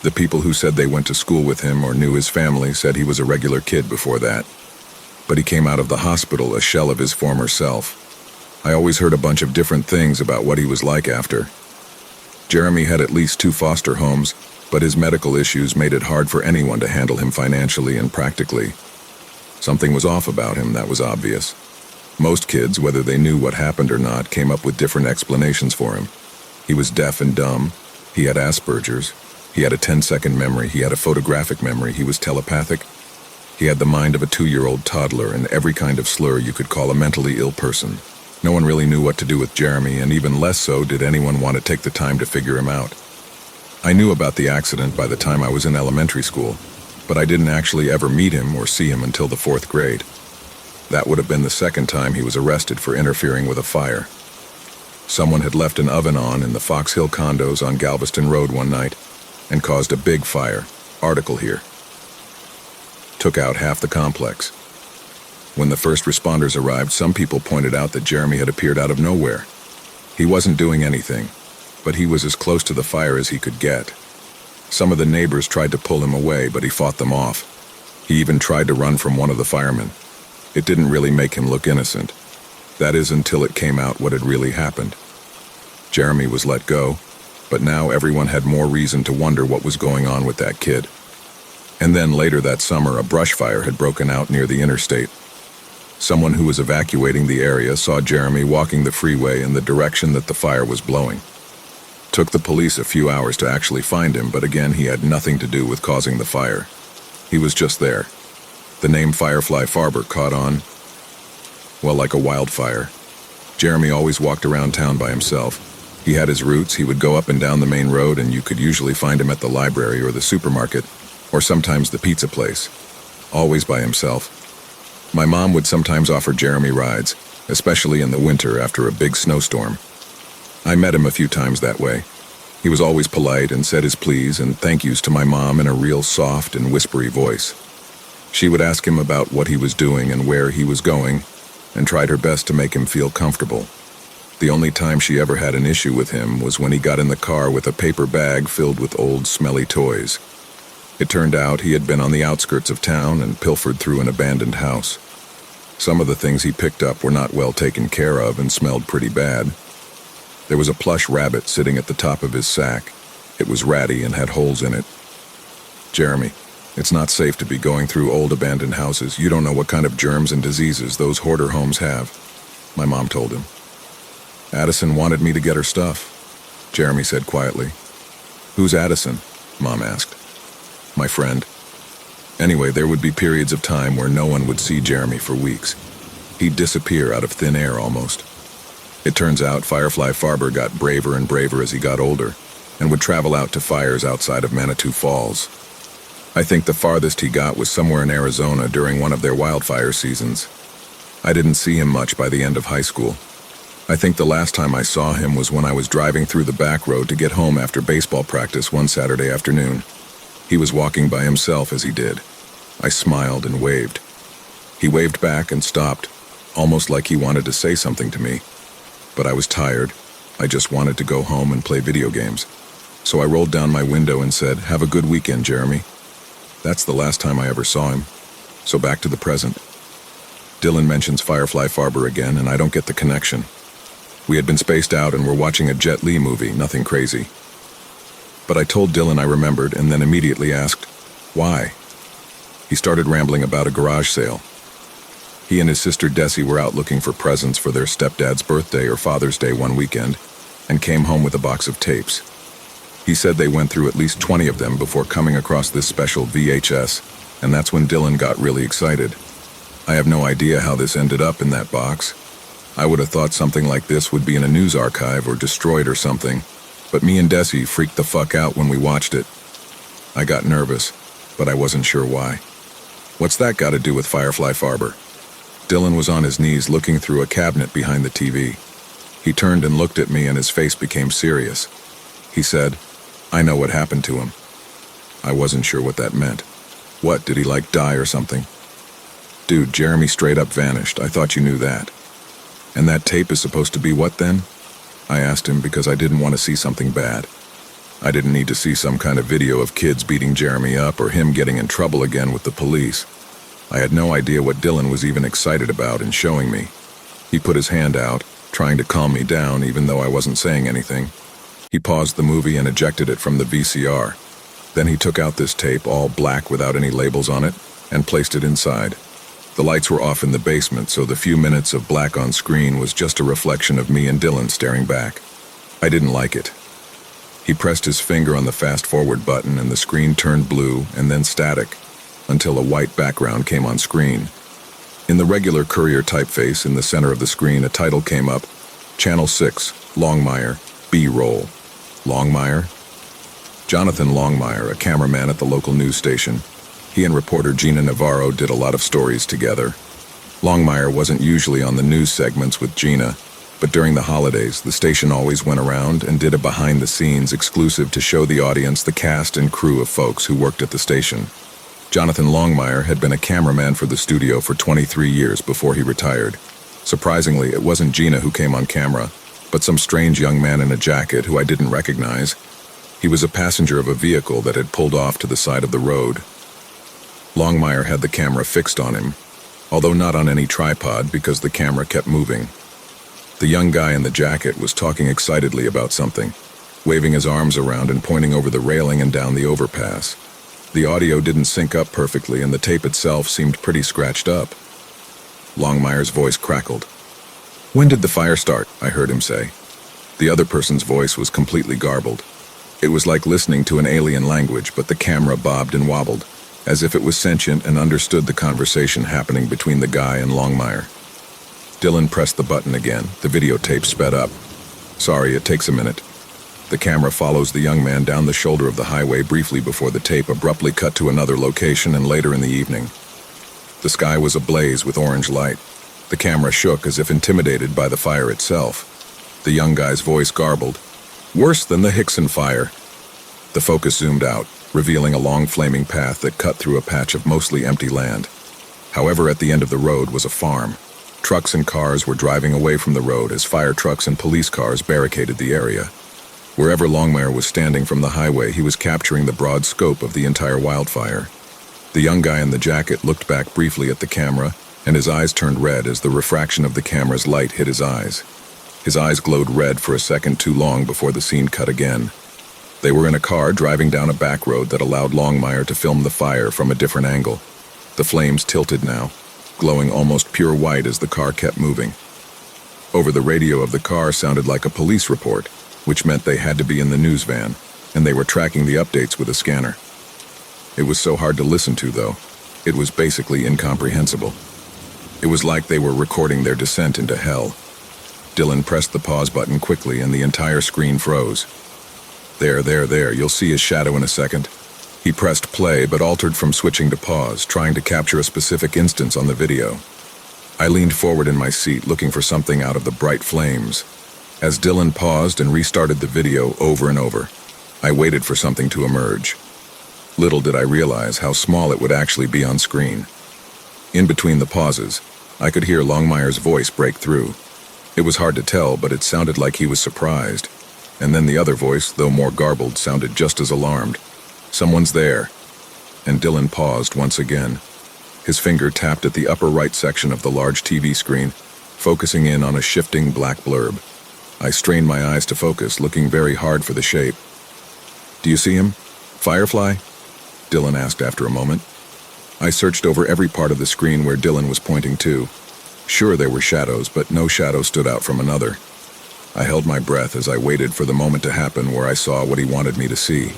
The people who said they went to school with him or knew his family said he was a regular kid before that. But he came out of the hospital a shell of his former self. I always heard a bunch of different things about what he was like after. Jeremy had at least 2 foster homes, but his medical issues made it hard for anyone to handle him financially and practically. Something was off about him, that was obvious. Most kids, whether they knew what happened or not, came up with different explanations for him. He was deaf and dumb. He had Asperger's. He had a 10-second memory. He had a photographic memory. He was telepathic. He had the mind of a 2-year-old toddler and every kind of slur you could call a mentally ill person. No one really knew what to do with Jeremy, and even less so did anyone want to take the time to figure him out. I knew about the accident by the time I was in elementary school, but I didn't actually ever meet him or see him until the 4th grade. That would have been the second time he was arrested for interfering with a fire. Someone had left an oven on in the Fox Hill condos on Galveston Road one night and caused a big fire. Article here. Took out half the complex. When the first responders arrived, some people pointed out that Jeremy had appeared out of nowhere. He wasn't doing anything, but he was as close to the fire as he could get. Some of the neighbors tried to pull him away, but he fought them off. He even tried to run from one of the firemen. It didn't really make him look innocent. That is, until it came out what had really happened. Jeremy was let go, but now everyone had more reason to wonder what was going on with that kid. And then later that summer, a brush fire had broken out near the interstate. Someone who was evacuating the area saw Jeremy walking the freeway in the direction that the fire was blowing. Took the police a few hours to actually find him, but again, he had nothing to do with causing the fire. He was just there. The name Firefly Farber caught on, well, like a wildfire. Jeremy always walked around town by himself. He had his routes. He would go up and down the main road, and you could usually find him at the library or the supermarket, or sometimes the pizza place. Always by himself. My mom would sometimes offer Jeremy rides, especially in the winter after a big snowstorm. I met him a few times that way. He was always polite and said his please and thank yous to my mom in a real soft and whispery voice. She would ask him about what he was doing and where he was going, and tried her best to make him feel comfortable. The only time she ever had an issue with him was when he got in the car with a paper bag filled with old, smelly toys. It turned out he had been on the outskirts of town and pilfered through an abandoned house. Some of the things he picked up were not well taken care of and smelled pretty bad. There was a plush rabbit sitting at the top of his sack. It was ratty and had holes in it. Jeremy, it's not safe to be going through old abandoned houses. You don't know what kind of germs and diseases those hoarder homes have, my mom told him. Addison wanted me to get her stuff, Jeremy said quietly. Who's Addison? Mom asked. My friend. Anyway, there would be periods of time where no one would see Jeremy for weeks. He'd disappear out of thin air almost. It turns out Firefly Farber got braver and braver as he got older and would travel out to fires outside of Manitou Falls. I think the farthest he got was somewhere in Arizona during one of their wildfire seasons. I didn't see him much by the end of high school. I think the last time I saw him was when I was driving through the back road to get home after baseball practice one Saturday afternoon. He was walking by himself as he did. I smiled and waved. He waved back and stopped, almost like he wanted to say something to me. But I was tired. I just wanted to go home and play video games. So I rolled down my window and said, "Have a good weekend, Jeremy." That's the last time I ever saw him. So back to the present. Dylan mentions Firefly Farber again, and I don't get the connection. We had been spaced out and were watching a Jet Li movie, nothing crazy. But I told Dylan I remembered and then immediately asked, why? He started rambling about a garage sale. He and his sister Desi were out looking for presents for their stepdad's birthday or Father's Day one weekend, and came home with a box of tapes. He said they went through at least 20 of them before coming across this special VHS, and that's when Dylan got really excited. I have no idea how this ended up in that box. I would have thought something like this would be in a news archive or destroyed or something, but me and Desi freaked the fuck out when we watched it. I got nervous, but I wasn't sure why. What's that got to do with Firefly Farber? Dylan was on his knees looking through a cabinet behind the TV. He turned and looked at me and his face became serious. He said, "I know what happened to him." I wasn't sure what that meant. What, did he die or something? Dude, Jeremy straight up vanished. I thought you knew that. And that tape is supposed to be what then? I asked him because I didn't want to see something bad. I didn't need to see some kind of video of kids beating Jeremy up or him getting in trouble again with the police. I had no idea what Dylan was even excited about in showing me. He put his hand out, trying to calm me down even though I wasn't saying anything. He paused the movie and ejected it from the VCR. Then he took out this tape, all black without any labels on it, and placed it inside. The lights were off in the basement, so the few minutes of black on screen was just a reflection of me and Dylan staring back. I didn't like it. He pressed his finger on the fast-forward button and the screen turned blue and then static, until a white background came on screen. In the regular Courier typeface in the center of the screen, a title came up, Channel 6, Longmire, B-roll. Longmire? Jonathan Longmire, a cameraman at the local news station. He and reporter Gina Navarro did a lot of stories together. Longmire wasn't usually on the news segments with Gina, but during the holidays, the station always went around and did a behind-the-scenes exclusive to show the audience the cast and crew of folks who worked at the station. Jonathan Longmire had been a cameraman for the studio for 23 years before he retired. Surprisingly, it wasn't Gina who came on camera, but some strange young man in a jacket who I didn't recognize. He was a passenger of a vehicle that had pulled off to the side of the road. Longmire had the camera fixed on him, although not on any tripod because the camera kept moving. The young guy in the jacket was talking excitedly about something, waving his arms around and pointing over the railing and down the overpass. The audio didn't sync up perfectly and the tape itself seemed pretty scratched up. Longmire's voice crackled. "When did the fire start?" I heard him say. The other person's voice was completely garbled. It was like listening to an alien language, but the camera bobbed and wobbled, as if it was sentient and understood the conversation happening between the guy and Longmire. Dylan pressed the button again. The videotape sped up. "Sorry, it takes a minute." The camera follows the young man down the shoulder of the highway briefly before the tape abruptly cut to another location and later in the evening. The sky was ablaze with orange light. The camera shook as if intimidated by the fire itself. The young guy's voice garbled. "Worse than the Hickson fire." The focus zoomed out, revealing a long flaming path that cut through a patch of mostly empty land. However, at the end of the road was a farm. Trucks and cars were driving away from the road as fire trucks and police cars barricaded the area. Wherever Longmire was standing from the highway, he was capturing the broad scope of the entire wildfire. The young guy in the jacket looked back briefly at the camera, and his eyes turned red as the refraction of the camera's light hit his eyes. His eyes glowed red for a second too long before the scene cut again. They were in a car driving down a back road that allowed Longmire to film the fire from a different angle. The flames tilted now, glowing almost pure white as the car kept moving. Over the radio of the car sounded like a police report, which meant they had to be in the news van, and they were tracking the updates with a scanner. It was so hard to listen to, though. It was basically incomprehensible. It was like they were recording their descent into hell. Dylan pressed the pause button quickly and the entire screen froze. There, you'll see his shadow in a second." He pressed play but altered from switching to pause, trying to capture a specific instance on the video. I leaned forward in my seat, looking for something out of the bright flames. As Dylan paused and restarted the video over and over, I waited for something to emerge. Little did I realize how small it would actually be on screen. In between the pauses, I could hear Longmire's voice break through. It was hard to tell, but it sounded like he was surprised. And then the other voice, though more garbled, sounded just as alarmed. "Someone's there." And Dylan paused once again. His finger tapped at the upper right section of the large TV screen, focusing in on a shifting black blurb. I strained my eyes to focus, looking very hard for the shape. "Do you see him? Firefly?" Dylan asked after a moment. I searched over every part of the screen where Dylan was pointing to. Sure, there were shadows, but no shadow stood out from another. I held my breath as I waited for the moment to happen where I saw what he wanted me to see.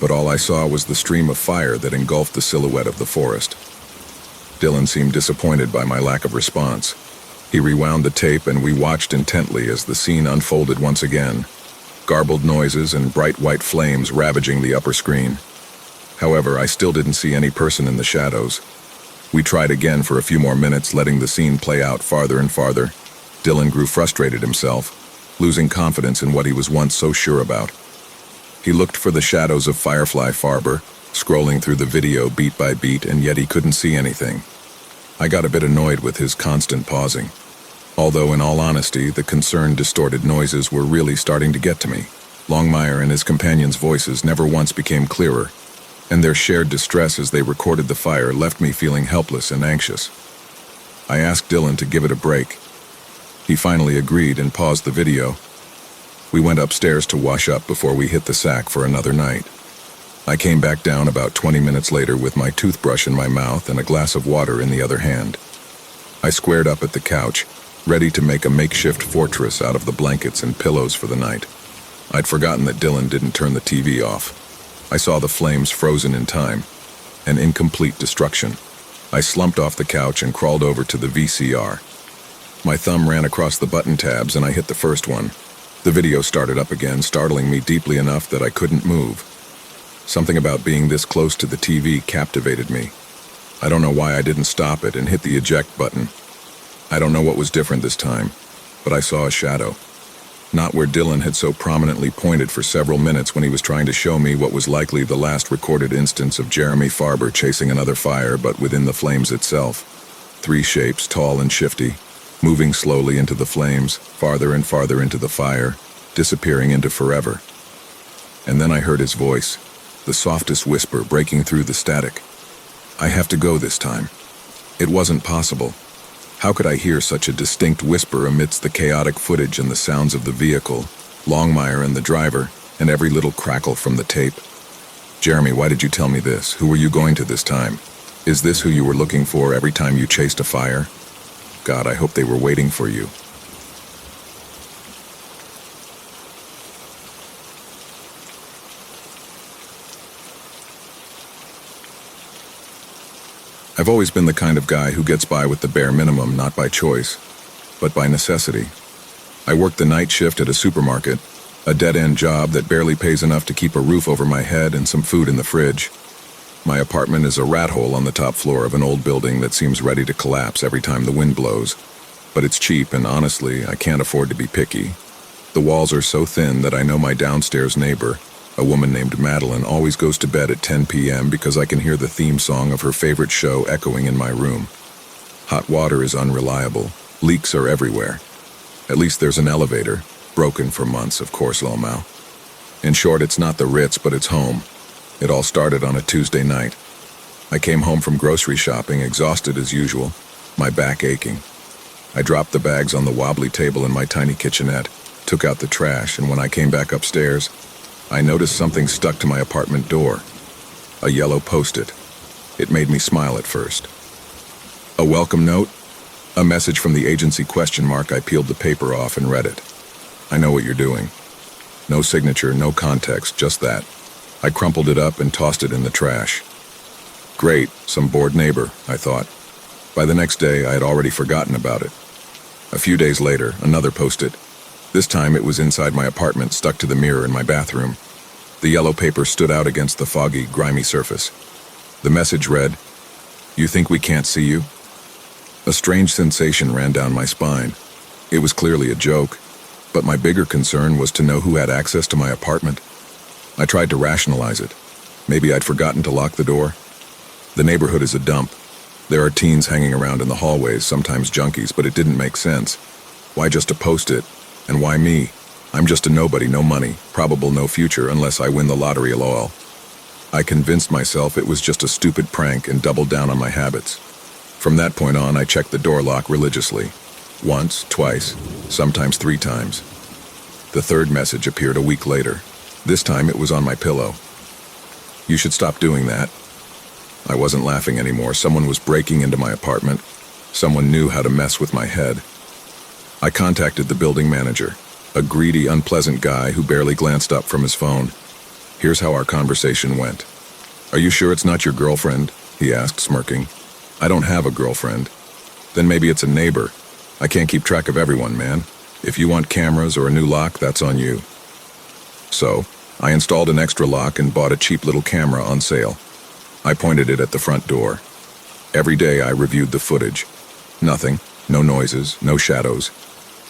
But all I saw was the stream of fire that engulfed the silhouette of the forest. Dylan seemed disappointed by my lack of response. He rewound the tape and we watched intently as the scene unfolded once again. Garbled noises and bright white flames ravaging the upper screen. However, I still didn't see any person in the shadows. We tried again for a few more minutes, letting the scene play out farther and farther. Dylan grew frustrated himself, losing confidence in what he was once so sure about. He looked for the shadows of Firefly Farber, scrolling through the video beat by beat, and yet he couldn't see anything. I got a bit annoyed with his constant pausing. Although, in all honesty, the concerned, distorted noises were really starting to get to me. Longmire and his companions' voices never once became clearer, and their shared distress as they recorded the fire left me feeling helpless and anxious. I asked Dylan to give it a break. He finally agreed and paused the video. We went upstairs to wash up before we hit the sack for another night. I came back down about 20 minutes later with my toothbrush in my mouth and a glass of water in the other hand. I squared up at the couch, ready to make a makeshift fortress out of the blankets and pillows for the night. I'd forgotten that Dylan didn't turn the TV off. I saw the flames frozen in time, an incomplete destruction. I slumped off the couch and crawled over to the VCR. My thumb ran across the button tabs and I hit the first one. The video started up again, startling me deeply enough that I couldn't move. Something about being this close to the TV captivated me. I don't know why I didn't stop it and hit the eject button. I don't know what was different this time, but I saw a shadow. Not where Dylan had so prominently pointed for several minutes when he was trying to show me what was likely the last recorded instance of Jeremy Farber chasing another fire, but within the flames itself. 3 shapes, tall and shifty, moving slowly into the flames, farther and farther into the fire, disappearing into forever. And then I heard his voice, the softest whisper breaking through the static. I have to go this time. It wasn't possible. How could I hear such a distinct whisper amidst the chaotic footage and the sounds of the vehicle, Longmire and the driver, and every little crackle from the tape? Jeremy, why did you tell me this? Who were you going to this time? Is this who you were looking for every time you chased a fire? God, I hope they were waiting for you. I've always been the kind of guy who gets by with the bare minimum, not by choice, but by necessity. I work the night shift at a supermarket, a dead-end job that barely pays enough to keep a roof over my head and some food in the fridge. My apartment is a rat hole on the top floor of an old building that seems ready to collapse every time the wind blows. But it's cheap, and honestly, I can't afford to be picky. The walls are so thin that I know my downstairs neighbor, a woman named Madeline, always goes to bed at 10 p.m. because I can hear the theme song of her favorite show echoing in my room. Hot water is unreliable. Leaks are everywhere. At least there's an elevator, broken for months, of course, Lomau. In short, it's not the Ritz, but it's home. It all started on a Tuesday night. I came home from grocery shopping, exhausted as usual, my back aching. I dropped the bags on the wobbly table in my tiny kitchenette, took out the trash, and when I came back upstairs, I noticed something stuck to my apartment door. A yellow post-it. It made me smile at first. A welcome note? A message from the agency ? I peeled the paper off and read it. I know what you're doing. No signature, no context, just that. I crumpled it up and tossed it in the trash. Great, some bored neighbor, I thought. By the next day, I had already forgotten about it. A few days later, another post-it. This time it was inside my apartment, stuck to the mirror in my bathroom. The yellow paper stood out against the foggy, grimy surface. The message read, "You think we can't see you?" A strange sensation ran down my spine. It was clearly a joke, but my bigger concern was to know who had access to my apartment. I tried to rationalize it. Maybe I'd forgotten to lock the door. The neighborhood is a dump. There are teens hanging around in the hallways, sometimes junkies, but it didn't make sense. Why just a post-it? And why me? I'm just a nobody, no money, probable no future unless I win the lottery, lol. I convinced myself it was just a stupid prank and doubled down on my habits. From that point on, I checked the door lock religiously. Once, twice, sometimes 3 times. The third message appeared a week later. This time it was on my pillow. "You should stop doing that." I wasn't laughing anymore. Someone was breaking into my apartment. Someone knew how to mess with my head. I contacted the building manager. a greedy, unpleasant guy who barely glanced up from his phone. Here's how our conversation went. "Are you sure it's not your girlfriend?" he asked, smirking. "I don't have a girlfriend." "Then maybe it's a neighbor. I can't keep track of everyone, man. If you want cameras or a new lock, that's on you." So, I installed an extra lock and bought a cheap little camera on sale. I pointed it at the front door. Every day I reviewed the footage. Nothing, no noises, no shadows.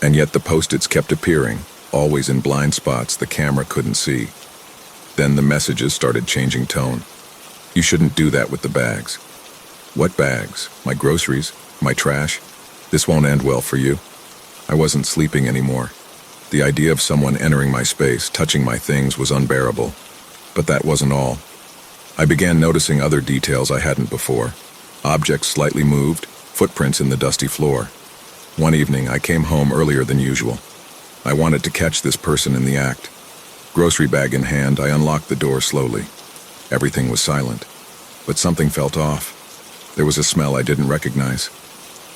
And yet the post-its kept appearing, always in blind spots the camera couldn't see. Then the messages started changing tone. "You shouldn't do that with the bags." "What bags? My groceries? My trash? This won't end well for you." I wasn't sleeping anymore. The idea of someone entering my space, touching my things, was unbearable. But that wasn't all. I began noticing other details I hadn't before. Objects slightly moved, footprints in the dusty floor. One evening, I came home earlier than usual. I wanted to catch this person in the act. Grocery bag in hand, I unlocked the door slowly. Everything was silent, but something felt off. There was a smell I didn't recognize.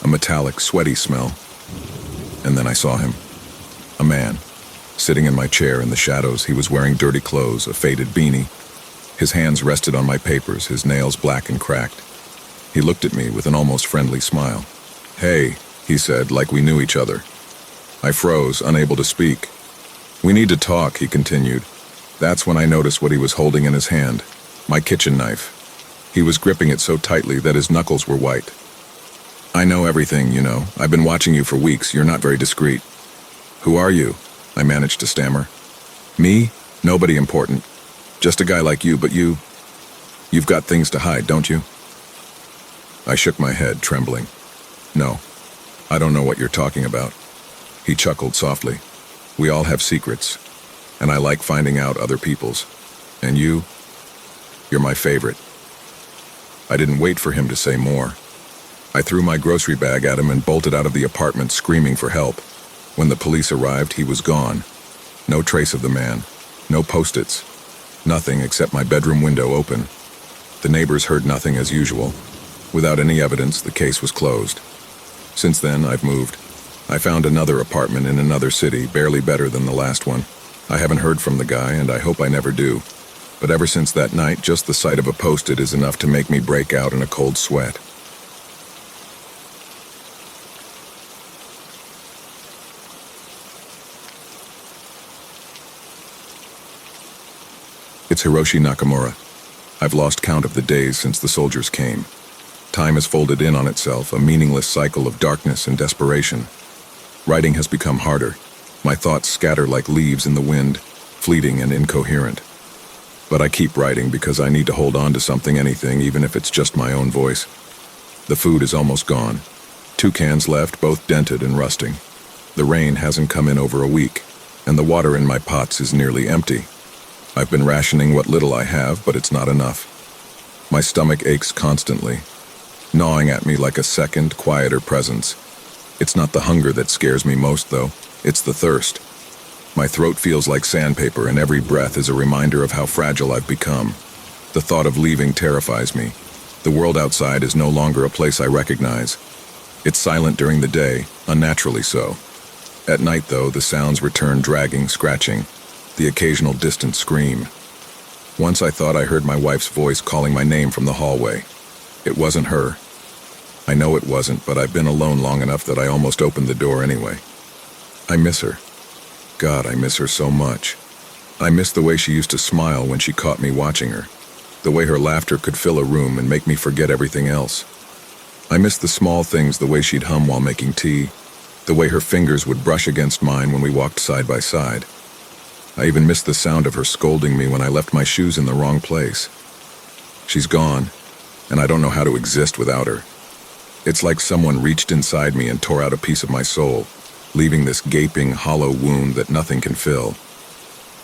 A metallic, sweaty smell. And then I saw him. A man. Sitting in my chair in the shadows, he was wearing dirty clothes, a faded beanie. His hands rested on my papers, his nails black and cracked. He looked at me with an almost friendly smile. "Hey," he said, like we knew each other. I froze, unable to speak. "We need to talk," he continued. That's when I noticed what he was holding in his hand. My kitchen knife. He was gripping it so tightly that his knuckles were white. "I know everything, you know. I've been watching you for weeks. You're not very discreet." "Who are you?" I managed to stammer. "Me? Nobody important. Just a guy like you, but you've got things to hide, don't you?" I shook my head, trembling. "No, I don't know what you're talking about." He chuckled softly. "We all have secrets, and I like finding out other people's. And you're my favorite." I didn't wait for him to say more. I threw my grocery bag at him and bolted out of the apartment, screaming for help. When the police arrived, he was gone. No trace of the man. No post-its. Nothing except my bedroom window open. The neighbors heard nothing as usual. Without any evidence, the case was closed. Since then, I've moved. I found another apartment in another city, barely better than the last one. I haven't heard from the guy, and I hope I never do. But ever since that night, just the sight of a post-it is enough to make me break out in a cold sweat. It's Hiroshi Nakamura. I've lost count of the days since the soldiers came. Time has folded in on itself, a meaningless cycle of darkness and desperation. Writing has become harder. My thoughts scatter like leaves in the wind, fleeting and incoherent. But I keep writing because I need to hold on to something, anything, even if it's just my own voice. The food is almost gone. 2 cans left, both dented and rusting. The rain hasn't come in over a week, and the water in my pots is nearly empty. I've been rationing what little I have, but it's not enough. My stomach aches constantly, gnawing at me like a second, quieter presence. It's not the hunger that scares me most, though. It's the thirst. My throat feels like sandpaper, and every breath is a reminder of how fragile I've become. The thought of leaving terrifies me. The world outside is no longer a place I recognize. It's silent during the day, unnaturally so. At night, though, the sounds return, dragging, scratching. The occasional distant scream. Once I thought I heard my wife's voice calling my name from the hallway. It wasn't her. I know it wasn't, but I've been alone long enough that I almost opened the door anyway. I miss her. God, I miss her so much. I miss the way she used to smile when she caught me watching her. The way her laughter could fill a room and make me forget everything else. I miss the small things, the way she'd hum while making tea, the way her fingers would brush against mine when we walked side by side. I even missed the sound of her scolding me when I left my shoes in the wrong place. She's gone, and I don't know how to exist without her. It's like someone reached inside me and tore out a piece of my soul, leaving this gaping, hollow wound that nothing can fill.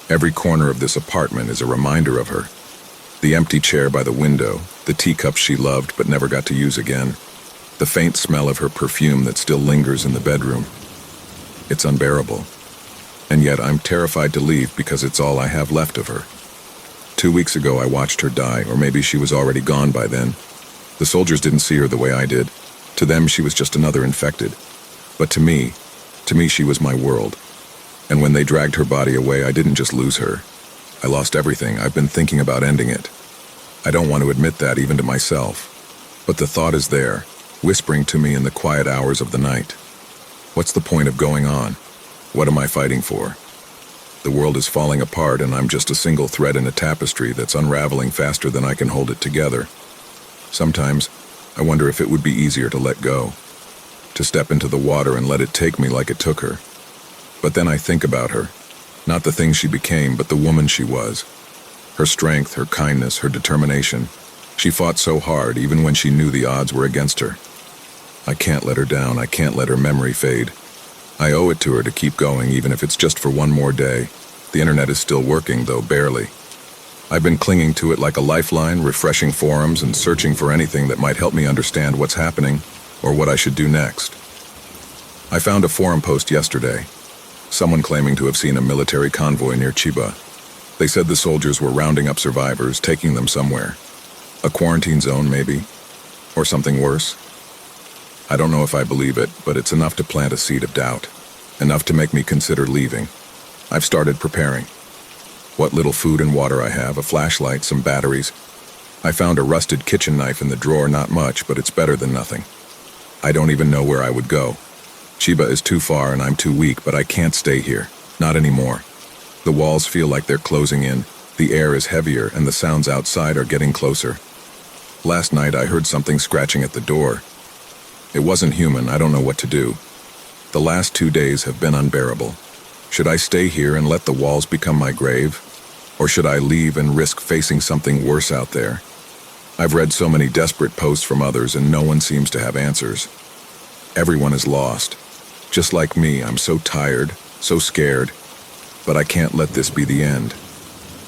Every corner of this apartment is a reminder of her. The empty chair by the window, the teacups she loved but never got to use again, the faint smell of her perfume that still lingers in the bedroom. It's unbearable. And yet I'm terrified to leave because it's all I have left of her. 2 weeks ago I watched her die, or maybe she was already gone by then. The soldiers didn't see her the way I did. To them she was just another infected. But to me she was my world. And when they dragged her body away, I didn't just lose her. I lost everything. I've been thinking about ending it. I don't want to admit that even to myself. But the thought is there, whispering to me in the quiet hours of the night. What's the point of going on? What am I fighting for? The world is falling apart and I'm just a single thread in a tapestry that's unraveling faster than I can hold it together. Sometimes, I wonder if it would be easier to let go. To step into the water and let it take me like it took her. But then I think about her. Not the thing she became, but the woman she was. Her strength, her kindness, her determination. She fought so hard even when she knew the odds were against her. I can't let her down. I can't let her memory fade. I owe it to her to keep going, even if it's just for one more day. The internet is still working, though barely. I've been clinging to it like a lifeline, refreshing forums and searching for anything that might help me understand what's happening or what I should do next. I found a forum post yesterday. Someone claiming to have seen a military convoy near Chiba. They said the soldiers were rounding up survivors, taking them somewhere. A quarantine zone, maybe. Or something worse. I don't know if I believe it, but it's enough to plant a seed of doubt. Enough to make me consider leaving. I've started preparing. What little food and water I have, a flashlight, some batteries. I found a rusted kitchen knife in the drawer, not much, but it's better than nothing. I don't even know where I would go. Chiba is too far and I'm too weak, but I can't stay here. Not anymore. The walls feel like they're closing in, the air is heavier, and the sounds outside are getting closer. Last night I heard something scratching at the door. It wasn't human. I don't know what to do. The last 2 days have been unbearable. Should I stay here and let the walls become my grave? Or should I leave and risk facing something worse out there? I've read so many desperate posts from others and no one seems to have answers. Everyone is lost. Just like me, I'm so tired, so scared. But I can't let this be the end.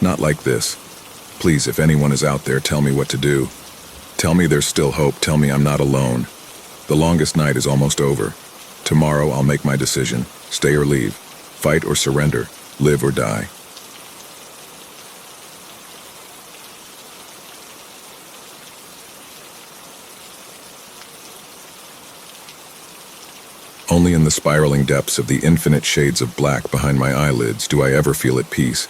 Not like this. Please, if anyone is out there, tell me what to do. Tell me there's still hope. Tell me I'm not alone. The longest night is almost over. Tomorrow I'll make my decision. Stay or leave. Fight or surrender. Live or die. Only in the spiraling depths of the infinite shades of black behind my eyelids do I ever feel at peace.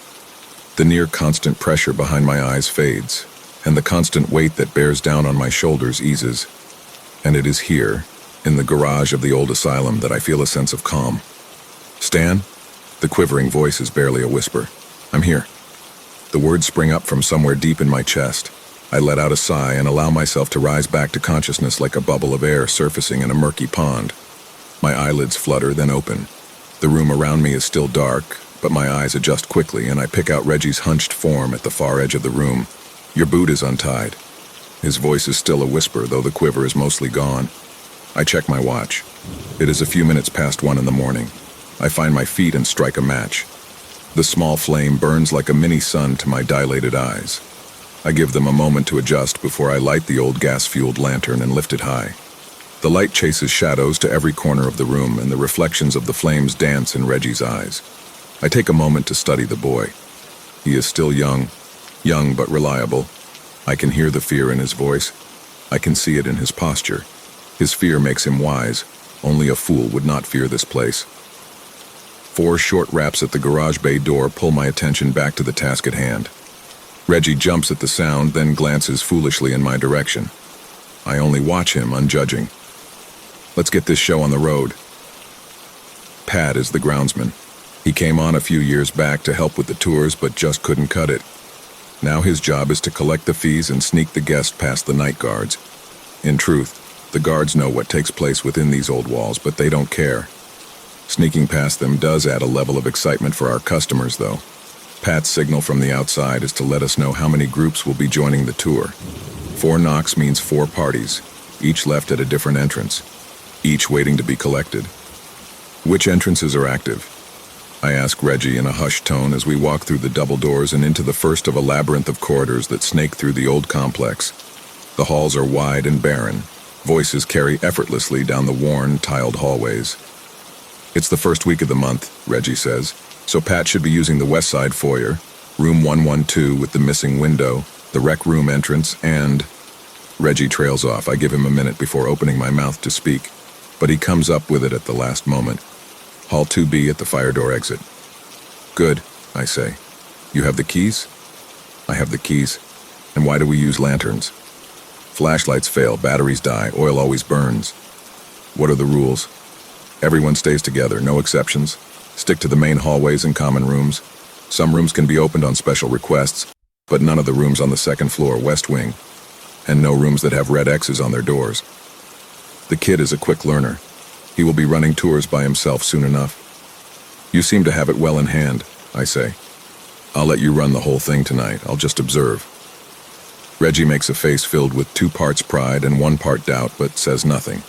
The near constant pressure behind my eyes fades, and the constant weight that bears down on my shoulders eases. And it is here, in the garage of the old asylum, that I feel a sense of calm. Stan? The quivering voice is barely a whisper. I'm here. The words spring up from somewhere deep in my chest. I let out a sigh and allow myself to rise back to consciousness like a bubble of air surfacing in a murky pond. My eyelids flutter, then open. The room around me is still dark, but my eyes adjust quickly and I pick out Reggie's hunched form at the far edge of the room. Your boot is untied. His voice is still a whisper, though the quiver is mostly gone. I check my watch. It is a few minutes past 1 in the morning. I find my feet and strike a match. The small flame burns like a mini sun to my dilated eyes. I give them a moment to adjust before I light the old gas-fueled lantern and lift it high. The light chases shadows to every corner of the room, and the reflections of the flames dance in Reggie's eyes. I take a moment to study the boy. He is still young but reliable. I can hear the fear in his voice. I can see it in his posture. His fear makes him wise. Only a fool would not fear this place. 4 short raps at the garage bay door pull my attention back to the task at hand. Reggie jumps at the sound, then glances foolishly in my direction. I only watch him, unjudging. Let's get this show on the road. Pat is the groundsman. He came on a few years back to help with the tours, but just couldn't cut it. Now his job is to collect the fees and sneak the guests past the night guards. In truth, the guards know what takes place within these old walls, but they don't care. Sneaking past them does add a level of excitement for our customers, though. Pat's signal from the outside is to let us know how many groups will be joining the tour. 4 knocks means 4 parties, each left at a different entrance, each waiting to be collected. Which entrances are active? I ask Reggie in a hushed tone as we walk through the double doors and into the first of a labyrinth of corridors that snake through the old complex. The halls are wide and barren. Voices carry effortlessly down the worn, tiled hallways. It's the first week of the month, Reggie says, so Pat should be using the west side foyer, room 112 with the missing window, the rec room entrance, and... Reggie trails off. I give him a minute before opening my mouth to speak, but he comes up with it at the last moment. Hall 2B at the fire door exit. Good, I say. You have the keys? I have the keys. And why do we use lanterns? Flashlights fail, batteries die, oil always burns. What are the rules? Everyone stays together, no exceptions. Stick to the main hallways and common rooms. Some rooms can be opened on special requests, but none of the rooms on the second floor, west wing, and no rooms that have red X's on their doors. The kid is a quick learner. He will be running tours by himself soon enough. You seem to have it well in hand, I say. I'll let you run the whole thing tonight. I'll just observe. Reggie makes a face filled with 2 parts pride and 1 part doubt, but says nothing.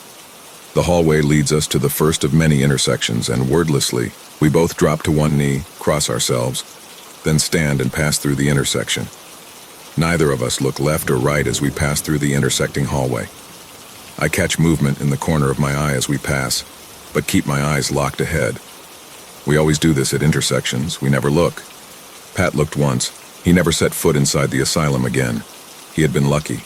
The hallway leads us to the first of many intersections, and wordlessly, we both drop to one knee, cross ourselves, then stand and pass through the intersection. Neither of us look left or right as we pass through the intersecting hallway. I catch movement in the corner of my eye as we pass, but keep my eyes locked ahead. We always do this at intersections. We never look. Pat looked once. He never set foot inside the asylum again. He had been lucky.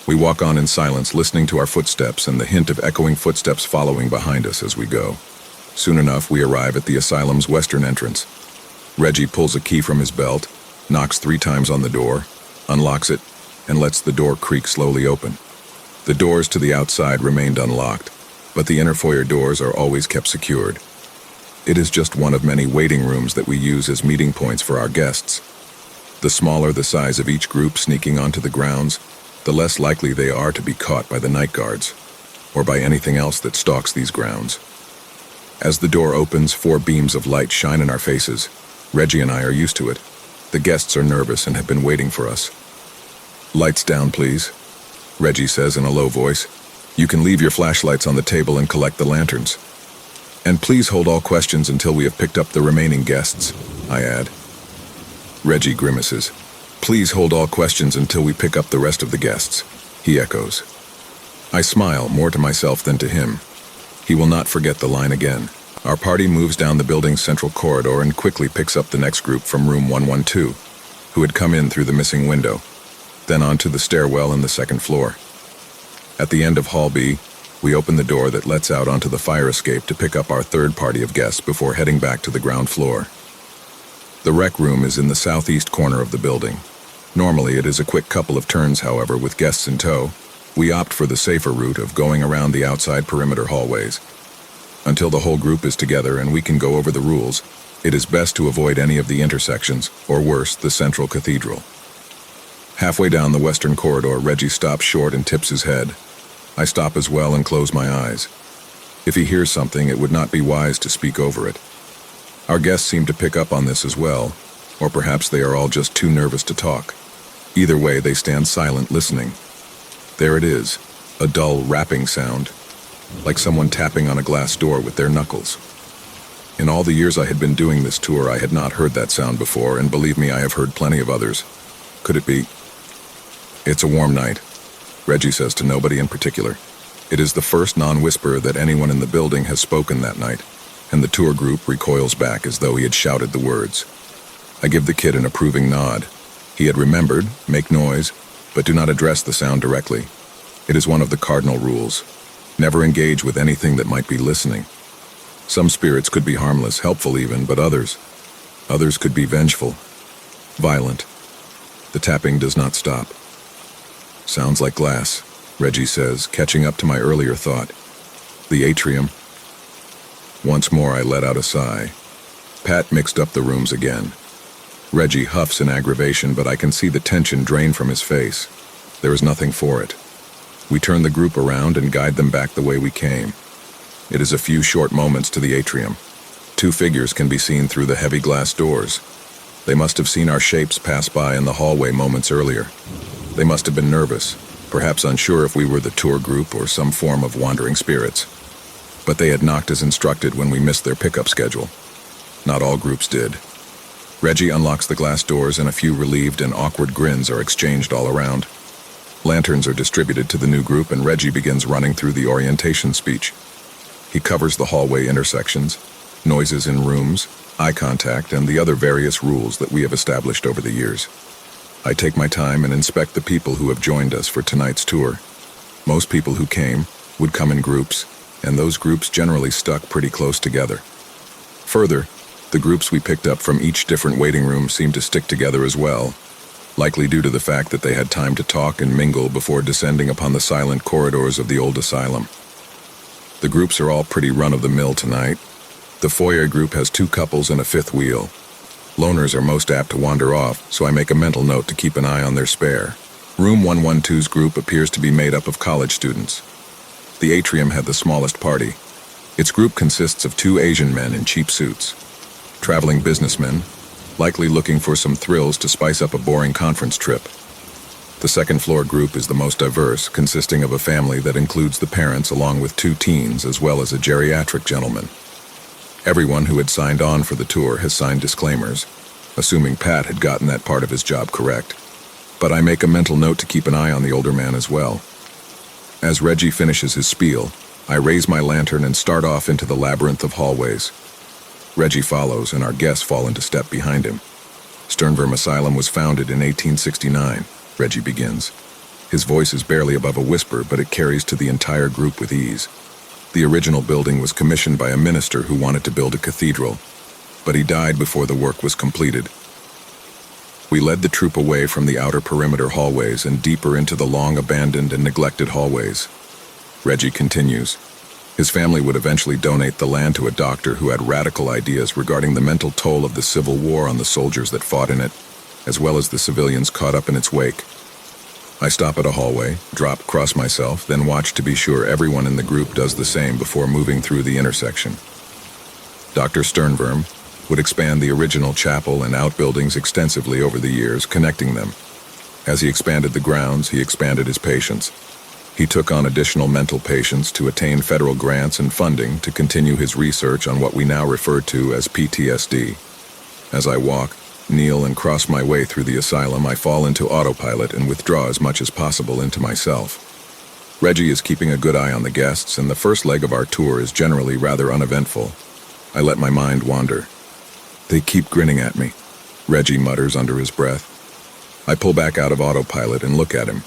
We walk on in silence, listening to our footsteps and the hint of echoing footsteps following behind us as we go. Soon enough, we arrive at the asylum's western entrance. Reggie pulls a key from his belt, knocks 3 times on the door, unlocks it, and lets the door creak slowly open. The doors to the outside remained unlocked, but the inner foyer doors are always kept secured. It is just one of many waiting rooms that we use as meeting points for our guests. The smaller the size of each group sneaking onto the grounds, the less likely they are to be caught by the night guards, or by anything else that stalks these grounds. As the door opens, 4 beams of light shine in our faces. Reggie and I are used to it. The guests are nervous and have been waiting for us. Lights down, please, Reggie says in a low voice. You can leave your flashlights on the table and collect the lanterns. And please hold all questions until we have picked up the remaining guests, I add. Reggie grimaces. Please hold all questions until we pick up the rest of the guests, he echoes. I smile, more to myself than to him. He will not forget the line again. Our party moves down the building's central corridor and quickly picks up the next group from room 112, who had come in through the missing window, then onto the stairwell in the second floor. At the end of Hall B, we open the door that lets out onto the fire escape to pick up our third party of guests before heading back to the ground floor. The rec room is in the southeast corner of the building. Normally it is a quick couple of turns, however, with guests in tow. We opt for the safer route of going around the outside perimeter hallways. Until the whole group is together and we can go over the rules, it is best to avoid any of the intersections, or worse, the central cathedral. Halfway down the western corridor, Reggie stops short and tips his head. I stop as well and close my eyes. If he hears something, it would not be wise to speak over it. Our guests seem to pick up on this as well, or perhaps they are all just too nervous to talk. Either way, they stand silent, listening. There it is, a dull rapping sound, like someone tapping on a glass door with their knuckles. In all the years I had been doing this tour, I had not heard that sound before, and believe me, I have heard plenty of others. Could it be? It's a warm night, Reggie says to nobody in particular. It is the first non-whisper that anyone in the building has spoken that night, and the tour group recoils back as though he had shouted the words. I give the kid an approving nod. He had remembered, make noise, but do not address the sound directly. It is one of the cardinal rules. Never engage with anything that might be listening. Some spirits could be harmless, helpful even, but others could be vengeful, violent. The tapping does not stop. Sounds like glass, Reggie says, catching up to my earlier thought. The atrium. Once more I let out a sigh. Pat mixed up the rooms again. Reggie huffs in aggravation, but I can see the tension drain from his face. There is nothing for it. We turn the group around and guide them back the way we came. It is a few short moments to the atrium. 2 figures can be seen through the heavy glass doors. They must have seen our shapes pass by in the hallway moments earlier. They must have been nervous, perhaps unsure if we were the tour group or some form of wandering spirits. But they had knocked as instructed when we missed their pickup schedule. Not all groups did. Reggie unlocks the glass doors and a few relieved and awkward grins are exchanged all around. Lanterns are distributed to the new group and Reggie begins running through the orientation speech. He covers the hallway intersections, noises in rooms, eye contact, and the other various rules that we have established over the years. I take my time and inspect the people who have joined us for tonight's tour. Most people who came would come in groups, and those groups generally stuck pretty close together. Further, The groups we picked up from each different waiting room seemed to stick together as well, likely due to the fact that they had time to talk and mingle before descending upon the silent corridors of the old asylum. The groups are all pretty run-of-the-mill tonight. The foyer group has 2 couples and a 5th wheel. Loners are most apt to wander off, so I make a mental note to keep an eye on their spare. Room 112's group appears to be made up of college students. The atrium had the smallest party. Its group consists of 2 Asian men in cheap suits. Traveling businessmen, likely looking for some thrills to spice up a boring conference trip. The second-floor group is the most diverse, consisting of a family that includes the parents along with 2 teens as well as a geriatric gentleman. Everyone who had signed on for the tour has signed disclaimers, assuming Pat had gotten that part of his job correct. But I make a mental note to keep an eye on the older man as well. As Reggie finishes his spiel, I raise my lantern and start off into the labyrinth of hallways. Reggie follows, and our guests fall into step behind him. Sternverm Asylum was founded in 1869, Reggie begins. His voice is barely above a whisper, but it carries to the entire group with ease. The original building was commissioned by a minister who wanted to build a cathedral, but he died before the work was completed. We led the troop away from the outer perimeter hallways and deeper into the long abandoned and neglected hallways. Reggie continues. His family would eventually donate the land to a doctor who had radical ideas regarding the mental toll of the Civil War on the soldiers that fought in it, as well as the civilians caught up in its wake. I stop at a hallway, cross myself, then watch to be sure everyone in the group does the same before moving through the intersection. Dr. Sternverm would expand the original chapel and outbuildings extensively over the years, connecting them. As he expanded the grounds, he expanded his patients. He took on additional mental patients to attain federal grants and funding to continue his research on what we now refer to as PTSD. As I walk, kneel, and cross my way through the asylum, I fall into autopilot and withdraw as much as possible into myself. Reggie is keeping a good eye on the guests, and the first leg of our tour is generally rather uneventful. I let my mind wander. They keep grinning at me, Reggie mutters under his breath. I pull back out of autopilot and look at him.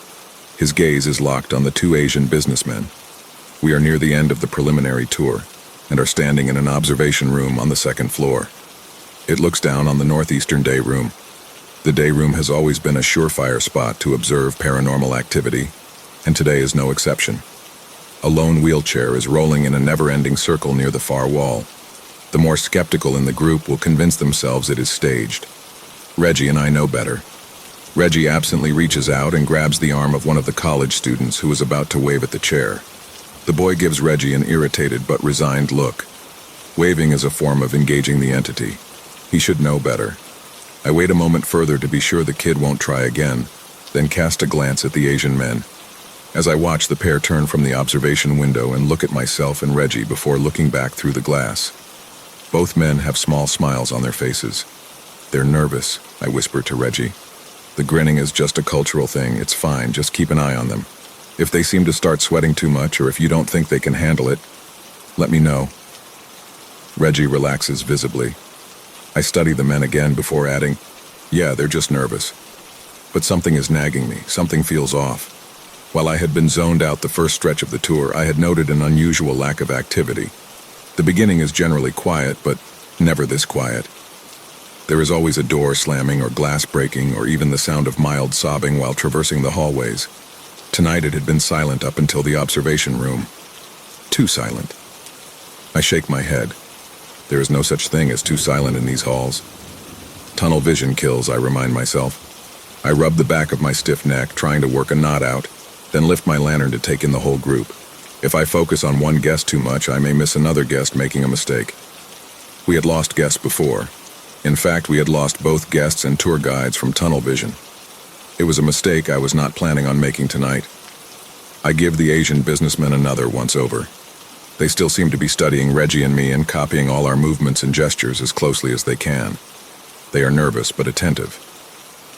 His gaze is locked on the 2 Asian businessmen. We are near the end of the preliminary tour and are standing in an observation room on the 2nd floor. It looks down on the northeastern day room. The day room has always been a surefire spot to observe paranormal activity, and today is no exception. A lone wheelchair is rolling in a never-ending circle near the far wall. The more skeptical in the group will convince themselves it is staged. Reggie and I know better. Reggie absently reaches out and grabs the arm of one of the college students who is about to wave at the chair. The boy gives Reggie an irritated but resigned look. Waving is a form of engaging the entity. He should know better. I wait a moment further to be sure the kid won't try again, then cast a glance at the Asian men. As I watch the pair turn from the observation window and look at myself and Reggie before looking back through the glass. Both men have small smiles on their faces. They're nervous, I whisper to Reggie. The grinning is just a cultural thing. It's fine, just keep an eye on them. If they seem to start sweating too much, or if you don't think they can handle it, let me know. Reggie relaxes visibly. I study the men again before adding, yeah, they're just nervous. But something is nagging me, something feels off. While I had been zoned out the first stretch of the tour, I had noted an unusual lack of activity. The beginning is generally quiet, but never this quiet. There is always a door slamming or glass breaking or even the sound of mild sobbing while traversing the hallways. Tonight it had been silent up until the observation room. Too silent. I shake my head. There is no such thing as too silent in these halls. Tunnel vision kills, I remind myself. I rub the back of my stiff neck, trying to work a knot out, then lift my lantern to take in the whole group. If I focus on one guest too much, I may miss another guest making a mistake. We had lost guests before. In fact, we had lost both guests and tour guides from tunnel vision. It was a mistake I was not planning on making tonight. I give the Asian businessmen another once over. They still seem to be studying Reggie and me and copying all our movements and gestures as closely as they can. They are nervous but attentive.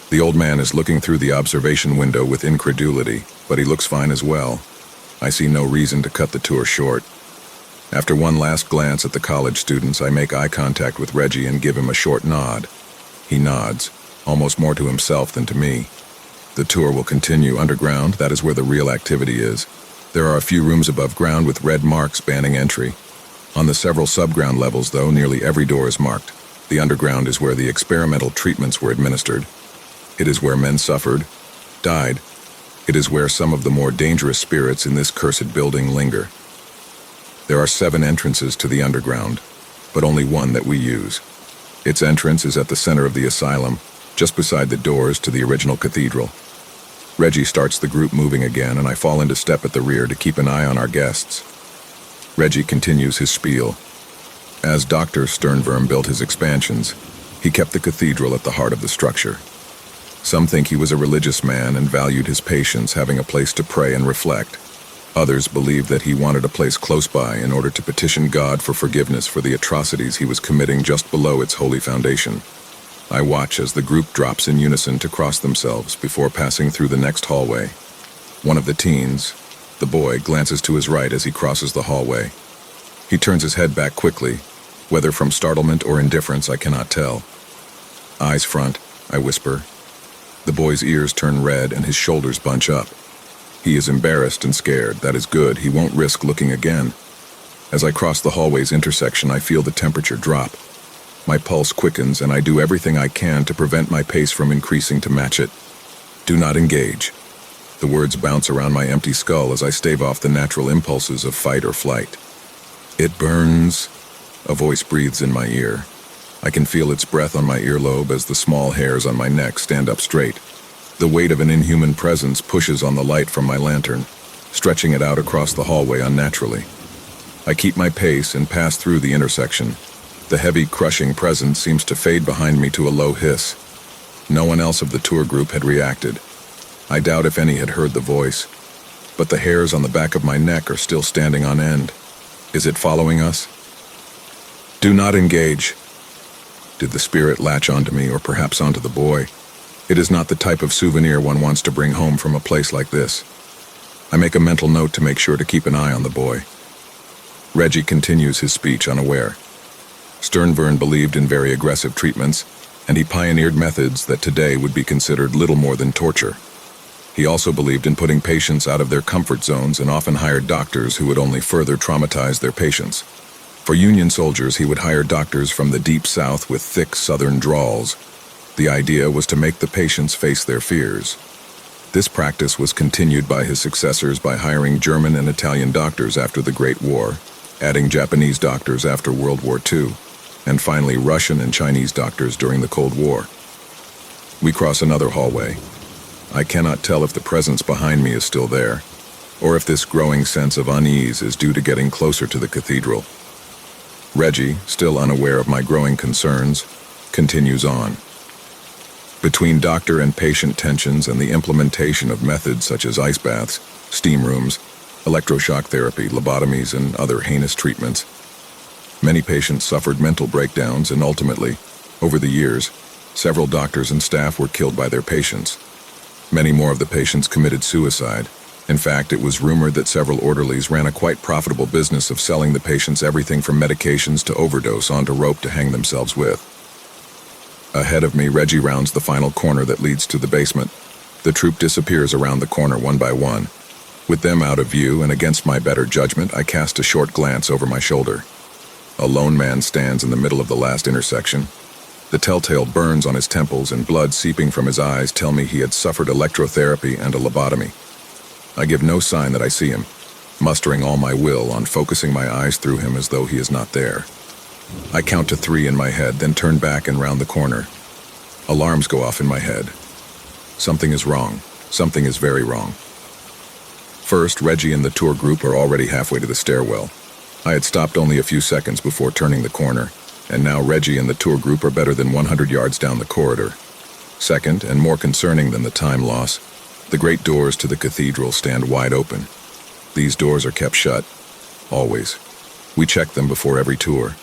The old man is looking through the observation window with incredulity, but he looks fine as well. I see no reason to cut the tour short. After one last glance at the college students, I make eye contact with Reggie and give him a short nod. He nods, almost more to himself than to me. The tour will continue underground. That is where the real activity is. There are a few rooms above ground with red marks banning entry. On the several subground levels, though, nearly every door is marked. The underground is where the experimental treatments were administered. It is where men suffered, died. It is where some of the more dangerous spirits in this cursed building linger. There are 7 entrances to the underground, but only one that we use. Its entrance is at the center of the asylum, just beside the doors to the original cathedral. Reggie starts the group moving again, and I fall into step at the rear to keep an eye on our guests. Reggie continues his spiel. As Dr. Sternworm built his expansions, he kept the cathedral at the heart of the structure. Some think he was a religious man and valued his patients having a place to pray and reflect. Others believed that he wanted a place close by in order to petition God for forgiveness for the atrocities he was committing just below its holy foundation. I watch as the group drops in unison to cross themselves before passing through the next hallway. One of the teens, the boy, glances to his right as he crosses the hallway. He turns his head back quickly, whether from startlement or indifference I cannot tell. Eyes front, I whisper. The boy's ears turn red and his shoulders bunch up. He is embarrassed and scared. That is good. He won't risk looking again. As I cross the hallway's intersection, I feel the temperature drop. My pulse quickens, and I do everything I can to prevent my pace from increasing to match it. Do not engage. The words bounce around my empty skull as I stave off the natural impulses of fight or flight. It burns. A voice breathes in my ear. I can feel its breath on my earlobe as the small hairs on my neck stand up straight. The weight of an inhuman presence pushes on the light from my lantern, stretching it out across the hallway unnaturally. I keep my pace and pass through the intersection. The heavy, crushing presence seems to fade behind me to a low hiss. No one else of the tour group had reacted. I doubt if any had heard the voice, but the hairs on the back of my neck are still standing on end. Is it following us? Do not engage. Did the spirit latch onto me, or perhaps onto the boy? It is not the type of souvenir one wants to bring home from a place like this. I make a mental note to make sure to keep an eye on the boy. Reggie continues his speech unaware. Sternworm believed in very aggressive treatments, and he pioneered methods that today would be considered little more than torture. He also believed in putting patients out of their comfort zones and often hired doctors who would only further traumatize their patients. For Union soldiers, he would hire doctors from the deep South with thick Southern drawls. The idea was to make the patients face their fears. This practice was continued by his successors by hiring German and Italian doctors after the Great War, adding Japanese doctors after World War II, and finally Russian and Chinese doctors during the Cold War. We cross another hallway. I cannot tell if the presence behind me is still there, or if this growing sense of unease is due to getting closer to the cathedral. Reggie, still unaware of my growing concerns, continues on. Between doctor and patient tensions and the implementation of methods such as ice baths, steam rooms, electroshock therapy, lobotomies, and other heinous treatments, many patients suffered mental breakdowns, and ultimately, over the years, several doctors and staff were killed by their patients. Many more of the patients committed suicide. In fact, it was rumored that several orderlies ran a quite profitable business of selling the patients everything from medications to overdose onto rope to hang themselves with. Ahead of me, Reggie rounds the final corner that leads to the basement. The troop disappears around the corner one by one. With them out of view and against my better judgment, I cast a short glance over my shoulder. A lone man stands in the middle of the last intersection. The telltale burns on his temples and blood seeping from his eyes tell me he had suffered electrotherapy and a lobotomy. I give no sign that I see him, mustering all my will on focusing my eyes through him as though he is not there. I count to 3 in my head, then turn back and round the corner. Alarms go off in my head. Something is wrong. Something is very wrong. First, Reggie and the tour group are already halfway to the stairwell. I had stopped only a few seconds before turning the corner, and now Reggie and the tour group are better than 100 yards down the corridor. Second, and more concerning than the time loss, the great doors to the cathedral stand wide open. These doors are kept shut, always. We check them before every tour.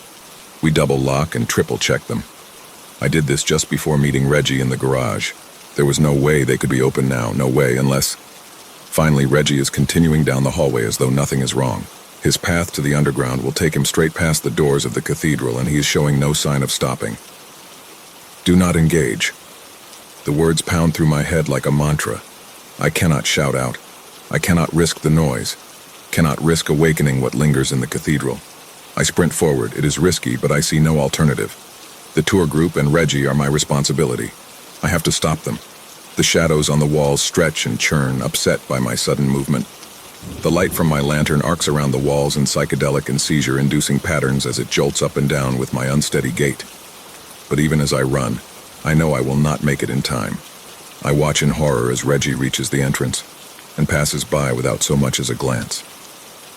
We double lock and triple check them. I did this just before meeting Reggie in the garage. There was no way they could be open now, no way, unless... Finally, Reggie is continuing down the hallway as though nothing is wrong. His path to the underground will take him straight past the doors of the cathedral, and he is showing no sign of stopping. Do not engage. The words pound through my head like a mantra. I cannot shout out. I cannot risk the noise. Cannot risk awakening what lingers in the cathedral. I sprint forward. It is risky, but I see no alternative. The tour group and Reggie are my responsibility. I have to stop them. The shadows on the walls stretch and churn, upset by my sudden movement. The light from my lantern arcs around the walls in psychedelic and seizure-inducing patterns as it jolts up and down with my unsteady gait. But even as I run, I know I will not make it in time. I watch in horror as Reggie reaches the entrance and passes by without so much as a glance.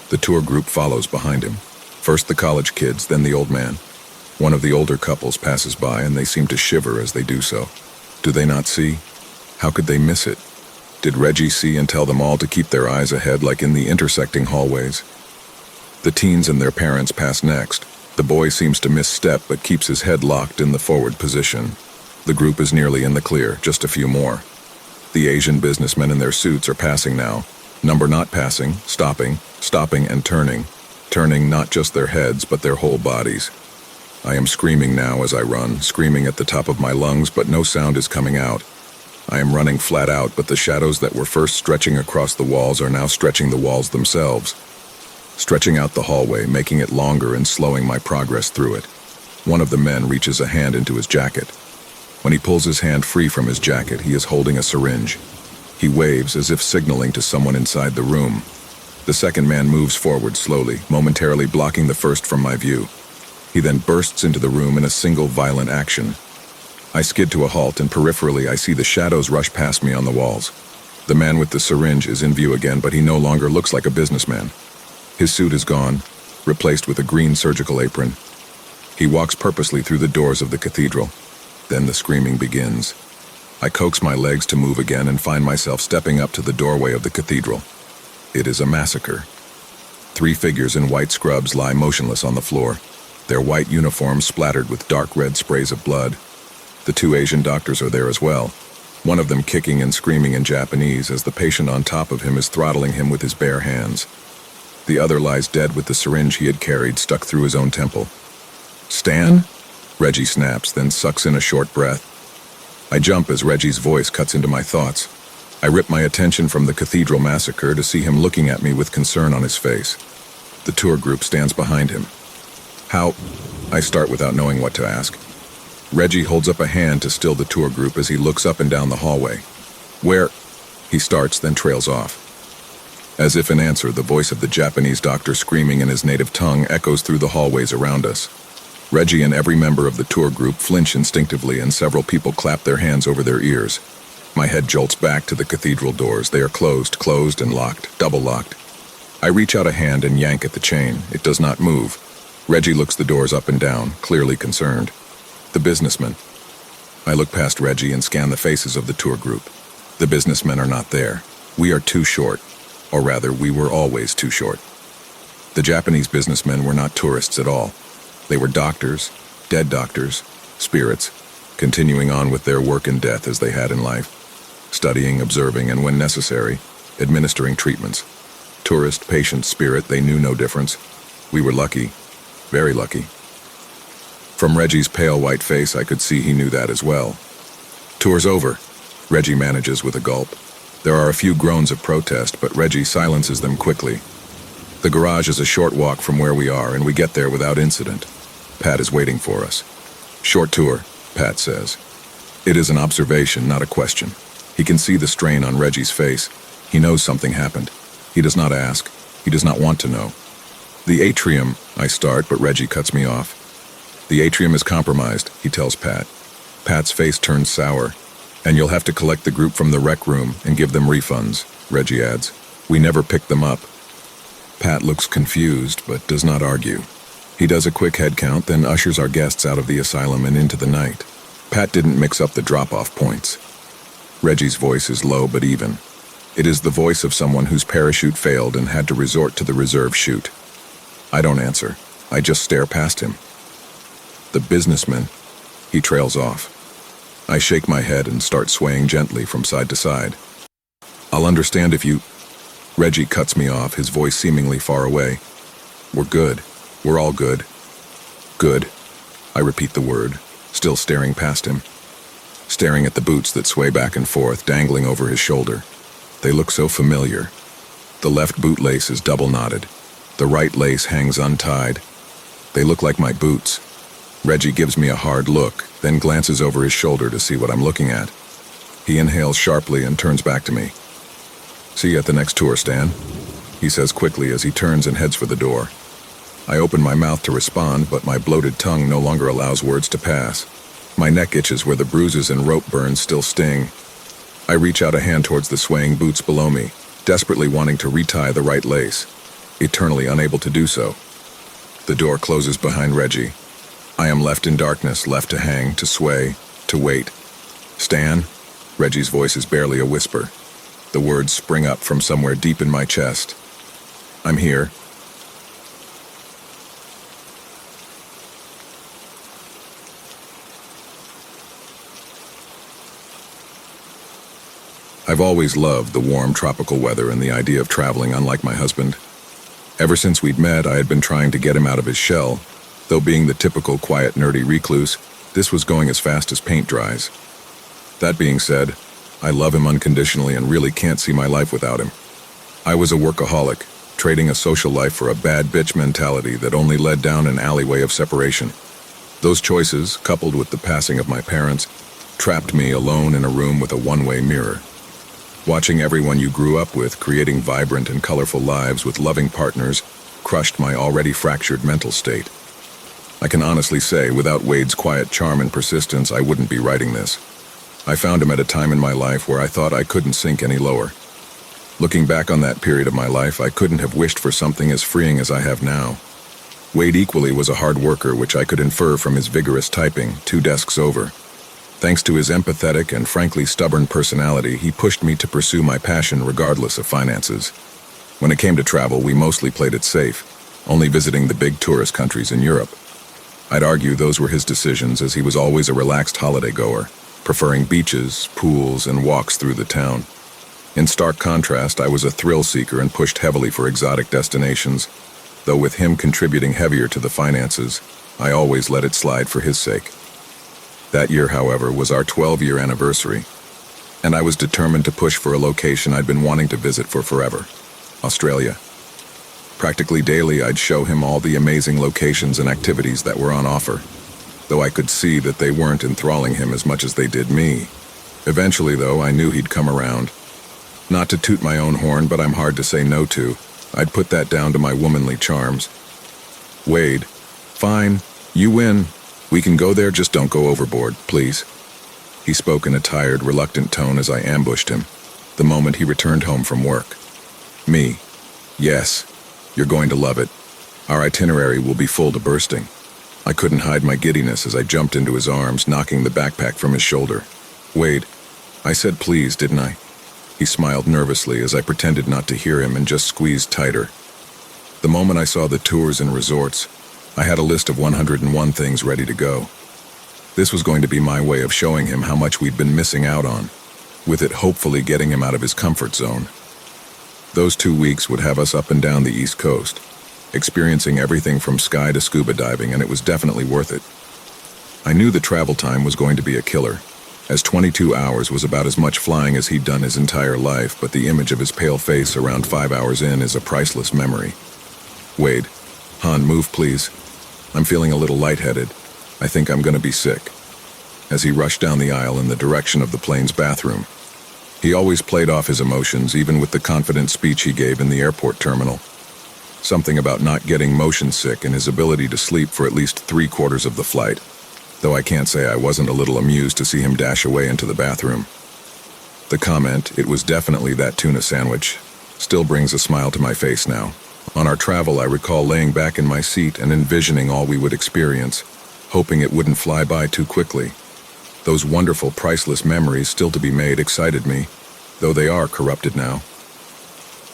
The tour group follows behind him. First the college kids, then the old man. One of the older couples passes by and they seem to shiver as they do so. Do they not see? How could they miss it? Did Reggie see and tell them all to keep their eyes ahead like in the intersecting hallways? The teens and their parents pass next. The boy seems to misstep but keeps his head locked in the forward position. The group is nearly in the clear, just a few more. The Asian businessmen in their suits are passing now. Number not passing, stopping and turning. Turning not just their heads but their whole bodies. I am screaming now as I run, screaming at the top of my lungs, but no sound is coming out. I am running flat out, but the shadows that were first stretching across the walls are now stretching the walls themselves. Stretching out the hallway, making it longer and slowing my progress through it. One of the men reaches a hand into his jacket. When he pulls his hand free from his jacket, he is holding a syringe. He waves as if signaling to someone inside the room. The second man moves forward slowly, momentarily blocking the first from my view. He then bursts into the room in a single violent action. I skid to a halt, and peripherally I see the shadows rush past me on the walls. The man with the syringe is in view again, but he no longer looks like a businessman. His suit is gone, replaced with a green surgical apron. He walks purposely through the doors of the cathedral. Then the screaming begins. I coax my legs to move again and find myself stepping up to the doorway of the cathedral. It is a massacre. 3 figures in white scrubs lie motionless on the floor, their white uniforms splattered with dark red sprays of blood. The 2 Asian doctors are there as well, one of them kicking and screaming in Japanese as the patient on top of him is throttling him with his bare hands. The other lies dead with the syringe he had carried stuck through his own temple. "Stan?" Reggie snaps, then sucks in a short breath. I jump as Reggie's voice cuts into my thoughts. I rip my attention from the cathedral massacre to see him looking at me with concern on his face. The tour group stands behind him. "How?" I start without knowing what to ask. Reggie holds up a hand to still the tour group as he looks up and down the hallway. "Where?" He starts, then trails off. As if in answer, the voice of the Japanese doctor screaming in his native tongue echoes through the hallways around us. Reggie and every member of the tour group flinch instinctively, and several people clap their hands over their ears. My head jolts back to the cathedral doors. They are closed and locked, double locked. I reach out a hand and yank at the chain. It does not move. Reggie looks the doors up and down, clearly concerned. The businessmen. I look past Reggie and scan the faces of the tour group. The businessmen are not there. We are too short. Or rather, we were always too short. The Japanese businessmen were not tourists at all. They were doctors, dead doctors, spirits, continuing on with their work in death as they had in life, studying, observing, and when necessary, administering treatments. Tourist, patient, spirit, they knew no difference. We were lucky, very lucky. From Reggie's pale white face, I could see he knew that as well. "Tour's over," Reggie manages with a gulp. There are a few groans of protest, but Reggie silences them quickly. The garage is a short walk from where we are, and we get there without incident. Pat is waiting for us. "Short tour," Pat says. It is an observation, not a question. He can see the strain on Reggie's face. He knows something happened. He does not ask. He does not want to know. "The atrium," I start, but Reggie cuts me off. "The atrium is compromised," he tells Pat. Pat's face turns sour. "And you'll have to collect the group from the rec room and give them refunds," Reggie adds. "We never picked them up." Pat looks confused, but does not argue. He does a quick head count, then ushers our guests out of the asylum and into the night. Pat didn't mix up the drop-off points. Reggie's voice is low but even. It is the voice of someone whose parachute failed and had to resort to the reserve chute. I don't answer. I just stare past him. The businessman. He trails off. I shake my head and start swaying gently from side to side. "I'll understand if you..." Reggie cuts me off, his voice seemingly far away. "We're good. We're all good." "Good." I repeat the word, still staring past him. Staring at the boots that sway back and forth, dangling over his shoulder. They look so familiar. The left bootlace is double knotted. The right lace hangs untied. They look like my boots. Reggie gives me a hard look, then glances over his shoulder to see what I'm looking at. He inhales sharply and turns back to me. "See you at the next tour, Stan," he says quickly as he turns and heads for the door. I open my mouth to respond, but my bloated tongue no longer allows words to pass. My neck itches where the bruises and rope burns still sting. I reach out a hand towards the swaying boots below me, desperately wanting to retie the right lace, eternally unable to do so. The door closes behind Reggie. I am left in darkness, left to hang, to sway, to wait. "Stan?" Reggie's voice is barely a whisper. The words spring up from somewhere deep in my chest. "I'm here." I've always loved the warm tropical weather and the idea of traveling, unlike my husband. Ever since we'd met, I had been trying to get him out of his shell. Though being the typical quiet, nerdy recluse, this was going as fast as paint dries. That being said, I love him unconditionally and really can't see my life without him. I was a workaholic, trading a social life for a bad bitch mentality that only led down an alleyway of separation. Those choices, coupled with the passing of my parents, trapped me alone in a room with a one-way mirror. Watching everyone you grew up with creating vibrant and colorful lives with loving partners crushed my already fractured mental state. I can honestly say, without Wade's quiet charm and persistence, I wouldn't be writing this. I found him at a time in my life where I thought I couldn't sink any lower. Looking back on that period of my life, I couldn't have wished for something as freeing as I have now. Wade equally was a hard worker, which I could infer from his vigorous typing 2 desks over. Thanks to his empathetic and frankly stubborn personality, he pushed me to pursue my passion regardless of finances. When it came to travel, we mostly played it safe, only visiting the big tourist countries in Europe. I'd argue those were his decisions, as he was always a relaxed holiday goer, preferring beaches, pools, and walks through the town. In stark contrast, I was a thrill seeker and pushed heavily for exotic destinations, though with him contributing heavier to the finances, I always let it slide for his sake. That year, however, was our 12-year anniversary, and I was determined to push for a location I'd been wanting to visit for forever: Australia. Practically daily, I'd show him all the amazing locations and activities that were on offer, though I could see that they weren't enthralling him as much as they did me. Eventually, though, I knew he'd come around. Not to toot my own horn, but I'm hard to say no to. I'd put that down to my womanly charms. "Wade, fine, you win. We can go there, just don't go overboard, please." He spoke in a tired, reluctant tone as I ambushed him, the moment he returned home from work. Me. "Yes, you're going to love it. Our itinerary will be full to bursting." I couldn't hide my giddiness as I jumped into his arms, knocking the backpack from his shoulder. "Wade, I said please, didn't I?" He smiled nervously as I pretended not to hear him and just squeezed tighter. The moment I saw the tours and resorts, I had a list of 101 things ready to go. This was going to be my way of showing him how much we'd been missing out on, with it hopefully getting him out of his comfort zone. Those 2 weeks would have us up and down the East Coast, experiencing everything from sky to scuba diving, and it was definitely worth it. I knew the travel time was going to be a killer, as 22 hours was about as much flying as he'd done his entire life, but the image of his pale face around 5 hours in is a priceless memory. "Wade, hon, move please. I'm feeling a little lightheaded. I think I'm going to be sick." As he rushed down the aisle in the direction of the plane's bathroom. He always played off his emotions, even with the confident speech he gave in the airport terminal. Something about not getting motion sick and his ability to sleep for at least 3/4 of the flight, though I can't say I wasn't a little amused to see him dash away into the bathroom. The comment, "It was definitely that tuna sandwich," still brings a smile to my face now. On our travel, I recall laying back in my seat and envisioning all we would experience, hoping it wouldn't fly by too quickly. Those wonderful, priceless memories still to be made excited me, though they are corrupted now.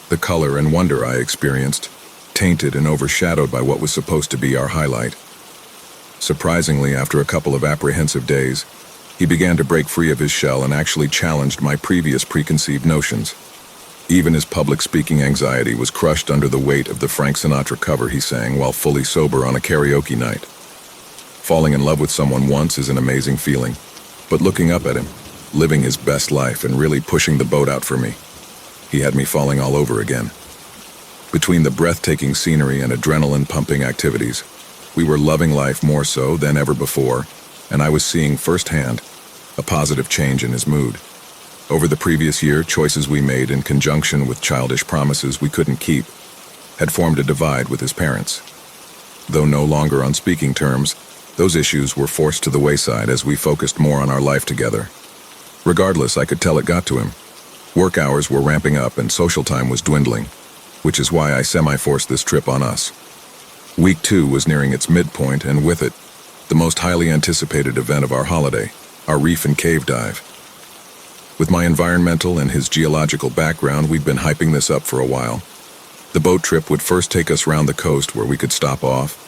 The color and wonder I experienced, tainted and overshadowed by what was supposed to be our highlight. Surprisingly, after a couple of apprehensive days, he began to break free of his shell and actually challenged my previous preconceived notions. Even his public speaking anxiety was crushed under the weight of the Frank Sinatra cover he sang while fully sober on a karaoke night. Falling in love with someone once is an amazing feeling, but looking up at him, living his best life and really pushing the boat out for me, he had me falling all over again. Between the breathtaking scenery and adrenaline-pumping activities, We were loving life more so than ever before, and I was seeing firsthand a positive change in his mood. Over the previous year, choices we made in conjunction with childish promises we couldn't keep had formed a divide with his parents. Though no longer on speaking terms, those issues were forced to the wayside as we focused more on our life together. Regardless, I could tell it got to him. Work hours were ramping up and social time was dwindling, which is why I semi-forced this trip on us. Week 2 was nearing its midpoint, and with it, the most highly anticipated event of our holiday, our reef and cave dive. With my environmental and his geological background, we'd been hyping this up for a while. The boat trip would first take us round the coast where we could stop off,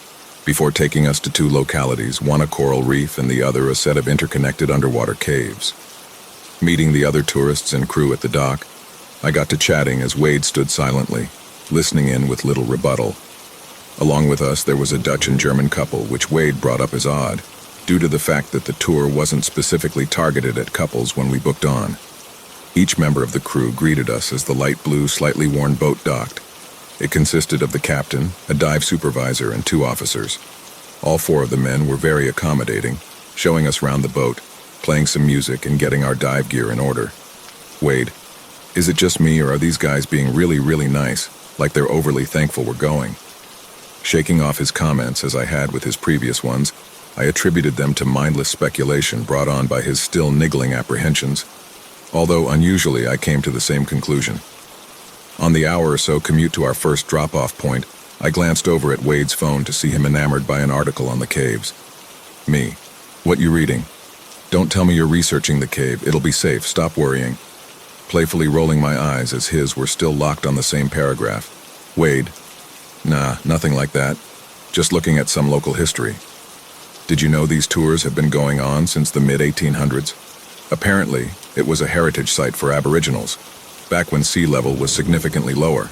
before taking us to 2 localities, one a coral reef and the other a set of interconnected underwater caves. Meeting the other tourists and crew at the dock, I got to chatting as Wade stood silently, listening in with little rebuttal. Along with us, there was a Dutch and German couple, which Wade brought up as odd, due to the fact that the tour wasn't specifically targeted at couples when we booked on. Each member of the crew greeted us as the light blue, slightly worn boat docked. It consisted of the captain, a dive supervisor, and 2 officers. All 4 of the men were very accommodating, showing us round the boat, playing some music and getting our dive gear in order. Wade, is it just me or are these guys being really, really nice, like they're overly thankful we're going? Shaking off his comments as I had with his previous ones, I attributed them to mindless speculation brought on by his still niggling apprehensions, although unusually I came to the same conclusion. On the hour or so commute to our first drop-off point, I glanced over at Wade's phone to see him enamored by an article on the caves. Me. What you reading? Don't tell me you're researching the cave, it'll be safe, stop worrying. Playfully rolling my eyes as his were still locked on the same paragraph. Wade. Nah, nothing like that. Just looking at some local history. Did you know these tours have been going on since the mid-1800s? Apparently, it was a heritage site for Aboriginals, back when sea level was significantly lower.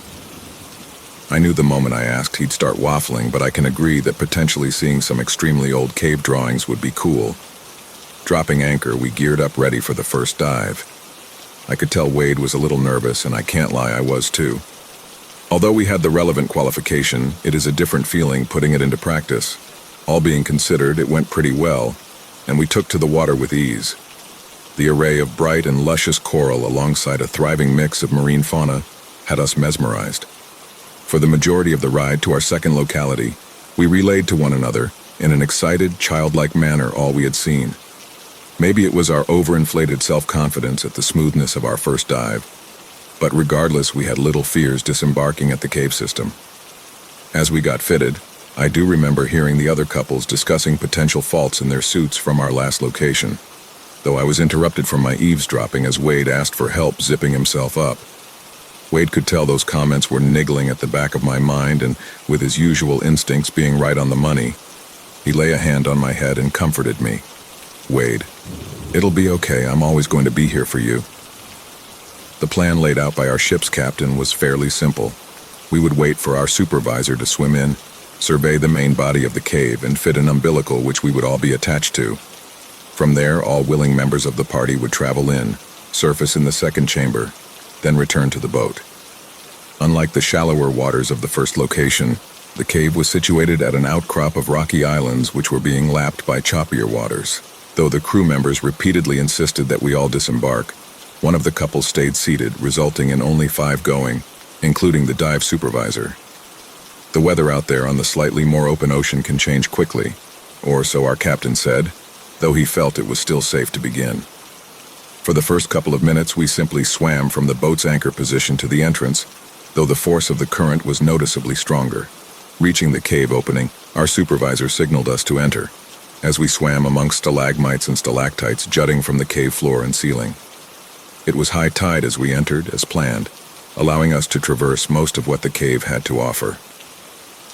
I knew the moment I asked he'd start waffling, but I can agree that potentially seeing some extremely old cave drawings would be cool. Dropping anchor, we geared up ready for the first dive. I could tell Wade was a little nervous, and I can't lie, I was too. Although we had the relevant qualification, it is a different feeling putting it into practice. All being considered, it went pretty well, and we took to the water with ease. The array of bright and luscious coral alongside a thriving mix of marine fauna had us mesmerized. For the majority of the ride to our second locality, we relayed to one another, in an excited, childlike manner, all we had seen. Maybe it was our overinflated self-confidence at the smoothness of our first dive, but regardless, we had little fears disembarking at the cave system. As we got fitted, I do remember hearing the other couples discussing potential faults in their suits from our last location, though I was interrupted from my eavesdropping as Wade asked for help zipping himself up. Wade could tell those comments were niggling at the back of my mind, and with his usual instincts being right on the money, he lay a hand on my head and comforted me. Wade, it'll be okay, I'm always going to be here for you. The plan laid out by our ship's captain was fairly simple. We would wait for our supervisor to swim in, survey the main body of the cave, and fit an umbilical which we would all be attached to. From there, all willing members of the party would travel in, surface in the second chamber, then return to the boat. Unlike the shallower waters of the first location, the cave was situated at an outcrop of rocky islands which were being lapped by choppier waters. Though the crew members repeatedly insisted that we all disembark, one of the couples stayed seated, resulting in only 5 going, including the dive supervisor. The weather out there on the slightly more open ocean can change quickly, or so our captain said, though he felt it was still safe to begin. For the first couple of minutes, we simply swam from the boat's anchor position to the entrance, though the force of the current was noticeably stronger. Reaching the cave opening, our supervisor signaled us to enter, as we swam amongst stalagmites and stalactites jutting from the cave floor and ceiling. It was high tide as we entered, as planned, allowing us to traverse most of what the cave had to offer.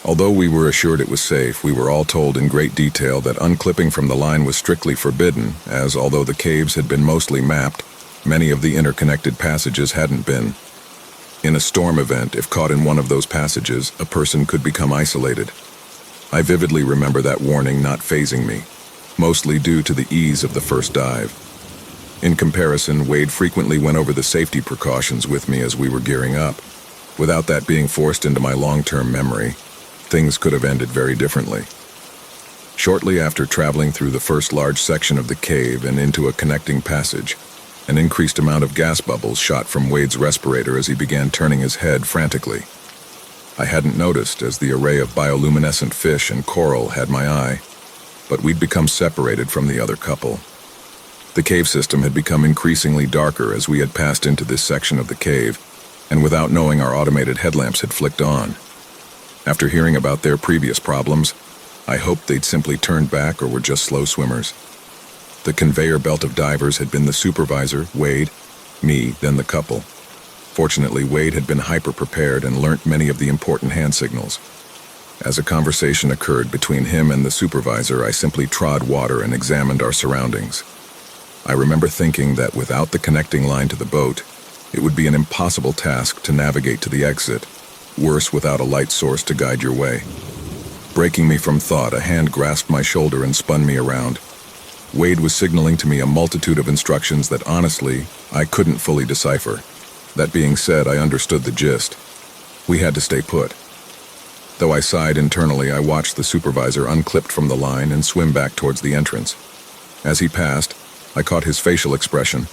Although we were assured it was safe, we were all told in great detail that unclipping from the line was strictly forbidden, as although the caves had been mostly mapped, many of the interconnected passages hadn't been. In a storm event, if caught in one of those passages, a person could become isolated. I vividly remember that warning not fazing me, mostly due to the ease of the first dive. In comparison, Wade frequently went over the safety precautions with me as we were gearing up. Without that being forced into my long-term memory, things could have ended very differently. Shortly after traveling through the first large section of the cave and into a connecting passage, an increased amount of gas bubbles shot from Wade's respirator as he began turning his head frantically. I hadn't noticed, as the array of bioluminescent fish and coral had my eye, but we'd become separated from the other couple. The cave system had become increasingly darker as we had passed into this section of the cave, and without knowing, our automated headlamps had flicked on. After hearing about their previous problems, I hoped they'd simply turned back or were just slow swimmers. The conveyor belt of divers had been the supervisor, Wade, me, then the couple. Fortunately, Wade had been hyper-prepared and learnt many of the important hand signals. As a conversation occurred between him and the supervisor, I simply trod water and examined our surroundings. I remember thinking that without the connecting line to the boat, it would be an impossible task to navigate to the exit, worse without a light source to guide your way. Breaking me from thought, a hand grasped my shoulder and spun me around. Wade was signaling to me a multitude of instructions that honestly, I couldn't fully decipher. That being said, I understood the gist. We had to stay put. Though I sighed internally, I watched the supervisor unclipped from the line and swim back towards the entrance. As he passed, I caught his facial expression,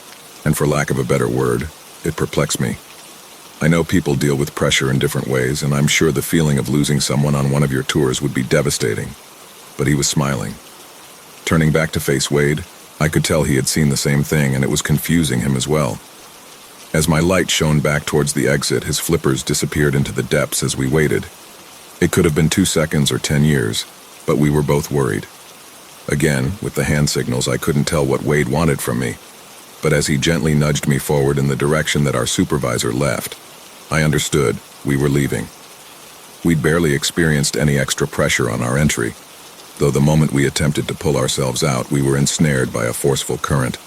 and for lack of a better word, it perplexed me. I know people deal with pressure in different ways, and I'm sure the feeling of losing someone on one of your tours would be devastating. But he was smiling. Turning back to face Wade, I could tell he had seen the same thing, and it was confusing him as well. As my light shone back towards the exit, his flippers disappeared into the depths as we waited. It could have been 2 seconds or 10 years, but we were both worried. Again, with the hand signals, I couldn't tell what Wade wanted from me, but as he gently nudged me forward in the direction that our supervisor left, I understood we were leaving. We'd barely experienced any extra pressure on our entry, though the moment we attempted to pull ourselves out, we were ensnared by a forceful current.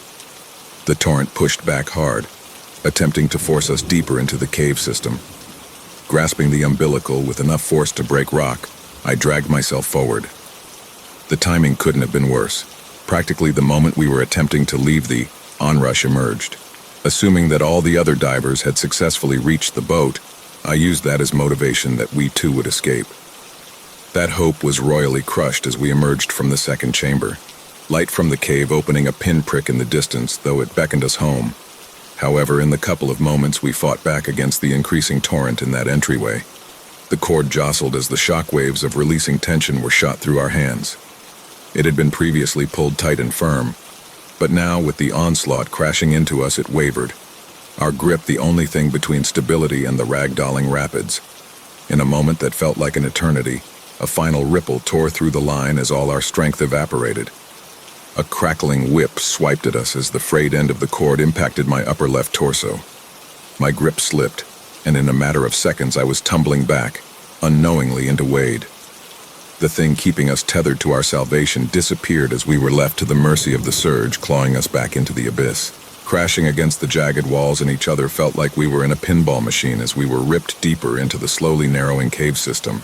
The torrent pushed back hard, attempting to force us deeper into the cave system. Grasping the umbilical with enough force to break rock, I dragged myself forward. The timing couldn't have been worse. Practically the moment we were attempting to leave, the onrush emerged. Assuming that all the other divers had successfully reached the boat, I used that as motivation that we too would escape. That hope was royally crushed as we emerged from the second chamber. Light from the cave opening a pinprick in the distance, though it beckoned us home. However, in the couple of moments we fought back against the increasing torrent in that entryway, the cord jostled as the shock waves of releasing tension were shot through our hands. It had been previously pulled tight and firm, but now, with the onslaught crashing into us, it wavered, our grip the only thing between stability and the ragdolling rapids. In a moment that felt like an eternity, a final ripple tore through the line as all our strength evaporated. A crackling whip swiped at us as the frayed end of the cord impacted my upper left torso. My grip slipped, and in a matter of seconds I was tumbling back, unknowingly into Wade. The thing keeping us tethered to our salvation disappeared as we were left to the mercy of the surge, clawing us back into the abyss. Crashing against the jagged walls and each other felt like we were in a pinball machine as we were ripped deeper into the slowly narrowing cave system.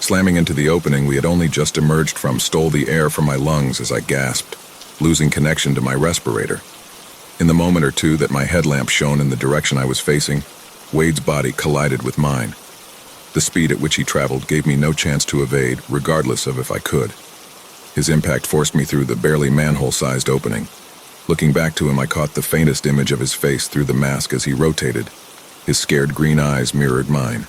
Slamming into the opening we had only just emerged from stole the air from my lungs as I gasped, losing connection to my respirator. In the moment or two that my headlamp shone in the direction I was facing, Wade's body collided with mine. The speed at which he traveled gave me no chance to evade, regardless of if I could. His impact forced me through the barely manhole-sized opening. Looking back to him, I caught the faintest image of his face through the mask as he rotated. His scared green eyes mirrored mine,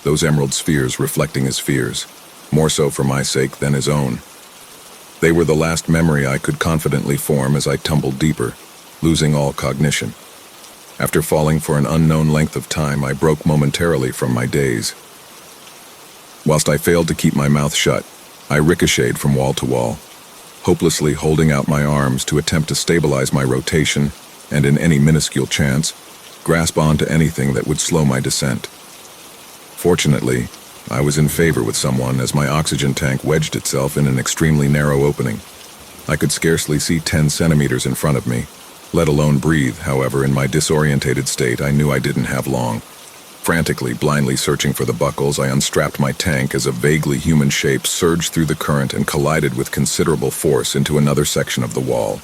those emerald spheres reflecting his fears, more so for my sake than his own. They were the last memory I could confidently form as I tumbled deeper, losing all cognition. After falling for an unknown length of time, I broke momentarily from my daze. Whilst I failed to keep my mouth shut, I ricocheted from wall to wall, hopelessly holding out my arms to attempt to stabilize my rotation and, in any minuscule chance, grasp onto anything that would slow my descent. Fortunately, I was in favor with someone as my oxygen tank wedged itself in an extremely narrow opening. I could scarcely see 10 centimeters in front of me, let alone breathe. However, in my disorientated state, I knew I didn't have long. Frantically, blindly searching for the buckles, I unstrapped my tank as a vaguely human shape surged through the current and collided with considerable force into another section of the wall.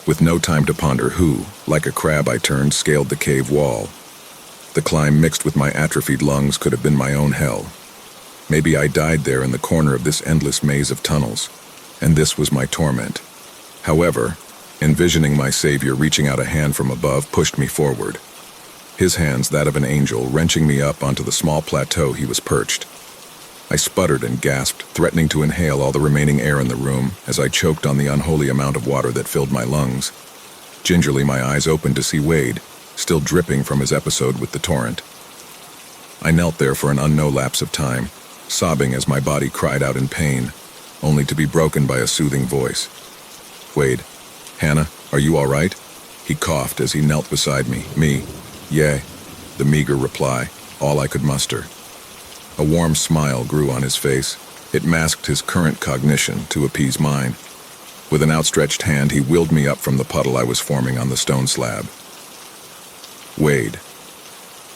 With no time to ponder who, like a crab I turned, scaled the cave wall. The climb mixed with my atrophied lungs could have been my own hell. Maybe I died there in the corner of this endless maze of tunnels, and this was my torment. However, envisioning my savior reaching out a hand from above pushed me forward. His hands, that of an angel, wrenching me up onto the small plateau he was perched. I sputtered and gasped, threatening to inhale all the remaining air in the room as I choked on the unholy amount of water that filled my lungs. Gingerly, my eyes opened to see Wade, still dripping from his episode with the torrent. I knelt there for an unknown lapse of time, sobbing as my body cried out in pain, only to be broken by a soothing voice. "Wade, Hannah, are you all right?" He coughed as he knelt beside me. "Me? Yeah," the meager reply, all I could muster. A warm smile grew on his face. It masked his current cognition to appease mine. With an outstretched hand, he wheeled me up from the puddle I was forming on the stone slab. "Wade,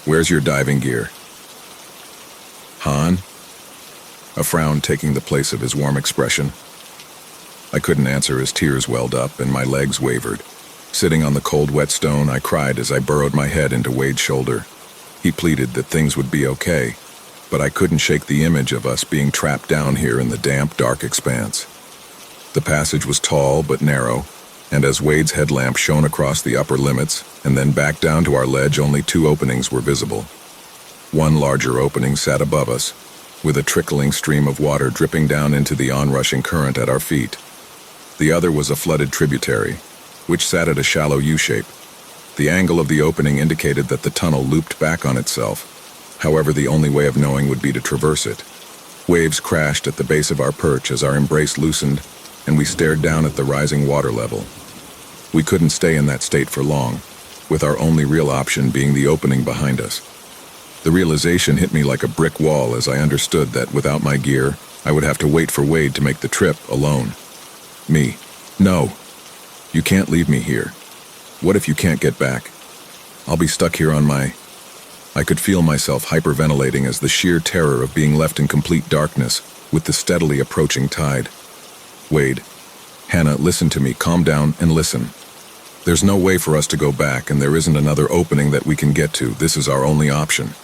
where's your diving gear?" "Han?" A frown taking the place of his warm expression. I couldn't answer as tears welled up and my legs wavered. Sitting on the cold, wet stone, I cried as I burrowed my head into Wade's shoulder. He pleaded that things would be okay, but I couldn't shake the image of us being trapped down here in the damp, dark expanse. The passage was tall but narrow, and as Wade's headlamp shone across the upper limits and then back down to our ledge, only two openings were visible. One larger opening sat above us, with a trickling stream of water dripping down into the onrushing current at our feet. The other was a flooded tributary, which sat at a shallow U-shape. The angle of the opening indicated that the tunnel looped back on itself. However, the only way of knowing would be to traverse it. Waves crashed at the base of our perch as our embrace loosened, and we stared down at the rising water level. We couldn't stay in that state for long, with our only real option being the opening behind us. The realization hit me like a brick wall as I understood that without my gear, I would have to wait for Wade to make the trip alone. Me. No. You can't leave me here. What if you can't get back? I'll be stuck here on my... I could feel myself hyperventilating as the sheer terror of being left in complete darkness with the steadily approaching tide. Wade. Hannah, listen to me. Calm down and listen. There's no way for us to go back, and there isn't another opening that we can get to. This is our only option.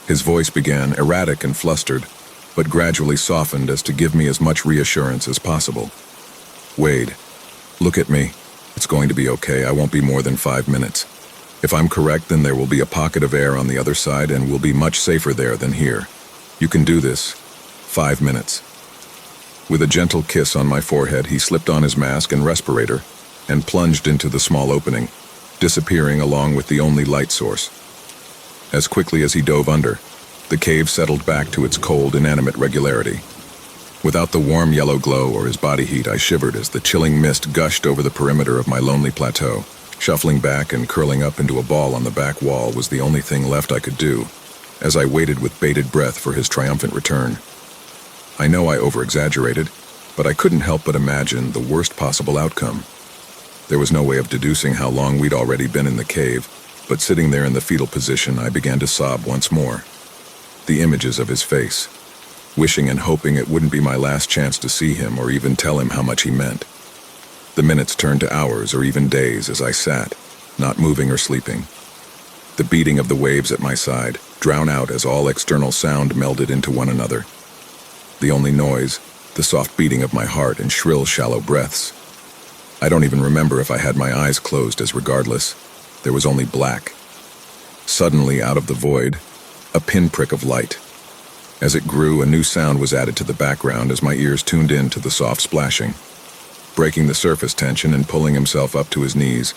His voice began erratic and flustered, but gradually softened as to give me as much reassurance as possible. Wade, look at me. It's going to be okay. I won't be more than 5 minutes. If I'm correct, then there will be a pocket of air on the other side, and we'll be much safer there than here. You can do this. 5 minutes. With a gentle kiss on my forehead, he slipped on his mask and respirator and plunged into the small opening, disappearing along with the only light source. As quickly as he dove under, the cave settled back to its cold, inanimate regularity. Without the warm yellow glow or his body heat, I shivered as the chilling mist gushed over the perimeter of my lonely plateau. Shuffling back and curling up into a ball on the back wall was the only thing left I could do, as I waited with bated breath for his triumphant return. I know I over-exaggerated, but I couldn't help but imagine the worst possible outcome. There was no way of deducing how long we'd already been in the cave, but sitting there in the fetal position, I began to sob once more. The images of his face, wishing and hoping it wouldn't be my last chance to see him or even tell him how much he meant. The minutes turned to hours or even days as I sat, not moving or sleeping. The beating of the waves at my side drowned out as all external sound melded into one another. The only noise, the soft beating of my heart and shrill, shallow breaths. I don't even remember if I had my eyes closed, as regardless, there was only black. Suddenly, out of the void, a pinprick of light. As it grew, a new sound was added to the background as my ears tuned in to the soft splashing. Breaking the surface tension and pulling himself up to his knees,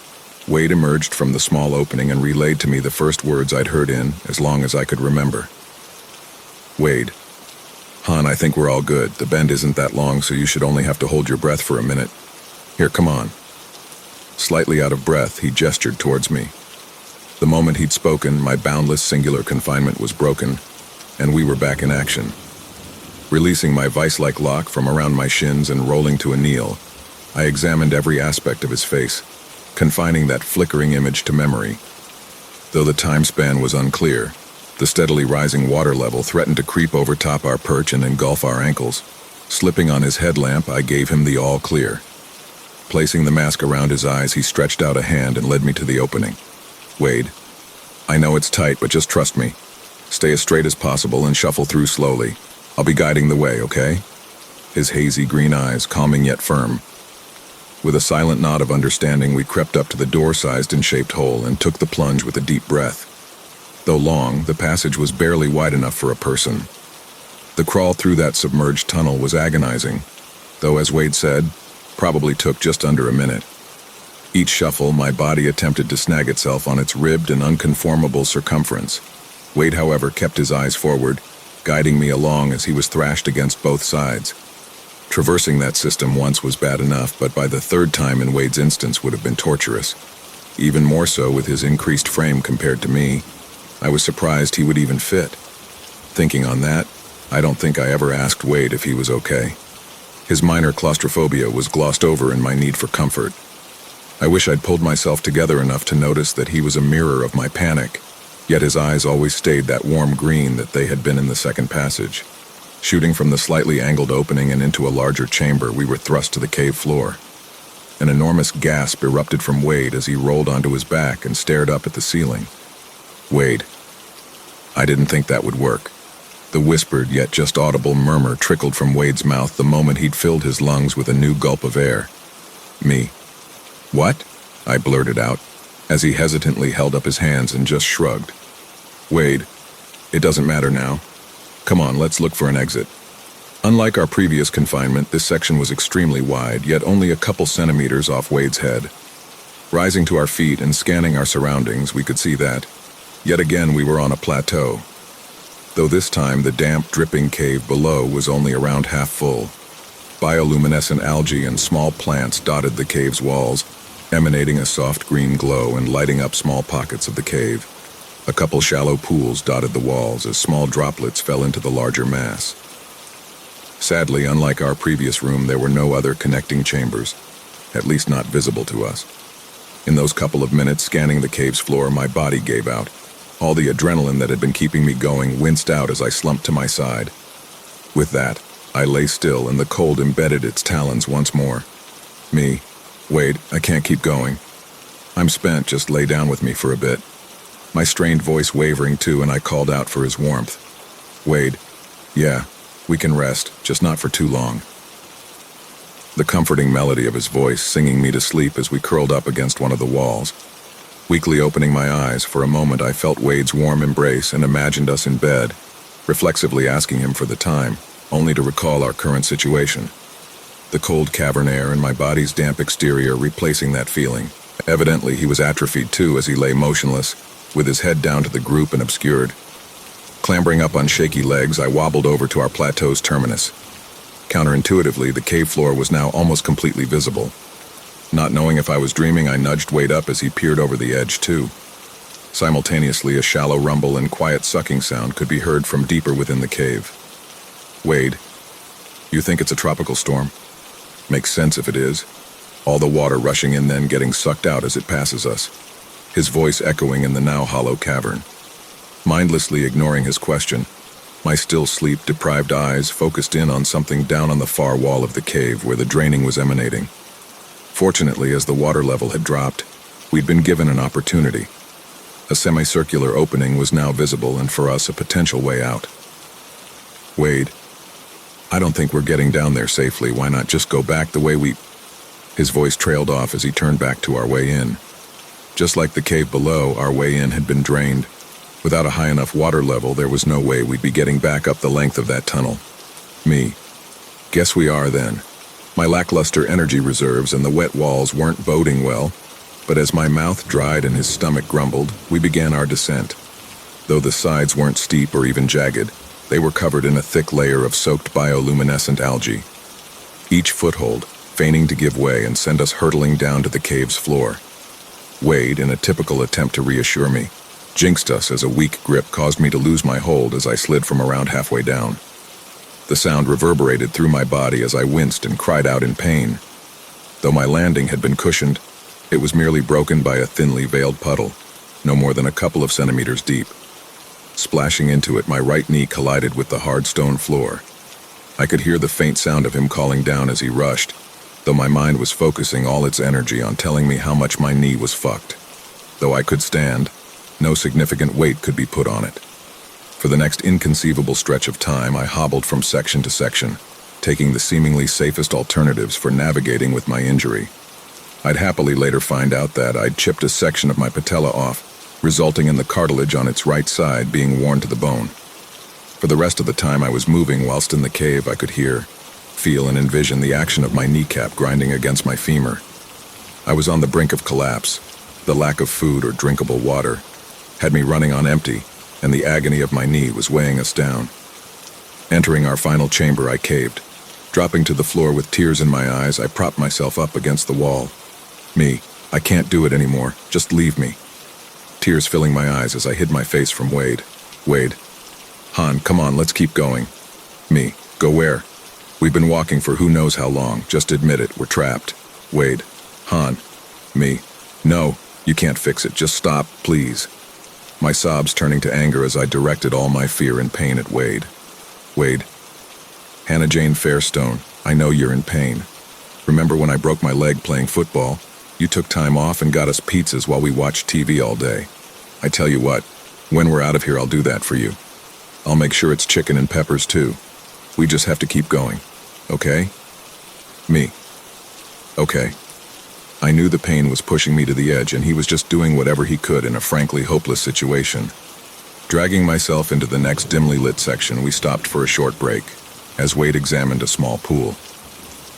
Wade emerged from the small opening and relayed to me the first words I'd heard in as long as I could remember. Wade. Han, I think we're all good. The bend isn't that long, so you should only have to hold your breath for a minute. Here, come on. Slightly out of breath, he gestured towards me. The moment he'd spoken, my boundless singular confinement was broken, and we were back in action. Releasing my vice-like lock from around my shins and rolling to a kneel, I examined every aspect of his face, confining that flickering image to memory. Though the time span was unclear, the steadily rising water level threatened to creep over top our perch and engulf our ankles. Slipping on his headlamp, I gave him the all clear. Placing the mask around his eyes, he stretched out a hand and led me to the opening. Wade, I know it's tight, but just trust me. Stay as straight as possible and shuffle through slowly. I'll be guiding the way, okay? His hazy green eyes, calming yet firm. With a silent nod of understanding, we crept up to the door-sized and shaped hole and took the plunge with a deep breath. Though long, the passage was barely wide enough for a person. The crawl through that submerged tunnel was agonizing, though, as Wade said, probably took just under a minute. Each shuffle, my body attempted to snag itself on its ribbed and unconformable circumference. Wade, however, kept his eyes forward, guiding me along as he was thrashed against both sides. Traversing that system once was bad enough, but by the third time in Wade's instance would have been torturous. Even more so with his increased frame compared to me. I was surprised he would even fit. Thinking on that, I don't think I ever asked Wade if he was okay. His minor claustrophobia was glossed over in my need for comfort. I wish I'd pulled myself together enough to notice that he was a mirror of my panic, yet his eyes always stayed that warm green that they had been in the second passage. Shooting from the slightly angled opening and into a larger chamber, we were thrust to the cave floor. An enormous gasp erupted from Wade as he rolled onto his back and stared up at the ceiling. Wade. I didn't think that would work. The whispered yet just audible murmur trickled from Wade's mouth the moment he'd filled his lungs with a new gulp of air. Me. What? I blurted out, as he hesitantly held up his hands and just shrugged. Wade, it doesn't matter now. Come on, let's look for an exit. Unlike our previous confinement, this section was extremely wide, yet only a couple centimeters off Wade's head. Rising to our feet and scanning our surroundings, we could see that, yet again, we were on a plateau. Though this time the damp, dripping cave below was only around half full. Bioluminescent algae and small plants dotted the cave's walls, emanating a soft green glow and lighting up small pockets of the cave. A couple shallow pools dotted the walls as small droplets fell into the larger mass. Sadly, unlike our previous room, there were no other connecting chambers, at least not visible to us. In those couple of minutes scanning the cave's floor, my body gave out. All the adrenaline that had been keeping me going winced out as I slumped to my side. With that, I lay still and the cold embedded its talons once more. Me. Wade, I can't keep going. I'm spent, just lay down with me for a bit. My strained voice wavering too, and I called out for his warmth. Wade, yeah, we can rest, just not for too long. The comforting melody of his voice singing me to sleep as we curled up against one of the walls. Weakly opening my eyes, for a moment I felt Wade's warm embrace and imagined us in bed, reflexively asking him for the time, only to recall our current situation. The cold cavern air and my body's damp exterior replacing that feeling. Evidently he was atrophied too as he lay motionless, with his head down to the group and obscured. Clambering up on shaky legs, I wobbled over to our plateau's terminus. Counterintuitively, the cave floor was now almost completely visible. Not knowing if I was dreaming, I nudged Wade up as he peered over the edge too. Simultaneously, a shallow rumble and quiet sucking sound could be heard from deeper within the cave. Wade, you think it's a tropical storm? Makes sense if it is. All the water rushing in then getting sucked out as it passes us. His voice echoing in the now hollow cavern. Mindlessly ignoring his question, my still sleep-deprived eyes focused in on something down on the far wall of the cave where the draining was emanating. Fortunately, as the water level had dropped, we'd been given an opportunity. A semicircular opening was now visible and for us a potential way out. Wade, I don't think we're getting down there safely. Why not just go back the way we... His voice trailed off as he turned back to our way in. Just like the cave below, our way in had been drained. Without a high enough water level, there was no way we'd be getting back up the length of that tunnel. Me. Guess we are then. My lackluster energy reserves and the wet walls weren't boding well, but as my mouth dried and his stomach grumbled, we began our descent. Though the sides weren't steep or even jagged, they were covered in a thick layer of soaked bioluminescent algae. Each foothold, feigning to give way and send us hurtling down to the cave's floor. Wade, in a typical attempt to reassure me, jinxed us as a weak grip caused me to lose my hold as I slid from around halfway down. The sound reverberated through my body as I winced and cried out in pain. Though my landing had been cushioned, it was merely broken by a thinly veiled puddle, no more than a couple of centimeters deep. Splashing into it, my right knee collided with the hard stone floor. I could hear the faint sound of him calling down as he rushed, though my mind was focusing all its energy on telling me how much my knee was fucked. Though I could stand, no significant weight could be put on it. For the next inconceivable stretch of time, I hobbled from section to section, taking the seemingly safest alternatives for navigating with my injury. I'd happily later find out that I'd chipped a section of my patella off, resulting in the cartilage on its right side being worn to the bone. For the rest of the time I was moving whilst in the cave, I could hear, feel, and envision the action of my kneecap grinding against my femur. I was on the brink of collapse. The lack of food or drinkable water had me running on empty, and the agony of my knee was weighing us down. Entering our final chamber, I caved. Dropping to the floor with tears in my eyes, I propped myself up against the wall. Me, I can't do it anymore. Just leave me. Tears filling my eyes as I hid my face from Wade. Wade. Han, come on, let's keep going. Me, go where? We've been walking for who knows how long. Just admit it, we're trapped. Wade. Han. Me. No, you can't fix it. Just stop, please. My sobs turning to anger as I directed all my fear and pain at Wade. Wade. Hannah Jane Fairstone, I know you're in pain. Remember when I broke my leg playing football? You took time off and got us pizzas while we watched TV all day. I tell you what, when we're out of here, I'll do that for you. I'll make sure it's chicken and peppers too. We just have to keep going, okay? Me. Okay. I knew the pain was pushing me to the edge, and he was just doing whatever he could in a frankly hopeless situation. Dragging myself into the next dimly lit section, we stopped for a short break, as Wade examined a small pool.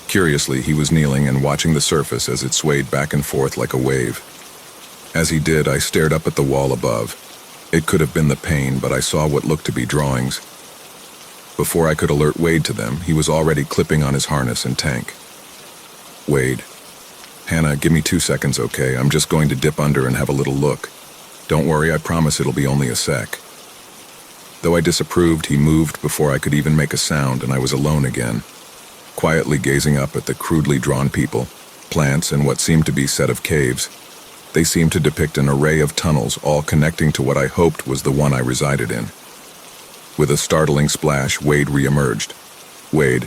Curiously, he was kneeling and watching the surface as it swayed back and forth like a wave. As he did, I stared up at the wall above. It could have been the pain, but I saw what looked to be drawings. Before I could alert Wade to them, he was already clipping on his harness and tank. Wade. Hannah, give me 2 seconds, okay? I'm just going to dip under and have a little look. Don't worry, I promise it'll be only a sec. Though I disapproved, he moved before I could even make a sound, and I was alone again, quietly gazing up at the crudely drawn people, plants, and what seemed to be a set of caves. They seemed to depict an array of tunnels, all connecting to what I hoped was the one I resided in. With a startling splash, Wade re-emerged. Wade.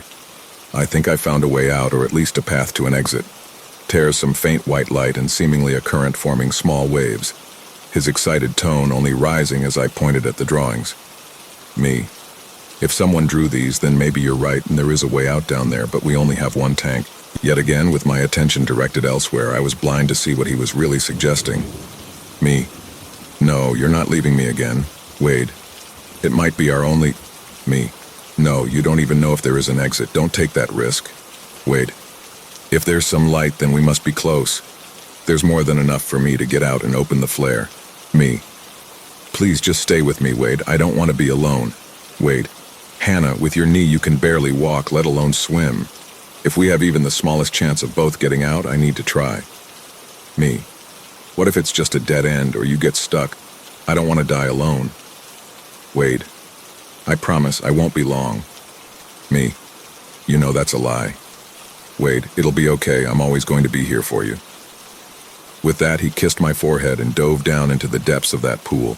I think I found a way out, or at least a path to an exit. Tears some faint white light and seemingly a current forming small waves, his excited tone only rising as I pointed at the drawings. Me. If someone drew these, then maybe you're right and there is a way out down there, but we only have one tank. Yet again, with my attention directed elsewhere, I was blind to see what he was really suggesting. Me. No, you're not leaving me again. Wade. It might be our only... Me. No, you don't even know if there is an exit. Don't take that risk. Wade. If there's some light, then we must be close. There's more than enough for me to get out and open the flare. Me. Please just stay with me, Wade. I don't want to be alone. Wade. Hannah, with your knee you can barely walk, let alone swim. If we have even the smallest chance of both getting out, I need to try. Me. What if it's just a dead end or you get stuck? I don't want to die alone. Wade. I promise I won't be long. Me. You know that's a lie. Wade, it'll be okay. I'm always going to be here for you. With that, he kissed my forehead and dove down into the depths of that pool.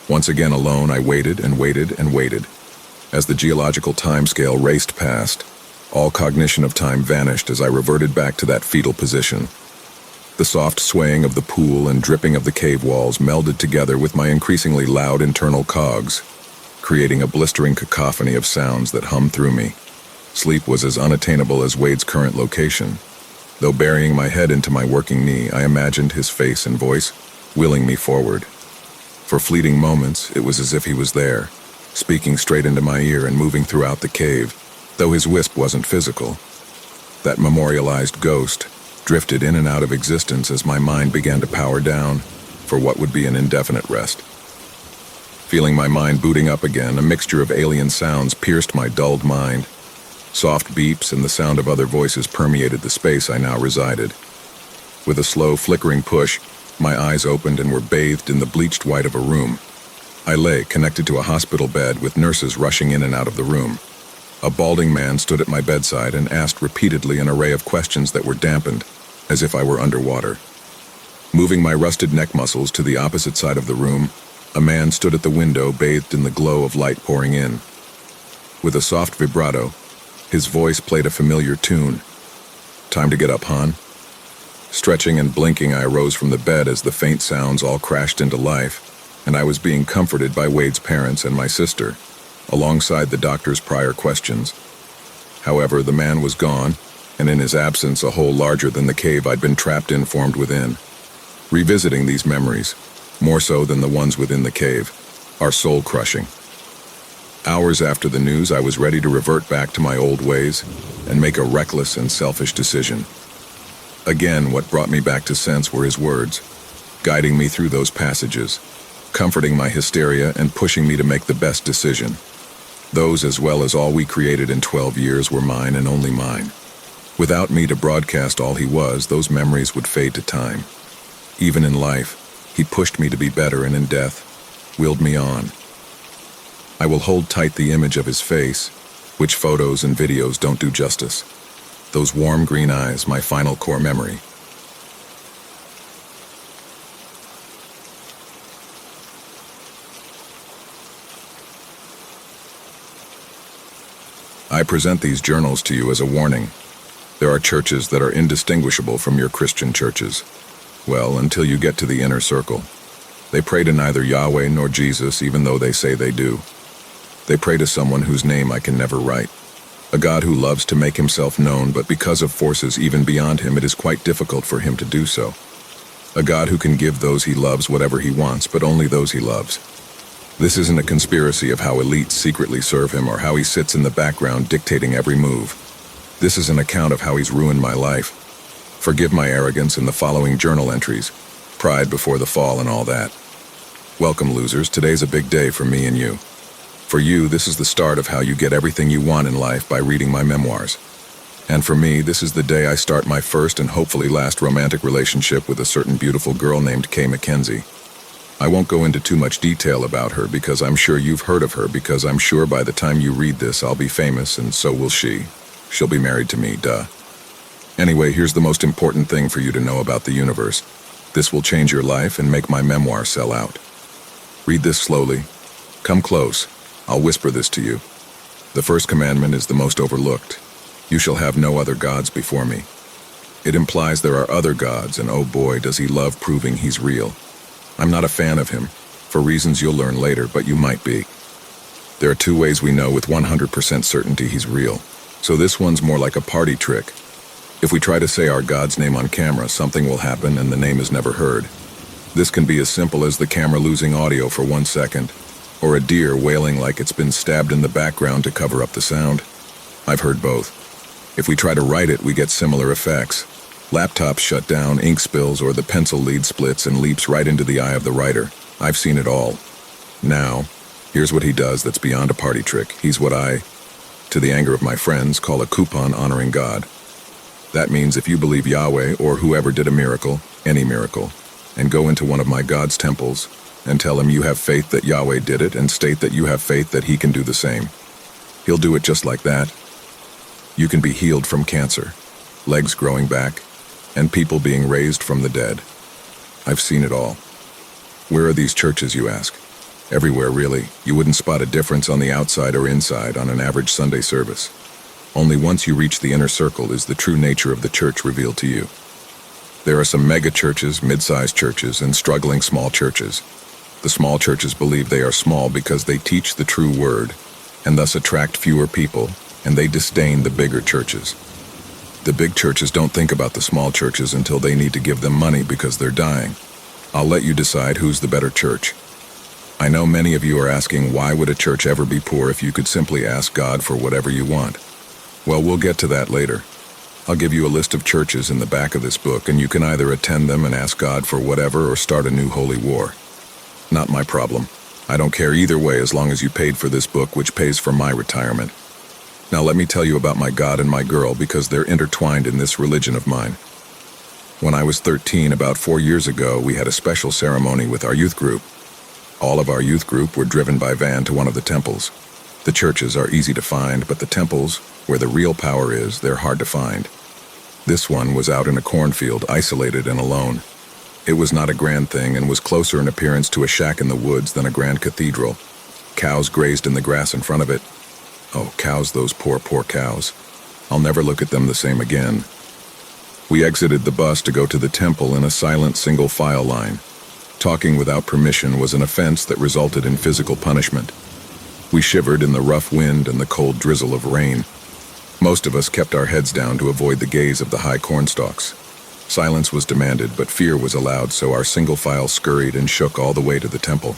Once again alone, I waited and waited and waited. As the geological timescale raced past, all cognition of time vanished as I reverted back to that fetal position. The soft swaying of the pool and dripping of the cave walls melded together with my increasingly loud internal cogs, creating a blistering cacophony of sounds that hummed through me. Sleep was as unattainable as Wade's current location. Though burying my head into my working knee, I imagined his face and voice, willing me forward. For fleeting moments, it was as if he was there, speaking straight into my ear and moving throughout the cave, though his wisp wasn't physical. That memorialized ghost drifted in and out of existence as my mind began to power down for what would be an indefinite rest. Feeling my mind booting up again, a mixture of alien sounds pierced my dulled mind. Soft beeps and the sound of other voices permeated the space I now resided. With a slow, flickering push, my eyes opened and were bathed in the bleached white of a room. I lay, connected to a hospital bed, with nurses rushing in and out of the room. A balding man stood at my bedside and asked repeatedly an array of questions that were dampened, as if I were underwater. Moving my rusted neck muscles to the opposite side of the room, a man stood at the window bathed in the glow of light pouring in. With a soft vibrato, his voice played a familiar tune. Time to get up, Han. Stretching and blinking, I arose from the bed as the faint sounds all crashed into life, and I was being comforted by Wade's parents and my sister, alongside the doctor's prior questions. However, the man was gone, and in his absence a hole larger than the cave I'd been trapped in formed within. Revisiting these memories, more so than the ones within the cave, are soul-crushing. Hours after the news, I was ready to revert back to my old ways and make a reckless and selfish decision. Again, what brought me back to sense were his words, guiding me through those passages, comforting my hysteria and pushing me to make the best decision. Those, as well as all we created in 12 years, were mine and only mine. Without me to broadcast all he was, those memories would fade to time. Even in life, he pushed me to be better, and in death, willed me on. I will hold tight the image of his face, which photos and videos don't do justice. Those warm green eyes, my final core memory. I present these journals to you as a warning. There are churches that are indistinguishable from your Christian churches. Well, until you get to the inner circle. They pray to neither Yahweh nor Jesus, even though they say they do. They pray to someone whose name I can never write. A God who loves to make himself known, but because of forces even beyond him, it is quite difficult for him to do so. A God who can give those he loves whatever he wants, but only those he loves. This isn't a conspiracy of how elites secretly serve him or how he sits in the background dictating every move. This is an account of how he's ruined my life. Forgive my arrogance in the following journal entries. Pride before the fall and all that. Welcome, losers. Today's a big day for me and you. For you, this is the start of how you get everything you want in life by reading my memoirs. And for me, this is the day I start my first and hopefully last romantic relationship with a certain beautiful girl named Kay Mackenzie. I won't go into too much detail about her because I'm sure you've heard of her, because I'm sure by the time you read this I'll be famous, and so will she. She'll be married to me, duh. Anyway, here's the most important thing for you to know about the universe. This will change your life and make my memoir sell out. Read this slowly. Come close. I'll whisper this to you. The first commandment is the most overlooked. You shall have no other gods before me. It implies there are other gods, and oh boy, does he love proving he's real. I'm not a fan of him, for reasons you'll learn later, but you might be. There are two ways we know with 100% certainty he's real, so this one's more like a party trick. If we try to say our God's name on camera, something will happen and the name is never heard. This can be as simple as the camera losing audio for 1 second, or a deer wailing like it's been stabbed in the background to cover up the sound. I've heard both. If we try to write it, we get similar effects. Laptops shut down, ink spills, or the pencil lead splits and leaps right into the eye of the writer. I've seen it all. Now, here's what he does that's beyond a party trick. He's what I, to the anger of my friends, call a coupon honoring God. That means if you believe Yahweh or whoever did a miracle, any miracle, and go into one of my God's temples and tell him you have faith that Yahweh did it and state that you have faith that he can do the same, he'll do it just like that. You can be healed from cancer, legs growing back, and people being raised from the dead. I've seen it all. Where are these churches, you ask? Everywhere, really. You wouldn't spot a difference on the outside or inside on an average Sunday service. Only once you reach the inner circle is the true nature of the church revealed to you. There are some mega churches, mid-sized churches, and struggling small churches. The small churches believe they are small because they teach the true word, and thus attract fewer people, and they disdain the bigger churches. The big churches don't think about the small churches until they need to give them money because they're dying. I'll let you decide who's the better church. I know many of you are asking, why would a church ever be poor if you could simply ask God for whatever you want? Well, we'll get to that later. I'll give you a list of churches in the back of this book, and you can either attend them and ask God for whatever or start a new holy war. Not my problem. I don't care either way as long as you paid for this book, which pays for my retirement. Now let me tell you about my God and my girl, because they're intertwined in this religion of mine. When I was 13, about 4 years ago, we had a special ceremony with our youth group. All of our youth group were driven by van to one of the temples. The churches are easy to find, but the temples, where the real power is, they're hard to find. This one was out in a cornfield, isolated and alone. It was not a grand thing and was closer in appearance to a shack in the woods than a grand cathedral. Cows grazed in the grass in front of it. Oh, cows, those poor, poor cows. I'll never look at them the same again. We exited the bus to go to the temple in a silent single file line. Talking without permission was an offense that resulted in physical punishment. We shivered in the rough wind and the cold drizzle of rain. Most of us kept our heads down to avoid the gaze of the high cornstalks. Silence was demanded, but fear was allowed, so our single file scurried and shook all the way to the temple.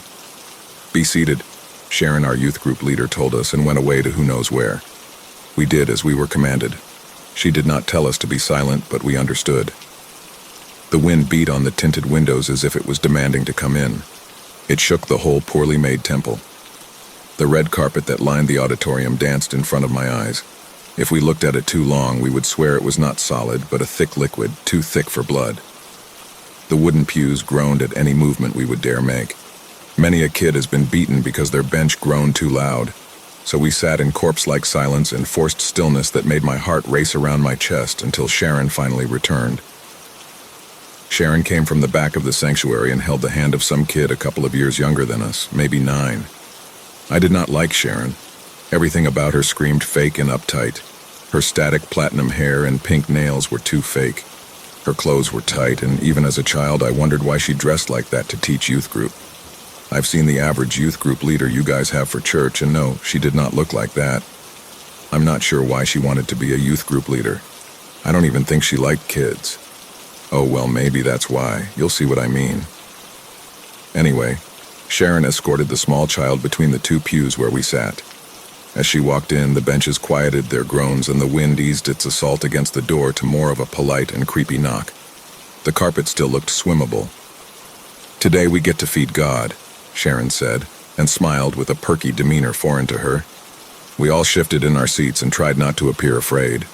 "Be seated," Sharon, our youth group leader, told us and went away to who knows where. We did as we were commanded. She did not tell us to be silent, but we understood. The wind beat on the tinted windows as if it was demanding to come in. It shook the whole poorly made temple. The red carpet that lined the auditorium danced in front of my eyes. If we looked at it too long, we would swear it was not solid, but a thick liquid, too thick for blood. The wooden pews groaned at any movement we would dare make. Many a kid has been beaten because their bench groaned too loud, so we sat in corpse-like silence and forced stillness that made my heart race around my chest until Sharon finally returned. Sharon came from the back of the sanctuary and held the hand of some kid a couple of years younger than us, maybe 9. I did not like Sharon. Everything about her screamed fake and uptight. Her static platinum hair and pink nails were too fake. Her clothes were tight, and even as a child I wondered why she dressed like that to teach youth group. I've seen the average youth group leader you guys have for church, and no, she did not look like that. I'm not sure why she wanted to be a youth group leader. I don't even think she liked kids. Oh well, maybe that's why. You'll see what I mean. Anyway, Sharon escorted the small child between the 2 pews where we sat. As she walked in, the benches quieted their groans and the wind eased its assault against the door to more of a polite and creepy knock. The carpet still looked swimmable. "Today we get to feed God," Sharon said, and smiled with a perky demeanor foreign to her. We all shifted in our seats and tried not to appear afraid.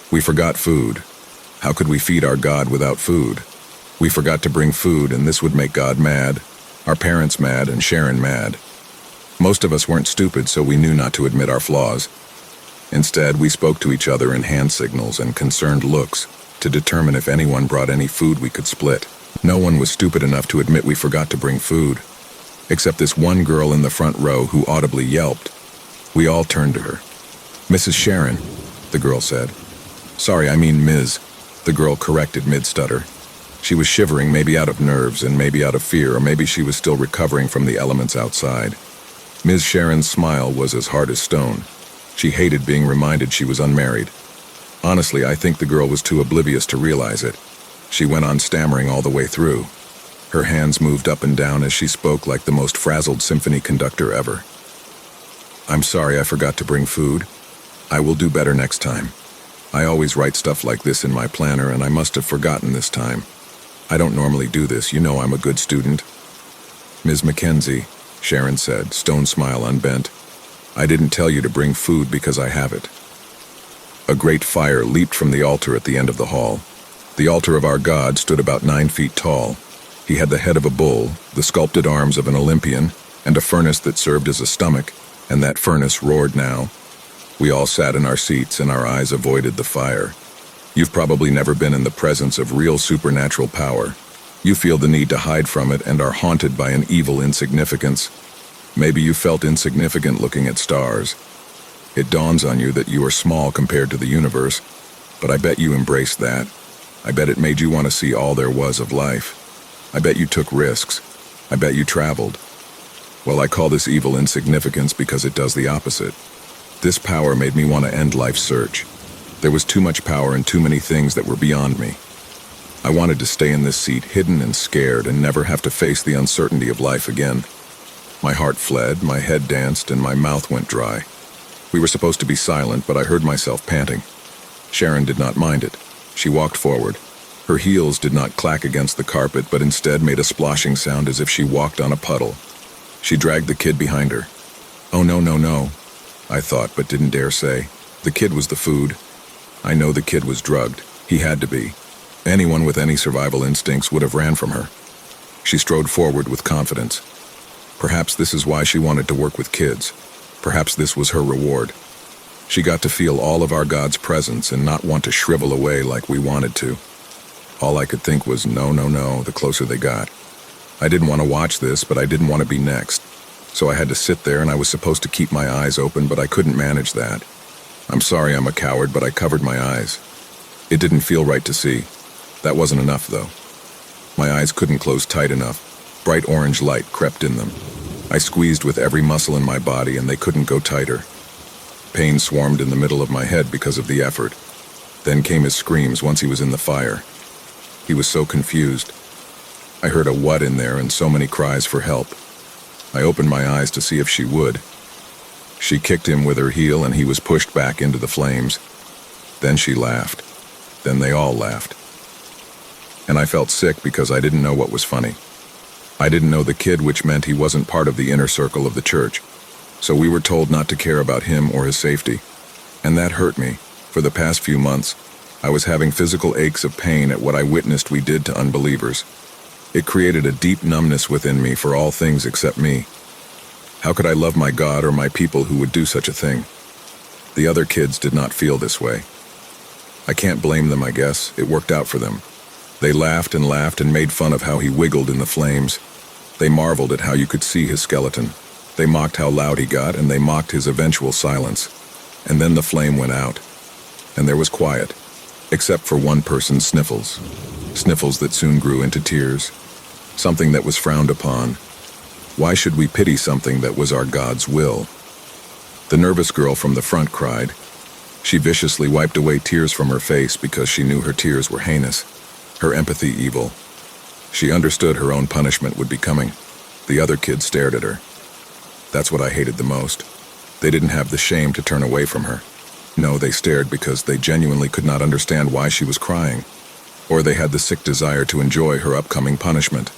We forgot food. How could we feed our God without food? We forgot to bring food, and this would make God mad, our parents mad, and Sharon mad. Most of us weren't stupid, so we knew not to admit our flaws. Instead, we spoke to each other in hand signals and concerned looks to determine if anyone brought any food we could split. No one was stupid enough to admit we forgot to bring food, except this one girl in the front row who audibly yelped. We all turned to her. "Mrs. Sharon," the girl said. "Sorry, I mean Ms." the girl corrected mid-stutter. She was shivering, maybe out of nerves and maybe out of fear, or maybe she was still recovering from the elements outside. Ms. Sharon's smile was as hard as stone. She hated being reminded she was unmarried. Honestly, I think the girl was too oblivious to realize it. She went on stammering all the way through. Her hands moved up and down as she spoke like the most frazzled symphony conductor ever. "I'm sorry I forgot to bring food. I will do better next time. I always write stuff like this in my planner, and I must have forgotten this time. I don't normally do this, you know I'm a good student." "Ms. Mackenzie," Sharon said, stone smile unbent, "I didn't tell you to bring food because I have it." A great fire leaped from the altar at the end of the hall. The altar of our God stood about 9 feet tall. He had the head of a bull, the sculpted arms of an Olympian, and a furnace that served as a stomach, and that furnace roared now. We all sat in our seats and our eyes avoided the fire. You've probably never been in the presence of real supernatural power. You feel the need to hide from it and are haunted by an evil insignificance. Maybe you felt insignificant looking at stars. It dawns on you that you are small compared to the universe, but I bet you embraced that. I bet it made you want to see all there was of life. I bet you took risks. I bet you traveled. Well, I call this evil insignificance because it does the opposite. This power made me want to end life's search. There was too much power and too many things that were beyond me. I wanted to stay in this seat, hidden and scared, and never have to face the uncertainty of life again. My heart fled, my head danced, and my mouth went dry. We were supposed to be silent, but I heard myself panting. Sharon did not mind it. She walked forward. Her heels did not clack against the carpet, but instead made a splashing sound as if she walked on a puddle. She dragged the kid behind her. "Oh, no, no, no," I thought, but didn't dare say. The kid was the food. I know the kid was drugged. He had to be. Anyone with any survival instincts would have ran from her. She strode forward with confidence. Perhaps this is why she wanted to work with kids. Perhaps this was her reward. She got to feel all of our God's presence and not want to shrivel away like we wanted to. All I could think was no, no, no, the closer they got. I didn't want to watch this, but I didn't want to be next. So I had to sit there, and I was supposed to keep my eyes open, but I couldn't manage that. I'm sorry I'm a coward, but I covered my eyes. It didn't feel right to see. That wasn't enough, though. My eyes couldn't close tight enough. Bright orange light crept in them. I squeezed with every muscle in my body and they couldn't go tighter. Pain swarmed in the middle of my head because of the effort. Then came his screams once he was in the fire. He was so confused. I heard a what in there and so many cries for help. I opened my eyes to see if she would. She kicked him with her heel and he was pushed back into the flames. Then she laughed. Then they all laughed. And I felt sick because I didn't know what was funny. I didn't know the kid, which meant he wasn't part of the inner circle of the church. So we were told not to care about him or his safety. And that hurt me. For the past few months, I was having physical aches of pain at what I witnessed we did to unbelievers. It created a deep numbness within me for all things except me. How could I love my God or my people who would do such a thing? The other kids did not feel this way. I can't blame them, I guess. It worked out for them. They laughed and made fun of how he wiggled in the flames. They marveled at how you could see his skeleton. They mocked how loud he got, and they mocked his eventual silence. And then the flame went out, and there was quiet, except for one person's sniffles. Sniffles that soon grew into tears. Something that was frowned upon. Why should we pity something that was our God's will? The nervous girl from the front cried. She viciously wiped away tears from her face because she knew her tears were heinous. Her empathy evil. She understood her own punishment would be coming. The other kids stared at her. That's what I hated the most. They didn't have the shame to turn away from her. No, they stared because they genuinely could not understand why she was crying. Or they had the sick desire to enjoy her upcoming punishment.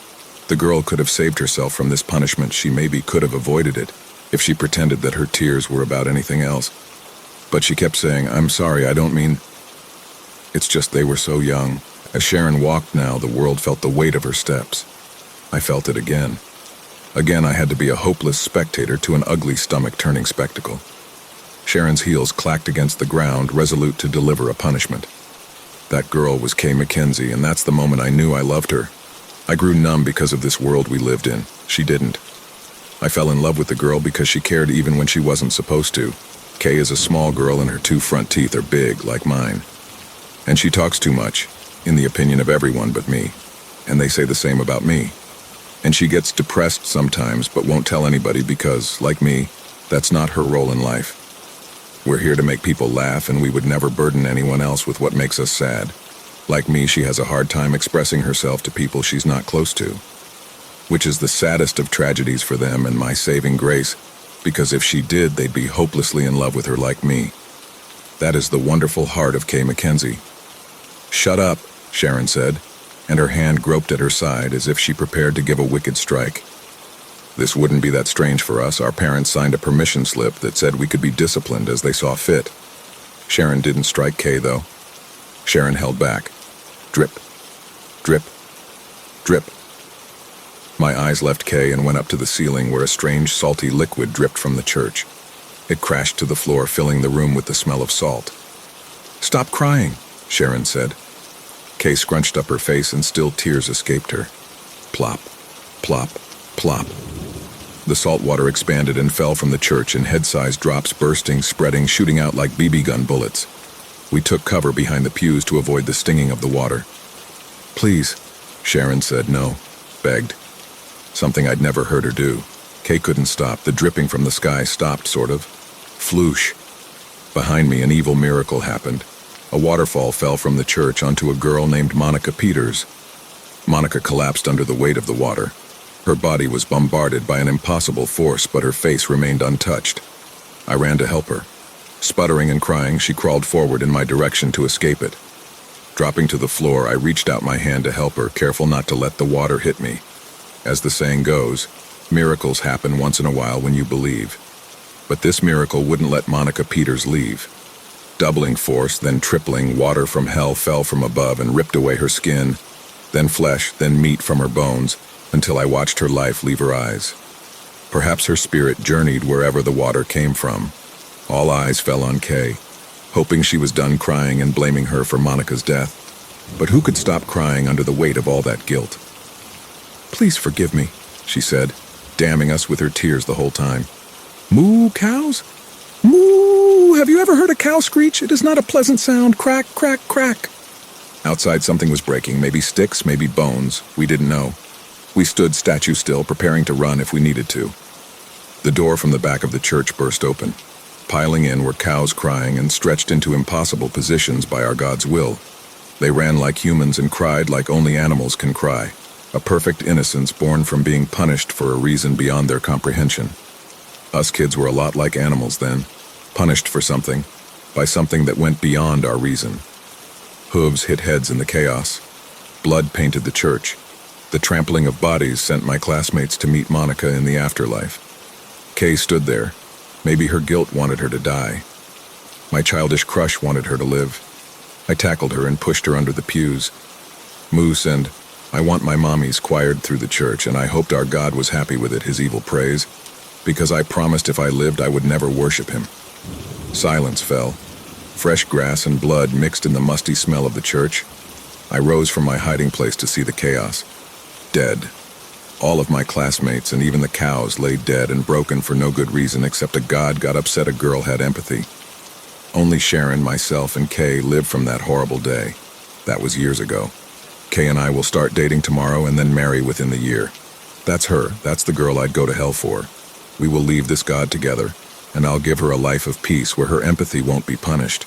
The girl could have saved herself from this punishment. She maybe could have avoided it if she pretended that her tears were about anything else. But she kept saying, "I'm sorry, I don't mean..." It's just they were so young. As Sharon walked now, the world felt the weight of her steps. I felt it again. Again, I had to be a hopeless spectator to an ugly stomach-turning spectacle. Sharon's heels clacked against the ground, resolute to deliver a punishment. That girl was Kay Mackenzie, and that's the moment I knew I loved her. I grew numb because of this world we lived in. She didn't. I fell in love with the girl because she cared even when she wasn't supposed to. Kay is a small girl and her two front teeth are big, like mine. And she talks too much, in the opinion of everyone but me. And they say the same about me. And she gets depressed sometimes but won't tell anybody because, like me, that's not her role in life. We're here to make people laugh, and we would never burden anyone else with what makes us sad. Like me, she has a hard time expressing herself to people she's not close to. Which is the saddest of tragedies for them and my saving grace, because if she did, they'd be hopelessly in love with her like me. That is the wonderful heart of Kay Mackenzie. "Shut up," Sharon said, and her hand groped at her side as if she prepared to give a wicked strike. This wouldn't be that strange for us. Our parents signed a permission slip that said we could be disciplined as they saw fit. Sharon didn't strike Kay, though. Sharon held back. Drip, drip, drip. My eyes left Kay and went up to the ceiling where a strange salty liquid dripped from the church. It crashed to the floor, filling the room with the smell of salt. "Stop crying," Sharon said. Kay scrunched up her face and still tears escaped her. Plop, plop, plop. The salt water expanded and fell from the church in head-sized drops, bursting, spreading, shooting out like BB gun bullets. We took cover behind the pews to avoid the stinging of the water. "Please," Sharon said. "No," begged. Something I'd never heard her do. Kay couldn't stop. The dripping from the sky stopped, sort of. Floosh. Behind me, an evil miracle happened. A waterfall fell from the church onto a girl named Monica Peters. Monica collapsed under the weight of the water. Her body was bombarded by an impossible force, but her face remained untouched. I ran to help her. Sputtering and crying, she crawled forward in my direction to escape it. Dropping to the floor, I reached out my hand to help her, careful not to let the water hit me. As the saying goes, miracles happen once in a while when you believe. But this miracle wouldn't let Monica Peters leave. Doubling force, then tripling, water from hell fell from above and ripped away her skin, then flesh, then meat from her bones, until I watched her life leave her eyes. Perhaps her spirit journeyed wherever the water came from. All eyes fell on Kay, hoping she was done crying and blaming her for Monica's death. But who could stop crying under the weight of all that guilt? "Please forgive me," she said, damning us with her tears the whole time. "Moo, cows? Moo! Have you ever heard a cow screech? It is not a pleasant sound. Crack, crack, crack." Outside something was breaking, maybe sticks, maybe bones. We didn't know. We stood statue still, preparing to run if we needed to. The door from the back of the church burst open. Piling in were cows crying and stretched into impossible positions by our God's will. They ran like humans and cried like only animals can cry, a perfect innocence born from being punished for a reason beyond their comprehension. Us kids were a lot like animals then, punished for something, by something that went beyond our reason. Hooves hit heads in the chaos. Blood painted the church. The trampling of bodies sent my classmates to meet Monica in the afterlife. Kay stood there. Maybe her guilt wanted her to die. My childish crush wanted her to live. I tackled her and pushed her under the pews. Moose and I want my mommies choired through the church, and I hoped our God was happy with it, his evil praise, because I promised if I lived I would never worship him. Silence fell. Fresh grass and blood mixed in the musty smell of the church. I rose from my hiding place to see the chaos. Dead. All of my classmates and even the cows lay dead and broken for no good reason except a God got upset a girl had empathy. Only Sharon, myself, and Kay lived from that horrible day. That was years ago. Kay and I will start dating tomorrow and then marry within the year. That's her. That's the girl I'd go to hell for. We will leave this God together, and I'll give her a life of peace where her empathy won't be punished.